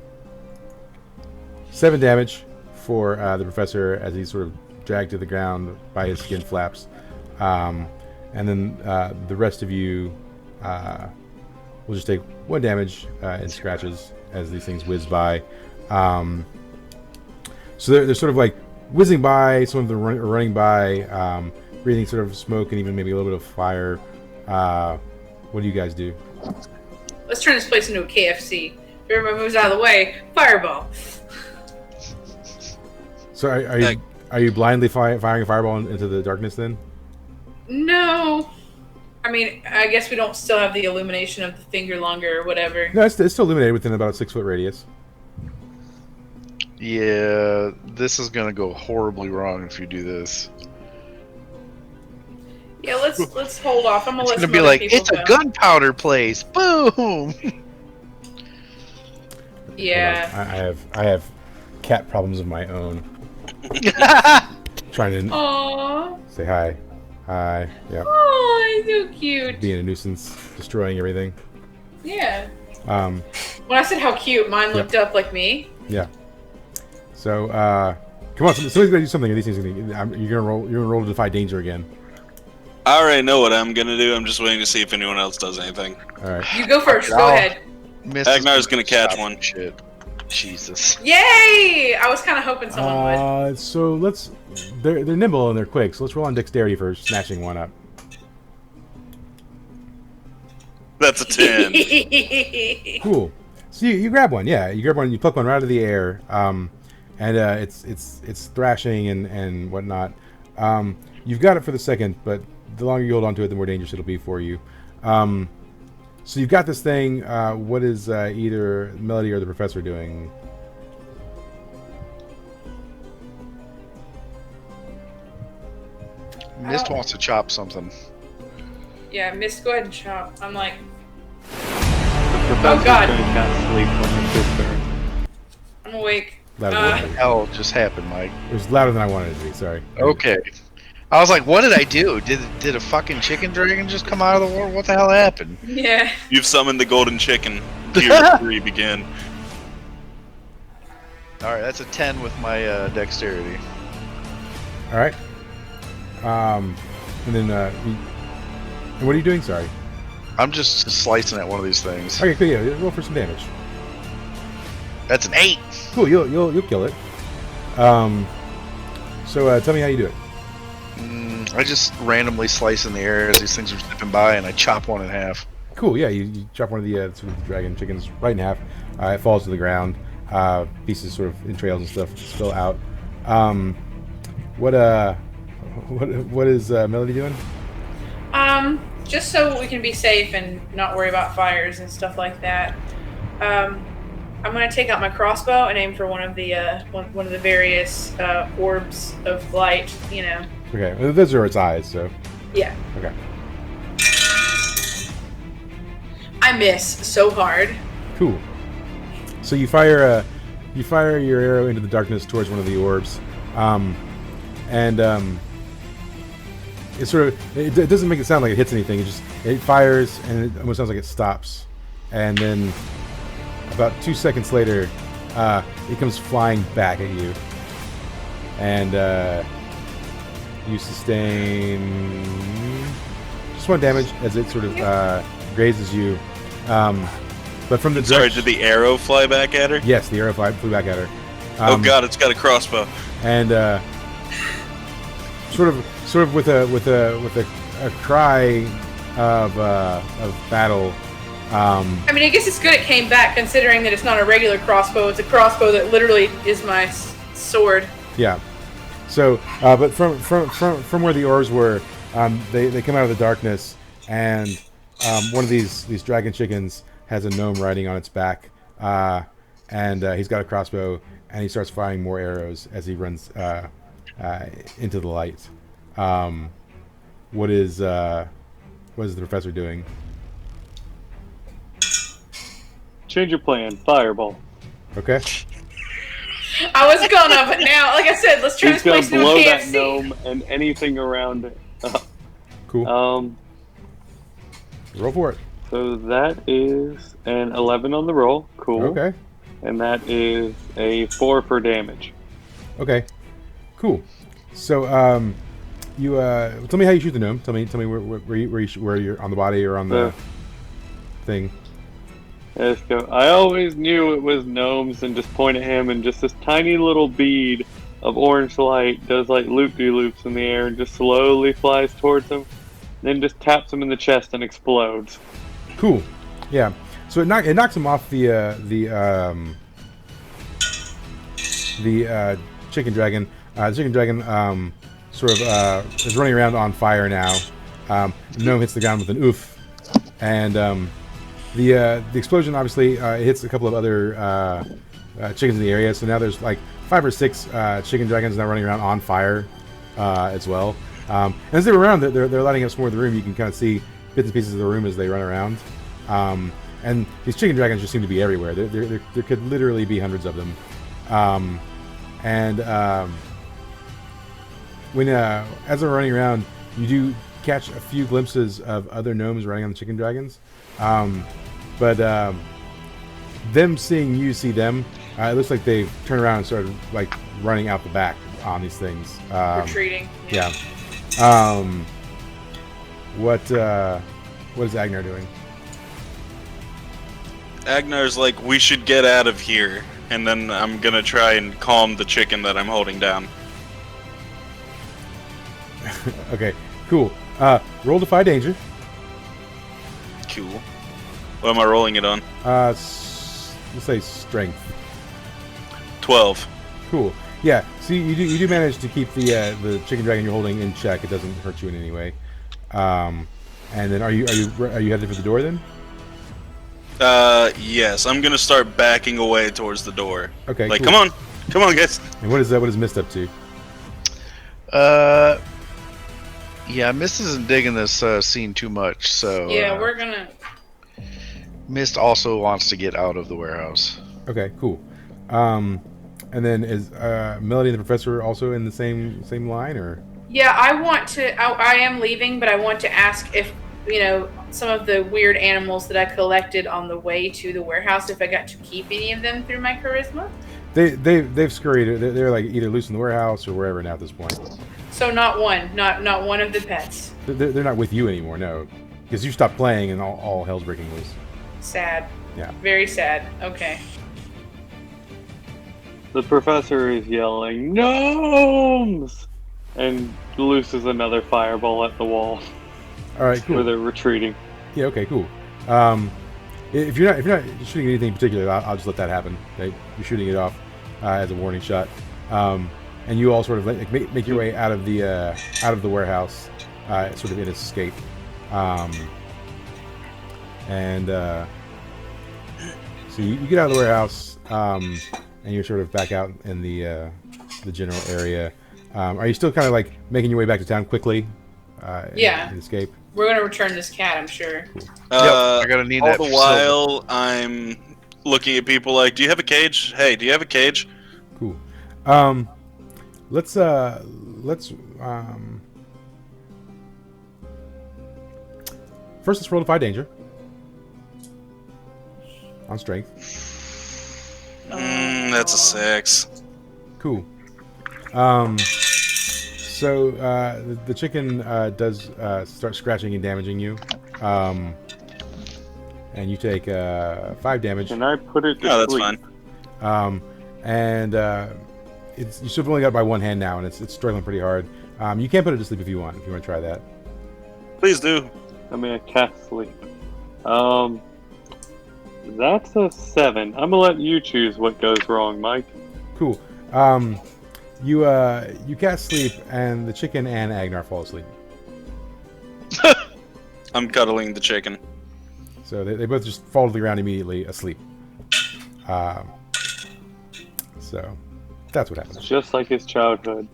7 damage for the Professor as he's sort of dragged to the ground by his skin flaps. And then the rest of you will just take 1 damage in scratches as these things whiz by. So they're sort of like whizzing by. Some of them are running by, breathing sort of smoke and even maybe a little bit of fire. What do you guys do? Let's turn this place into a KFC. If everyone moves out of the way, fireball. So are you blindly firing a fireball into the darkness then? No. I mean, I guess we don't still have the illumination of the finger longer or whatever. No, it's still illuminated within about a 6-foot radius. Yeah, this is gonna go horribly wrong if you do this. Yeah, let's hold off. I'm gonna let It's some gonna be other like, people it's a go. gunpowder place. Boom! Yeah. I have cat problems of my own. Trying to Aww. say hi. Hi. Yep. Oh, he's so cute. Being a nuisance, destroying everything. Yeah. Um, When I said how cute, mine looked up like me. yeah. So, come on, somebody's gotta do something. These things, you're gonna roll to defy danger again. I already know what I'm gonna do. I'm just waiting to see if anyone else does anything. All right. You go first. Go I'll- ahead. Agnar's gonna catch one. Shit. Jesus. Yay! I was kind of hoping someone would. So they're nimble and they're quick. So let's roll on dexterity for snatching one up. That's a 10. Cool. So you grab one, yeah. You grab one, you pluck one right out of the air, and it's thrashing and whatnot. You've got it for the second, but the longer you hold on to it, the more dangerous it'll be for you. So you've got this thing. What is either Melody or the Professor doing? Mist wants to chop something. Yeah, Miss, go ahead and chop. I'm like, The professor's God. gonna cast sleep on his sister. I'm awake. Louder Uh, than Hell just happened, Mike. it was louder than I wanted it to be. Sorry. Okay. I was like, what did I do? Did a fucking chicken dragon just come out of the water? What the hell happened? Yeah. You've summoned the golden chicken. Tier 3 begin. Alright, that's a 10 with my dexterity. All right. And then and what are you doing? Sorry. I'm just slicing at one of these things. Okay, cool. Yeah, roll for some damage. That's an 8! Cool. You'll kill it. So tell me how you do it. I just randomly slice in the air as these things are zipping by, and I chop one in half. Cool. Yeah, you chop one of the sort of dragon chickens right in half. It falls to the ground. Pieces, sort of entrails and stuff, spill out. What is Melody doing? Just so we can be safe and not worry about fires and stuff like that. I'm gonna take out my crossbow and aim for one of the one of the various orbs of light. You know. Okay, well, those are its eyes. So Yeah. okay. I miss so hard. Cool. So you fire your arrow into the darkness towards one of the orbs, and it sort of it doesn't make it sound like it hits anything. It fires and it almost sounds like it stops, and then about 2 seconds later, it comes flying back at you, and you sustain just 1 damage as it sort of grazes you. But from the Sorry, direction, did the arrow fly back at her? yes, the arrow flew back at her. Oh god, it's got a crossbow. And sort of with a cry of battle. I mean, I guess it's good it came back, considering that it's not a regular crossbow. It's a crossbow that literally is my sword. Yeah. So, but from where the oars were, they come out of the darkness, and one of these dragon chickens has a gnome riding on its back, and he's got a crossbow, and he starts firing more arrows as he runs into the light. What is the professor doing? Change your plan. Fireball. Okay. I was gonna, but now, like I said, let's turn He's this gonna place into a blow that KFC. gnome and anything around it. Cool. Roll for it. So that is an 11 on the roll. Cool. Okay. And that is a 4 for damage. Okay. Cool. So, you tell me how you shoot the gnome. Tell me where you're on the body or on the thing. Let's go. I always knew it was gnomes, and just point at him, and just this tiny little bead of orange light does like loop-de-loops in the air and just slowly flies towards him, then just taps him in the chest and explodes. Cool. Yeah. So it knocks him off the chicken dragon. The chicken dragon sort of is running around on fire now. The gnome hits the ground with an oof, and the explosion obviously hits a couple of other chickens in the area. So now there's like 5 or 6 chicken dragons now running around on fire as well. And as they run around, they're lighting up some more of the room. You can kind of see bits and pieces of the room as they run around. And these chicken dragons just seem to be everywhere. There could literally be hundreds of them. When as they're running around, you do catch a few glimpses of other gnomes running on the chicken dragons. But them seeing you see them, it looks like they've turned around and started like running out the back on these things. Retreating. Yeah. What is Agnar doing? Agnar's like, we should get out of here, and then I'm gonna try and calm the chicken that I'm holding down. Okay, cool. Roll Defy Danger. Cool. What am I rolling it on? Let's say Strength. 12. Cool. Yeah. See, you do manage to keep the chicken dragon you're holding in check. It doesn't hurt you in any way. And then are you headed for the door then? Yes. I'm gonna start backing away towards the door. Okay. Like, cool. come on, guys. And what is Mist up to? Yeah, Mist isn't digging this scene too much, so Yeah, we're gonna. Mist also wants to get out of the warehouse. Okay. Cool. And then is Melody and the professor also in the same line, or? Yeah, I want to. I am leaving, but I want to ask if some of the weird animals that I collected on the way to the warehouse, if I got to keep any of them through my charisma. They've scurried. They're like either loose in the warehouse or wherever now at this point. So not one of the pets. They're not with you anymore, no, because you stopped playing and all hell's breaking loose. Sad. Yeah. Very sad. Okay. The professor is yelling, "Gnomes!" and looses another fireball at the wall All right, cool. where they're retreating. Yeah. Okay. Cool. If you're not shooting anything in particular, I'll just let that happen. Right? You're shooting it off as a warning shot, and you all sort of make your way out of the warehouse, sort of in escape, and so you get out of the warehouse, and you're sort of back out in the general area. Are you still kind of like making your way back to town quickly? Yeah. And escape. We're gonna return this cat, I'm sure. I gotta need all that the for while, I'm looking at people like, do you have a cage? Hey, do you have a cage? Cool. Let's first let's roll Defy Danger on strength. That's a 6. Cool. So the chicken does start scratching and damaging you, and you take 5 damage. Can I put it to No, that's sleep? fine. And it's you still only got it by one hand now, and it's struggling pretty hard. You can put it to sleep if you want. If you want to try that. Please do. I mean, I can't sleep. That's a 7. I'm gonna let you choose what goes wrong, Mike. Cool. You cast sleep, and the chicken and Agnar fall asleep. I'm cuddling the chicken. So they both just fall to the ground immediately, asleep. So that's what happens. Just like his childhood.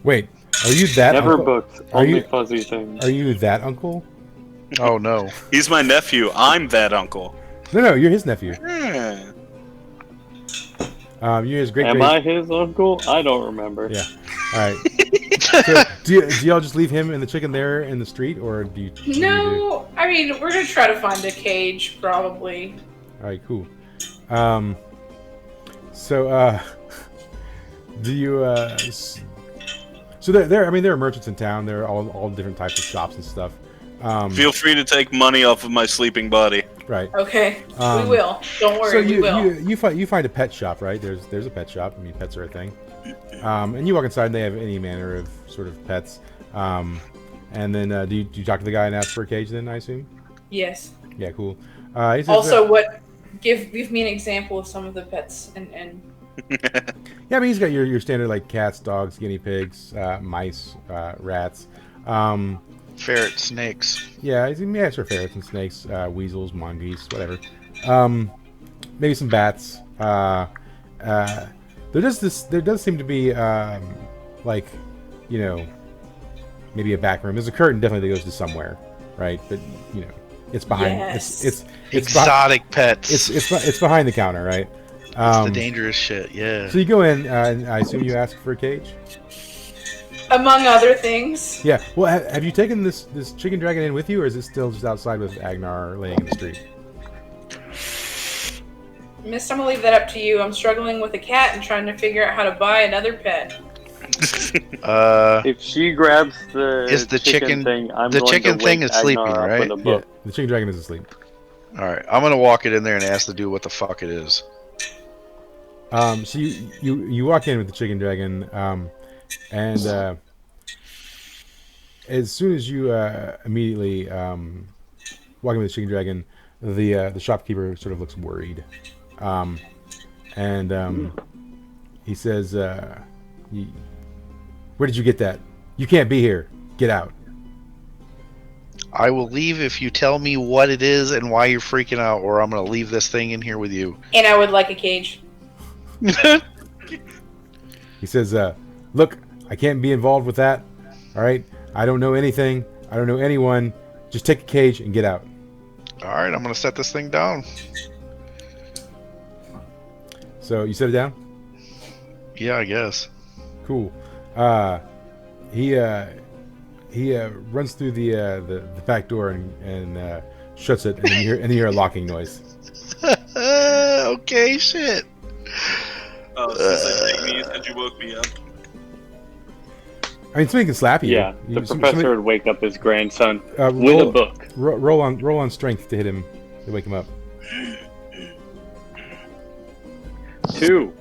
Wait, are you that Never uncle? books, only fuzzy things. Are you that uncle? Oh no. He's my nephew. I'm that uncle. No, you're his nephew. Yeah. You're his great. Am I his uncle? I don't remember. Yeah. All right. So do y'all just leave him and the chicken there in the street, or do you? What do you do? No, I mean we're gonna try to find a cage probably. All right, cool. Do you? So there. I mean, there are merchants in town. There are all different types of shops and stuff. Feel free to take money off of my sleeping body. Right. Okay, we will. Don't worry, So we will. you find a pet shop, right? There's a pet shop. I mean, pets are a thing. And you walk inside, and they have any manner of sort of pets. And then do you talk to the guy and ask for a cage? Then I assume. Yes. Yeah, cool. He says, Also, what? Give me an example of some of the pets and. Yeah, I mean, he's got your standard like cats, dogs, guinea pigs, mice, rats. Ferret, snakes. Yeah, sure, ferrets and snakes, weasels, mongoose, whatever. Maybe some bats. There does seem to be like, you know, maybe a back room. There's a curtain definitely that goes to somewhere, right? But you know, it's behind. Yes. It's Exotic pets. it's behind the counter, right? It's the dangerous shit, yeah. So you go in, and I assume you ask for a cage. among other things. Yeah. Well, have you taken this chicken dragon in with you, or is it still just outside with Agnar laying in the street? Miss, I'm gonna leave that up to you. I'm struggling with a cat and trying to figure out how to buy another pet. If she grabs the Is the chicken- thing, I'm the going chicken to thing wake is sleeping, Agnar up right? with a Yeah. book. The chicken dragon is asleep. All right, I'm gonna walk it in there and ask the dude what the fuck it is. So you walk in with the chicken dragon, and as soon as you immediately walk in with the chicken dragon, the shopkeeper sort of looks worried, and he says, "Where did you get that? You can't be here. Get out." I will leave if you tell me what it is and why you're freaking out, or I'm gonna leave this thing in here with you. And I would like a cage. He says, "Look, I can't be involved with that. All right, I don't know anything. I don't know anyone. Just take a cage and get out." All right, I'm gonna set this thing down. So you set it down. Yeah, I guess. Cool. He runs through the back door and shuts it, and then you hear a locking noise. Okay, shit. Oh, since I think me, you said you woke me up. I mean, somebody can slap you. Yeah, the professor would wake up his grandson with roll, a book. roll on strength to hit him to wake him up. 2.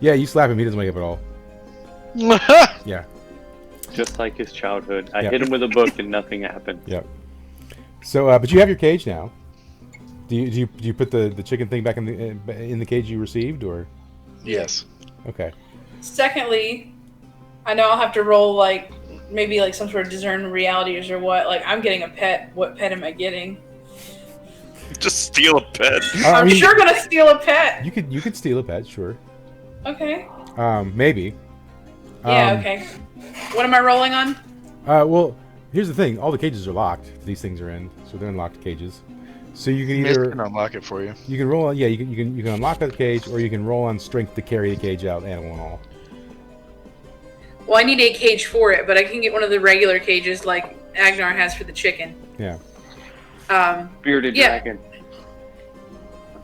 Yeah, you slap him, he doesn't wake up at all. Yeah. Just like his childhood. I Yeah. hit him with a book and nothing happened. Yep. So, but you have your cage now. Do you put the chicken thing back in the cage you received, or? Yes. Okay. Secondly, I know I'll have to roll maybe some sort of discern realities or what. Like, I'm getting a pet. What pet am I getting? Just steal a pet. I'm sure gonna steal a pet. You could steal a pet, sure. Okay. Maybe. Yeah. Okay. What am I rolling on? Well, here's the thing: all the cages are locked. These things are in, so they're unlocked cages. So you can Mist either can unlock it for you. you can roll on you can unlock the cage, or you can roll on strength to carry the cage out, animal and all. Well, I need a cage for it, but I can get one of the regular cages like Agnar has for the chicken. Yeah. Bearded Yeah. dragon.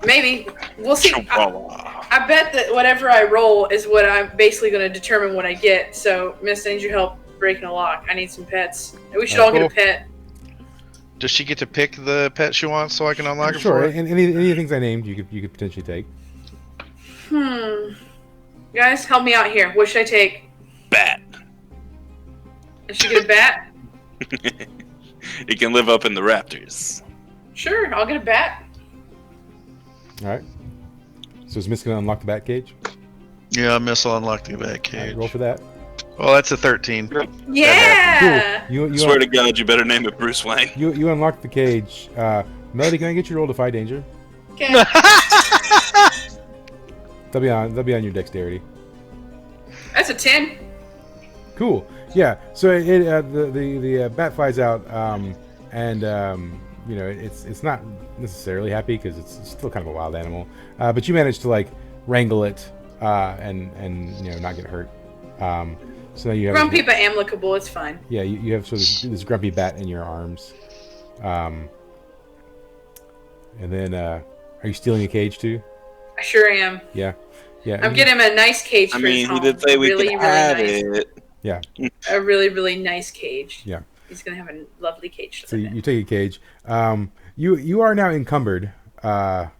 Maybe we'll see. Chihuahua. I bet that whatever I roll is what I'm basically going to determine what I get. So, Miss, I need your help breaking a lock. I need some pets. We should all get a Cool. pet. Does she get to pick the pet she wants so I can unlock it Sure. for her? And any of the things I named, you could potentially take. Guys, help me out here. What should I take? Bat. I should get a bat? It can live up in the raptors. Sure, I'll get a bat. All right. So is Miss going to unlock the bat cage? Yeah, Miss will unlock the bat All right, cage. roll for that. Well, that's a 13. Yeah! Cool. You Swear to God, you better name it Bruce Wayne. you unlocked the cage. Melody, can I get you to roll Defy Danger? Okay. That'll be on your dexterity. That's a 10. Cool. Yeah. So the bat flies out, and you know it's not necessarily happy because it's still kind of a wild animal. But you managed to like wrangle it and you know not get hurt. So now you have Grumpy but amicable, it's fine. yeah you have sort of this grumpy bat in your arms. And then are you stealing a cage too? I sure am. Yeah. I'm getting him a nice cage for I his mean, he home. did say we really, could really have nice. it. Yeah. A really, really nice cage. Yeah. He's going to have a lovely cage. So you take a cage. You are now encumbered. Aww.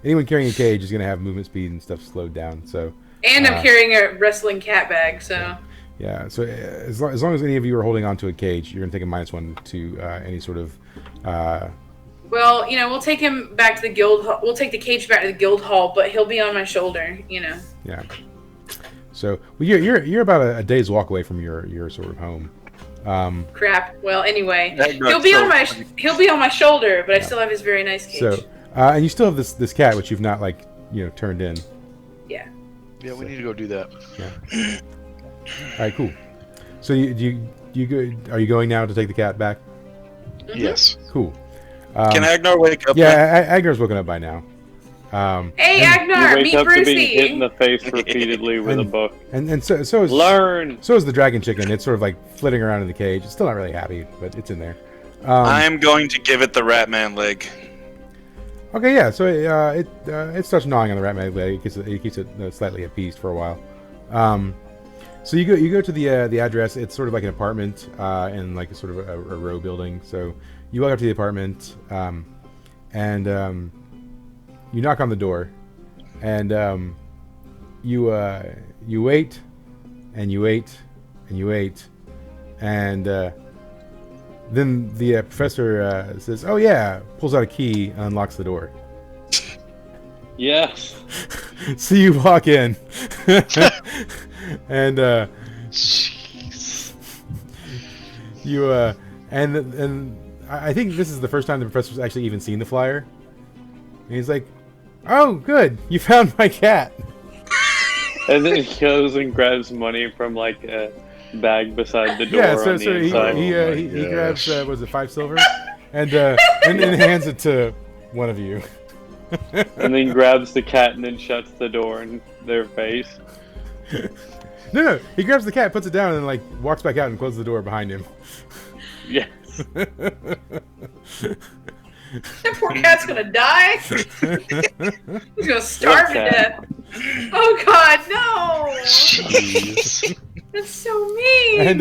Anyone carrying a cage is going to have movement speed and stuff slowed down. So And I'm carrying a wrestling cat bag, so... yeah. So as long as any of you are holding onto a cage, you're going to take a -1 to any sort of. Well, you know, we'll take him back to the guild hall. We'll take the cage back to the guild hall, but he'll be on my shoulder, you know. Yeah. So well, you're about a day's walk away from your sort of home. Crap. Well, anyway, That he'll guy's be so on my funny. he'll be on my shoulder, but I still have his very nice cage. So and you still have this cat which you've not like turned in. Yeah. Yeah, we need to go do that. Yeah. All right. Cool. So are you going now to take the cat back? Yes. Cool. Can Agnar wake up? Yeah, Agnar's woken up by now. Hey, You Agnar, wake meet up to being hit in Brucey. the face repeatedly with a book. And so is Learn! so is the dragon chicken. It's sort of like flitting around in the cage. It's still not really happy, but it's in there. I am going to give it the Ratman leg. Okay, yeah. So it starts gnawing on the rat mag leg. It keeps it slightly appeased for a while. So you go to the address. It's sort of like an apartment in like a sort of a row building. So you walk up to the apartment, and you knock on the door, and you wait, and you wait, and you wait, and then the professor says, "Oh yeah," pulls out a key and unlocks the door. Yes. So you walk in, and Jeez. you and I think this is the first time the professor's actually even seen the flyer. And he's like, "Oh, good, you found my cat." And then he goes and grabs money from like a bag beside the door Yeah, on the inside. he grabs was it 5 silver, and hands it to one of you. And then grabs the cat and then shuts the door in their face. No, he grabs the cat, puts it down, and like walks back out and closes the door behind him. Yes. That poor cat's gonna die. He's gonna starve to cat? death. Oh God, no! Jeez. That's so mean. And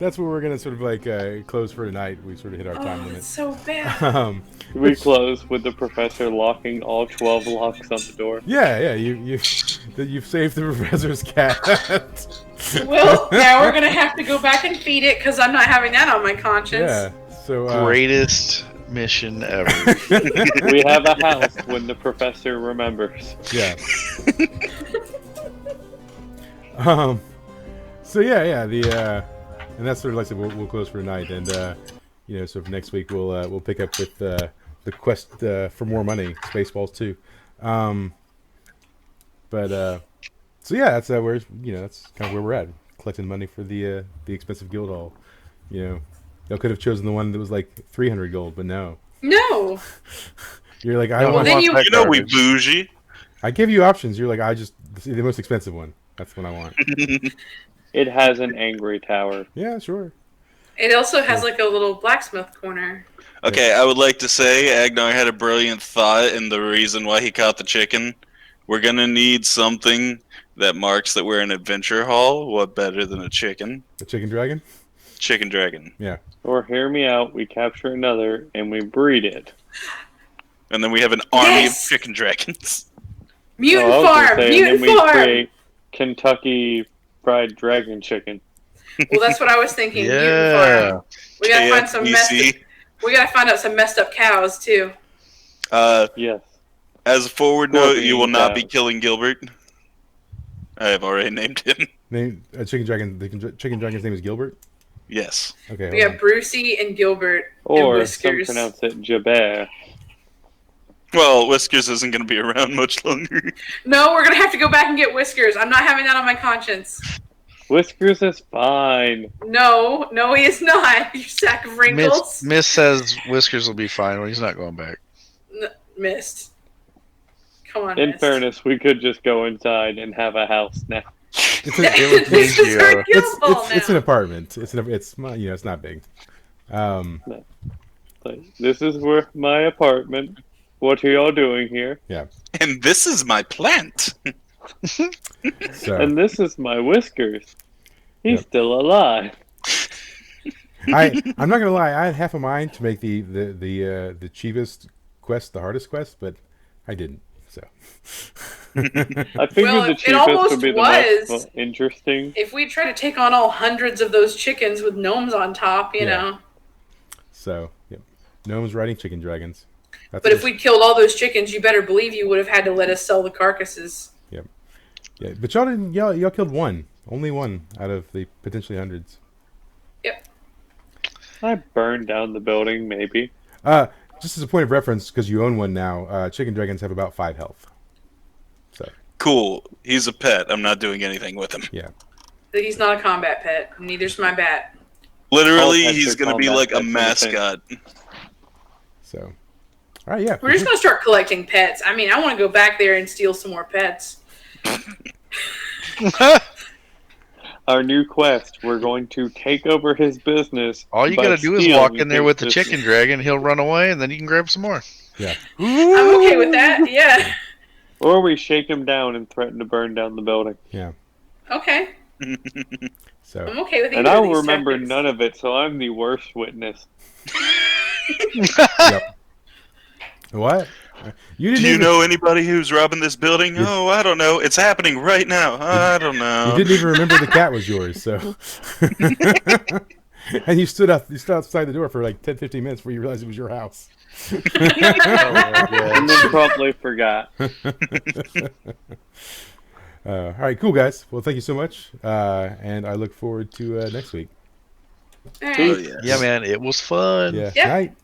that's where we're gonna sort of like close for tonight. We sort of hit our time Oh, limit. that's so bad. We close with the professor locking all 12 locks on the door. Yeah, you've saved the professor's cat. Well, now we're gonna have to go back and feed it because I'm not having that on my conscience. Yeah. So Greatest mission ever. We have a house when the professor remembers. yeah. So yeah. And that's sort of like I said, we'll close for tonight, and so for next week we'll pick up with the quest for more money, Spaceballs 2. So yeah, that's where that's kind of where we're at, collecting money for the expensive guild hall. Y'all could have chosen the one that was like 300 gold, but no. No. You're like, I No, want. then want you- that You know we garbage. bougie. I give you options. You're like, the most expensive one. That's what I want. It has an angry tower. Yeah, sure. It also has like a little blacksmith corner. Okay, I would like to say Agnar had a brilliant thought, and the reason why he caught the chicken We're gonna need something that marks that we're in adventure hall. What better than a chicken? A chicken dragon? Chicken dragon. Yeah. Or hear me out, we capture another and we breed it. And then we have an army Yes! of chicken dragons. Mutant I was gonna farm, say, mutant and then we farm. create Kentucky Fried Dragon Chicken. Well, that's what I was thinking. Mutant Yeah. farm. We gotta find some messed. KFBC. We gotta find out some messed up cows too. Yes. As a forward note, you will not be cows. killing Gilbert. I have already named him. Name a chicken dragon. The chicken dragon's name is Gilbert. Yes. Okay. We hold got Brucey and Gilbert and Or some Whiskers. pronounce it Jabert. Well, Whiskers isn't going to be around much longer. No, we're gonna have to go back and get Whiskers. I'm not having that on my conscience. Whiskers is fine. No, he is not. You sack of wrinkles. Miss says Whiskers will be fine when he's not going back. Missed. Come on. In Mist. fairness, we could just go inside and have a house now. It's, a, This is our It's- guild ball it's an now. apartment. It's not big. Like, this is where my apartment. What are y'all doing here? And this is my plant. So And this is my Whiskers. He's Yep. still alive. I'm not gonna lie. I had half a mind to make the cheapest quest the hardest quest, but I didn't. So I figured Well, the it cheapest almost would be the was. most interesting. If we try to take on all hundreds of those chickens with gnomes on top, you Yeah. know. so yep. Gnomes riding chicken dragons. That's But if we killed all those chickens, you better believe you would have had to let us sell the carcasses. yeah, but y'all didn't. Y'all killed one. Only one out of the potentially hundreds. I burned down the building, maybe. Just as a point of reference, because you own one now, chicken dragons have about 5 health. So Cool. He's a pet. I'm not doing anything with him. He's not a combat pet. Neither's my bat. Literally, All pets he's are going to be combat like a pets in a mascot. so. All right, yeah. We're just gonna start collecting pets. I mean, I want to go back there and steal some more pets. Our new quest, we're going to take over his business. All you by gotta do is stealing walk in there his with the business. chicken dragon. He'll run away, and then you can grab some more. I'm okay with that. Yeah. Or we shake him down and threaten to burn down the building. Okay. So I'm okay with either And of I'll these remember tactics. none of it, so I'm the worst witness. yep. What? You didn't Do you even, know anybody who's robbing this building? Oh, I don't know. It's happening right now. I don't know. You didn't even remember the cat was yours, so. And you stood outside the door for like 10, 15 minutes before you realized it was your house. And then promptly forgot. All right, cool guys. Well, thank you so much, and I look forward to next week. All right. Oh, yes. Yeah, man, it was fun. Yeah. Yeah. Night.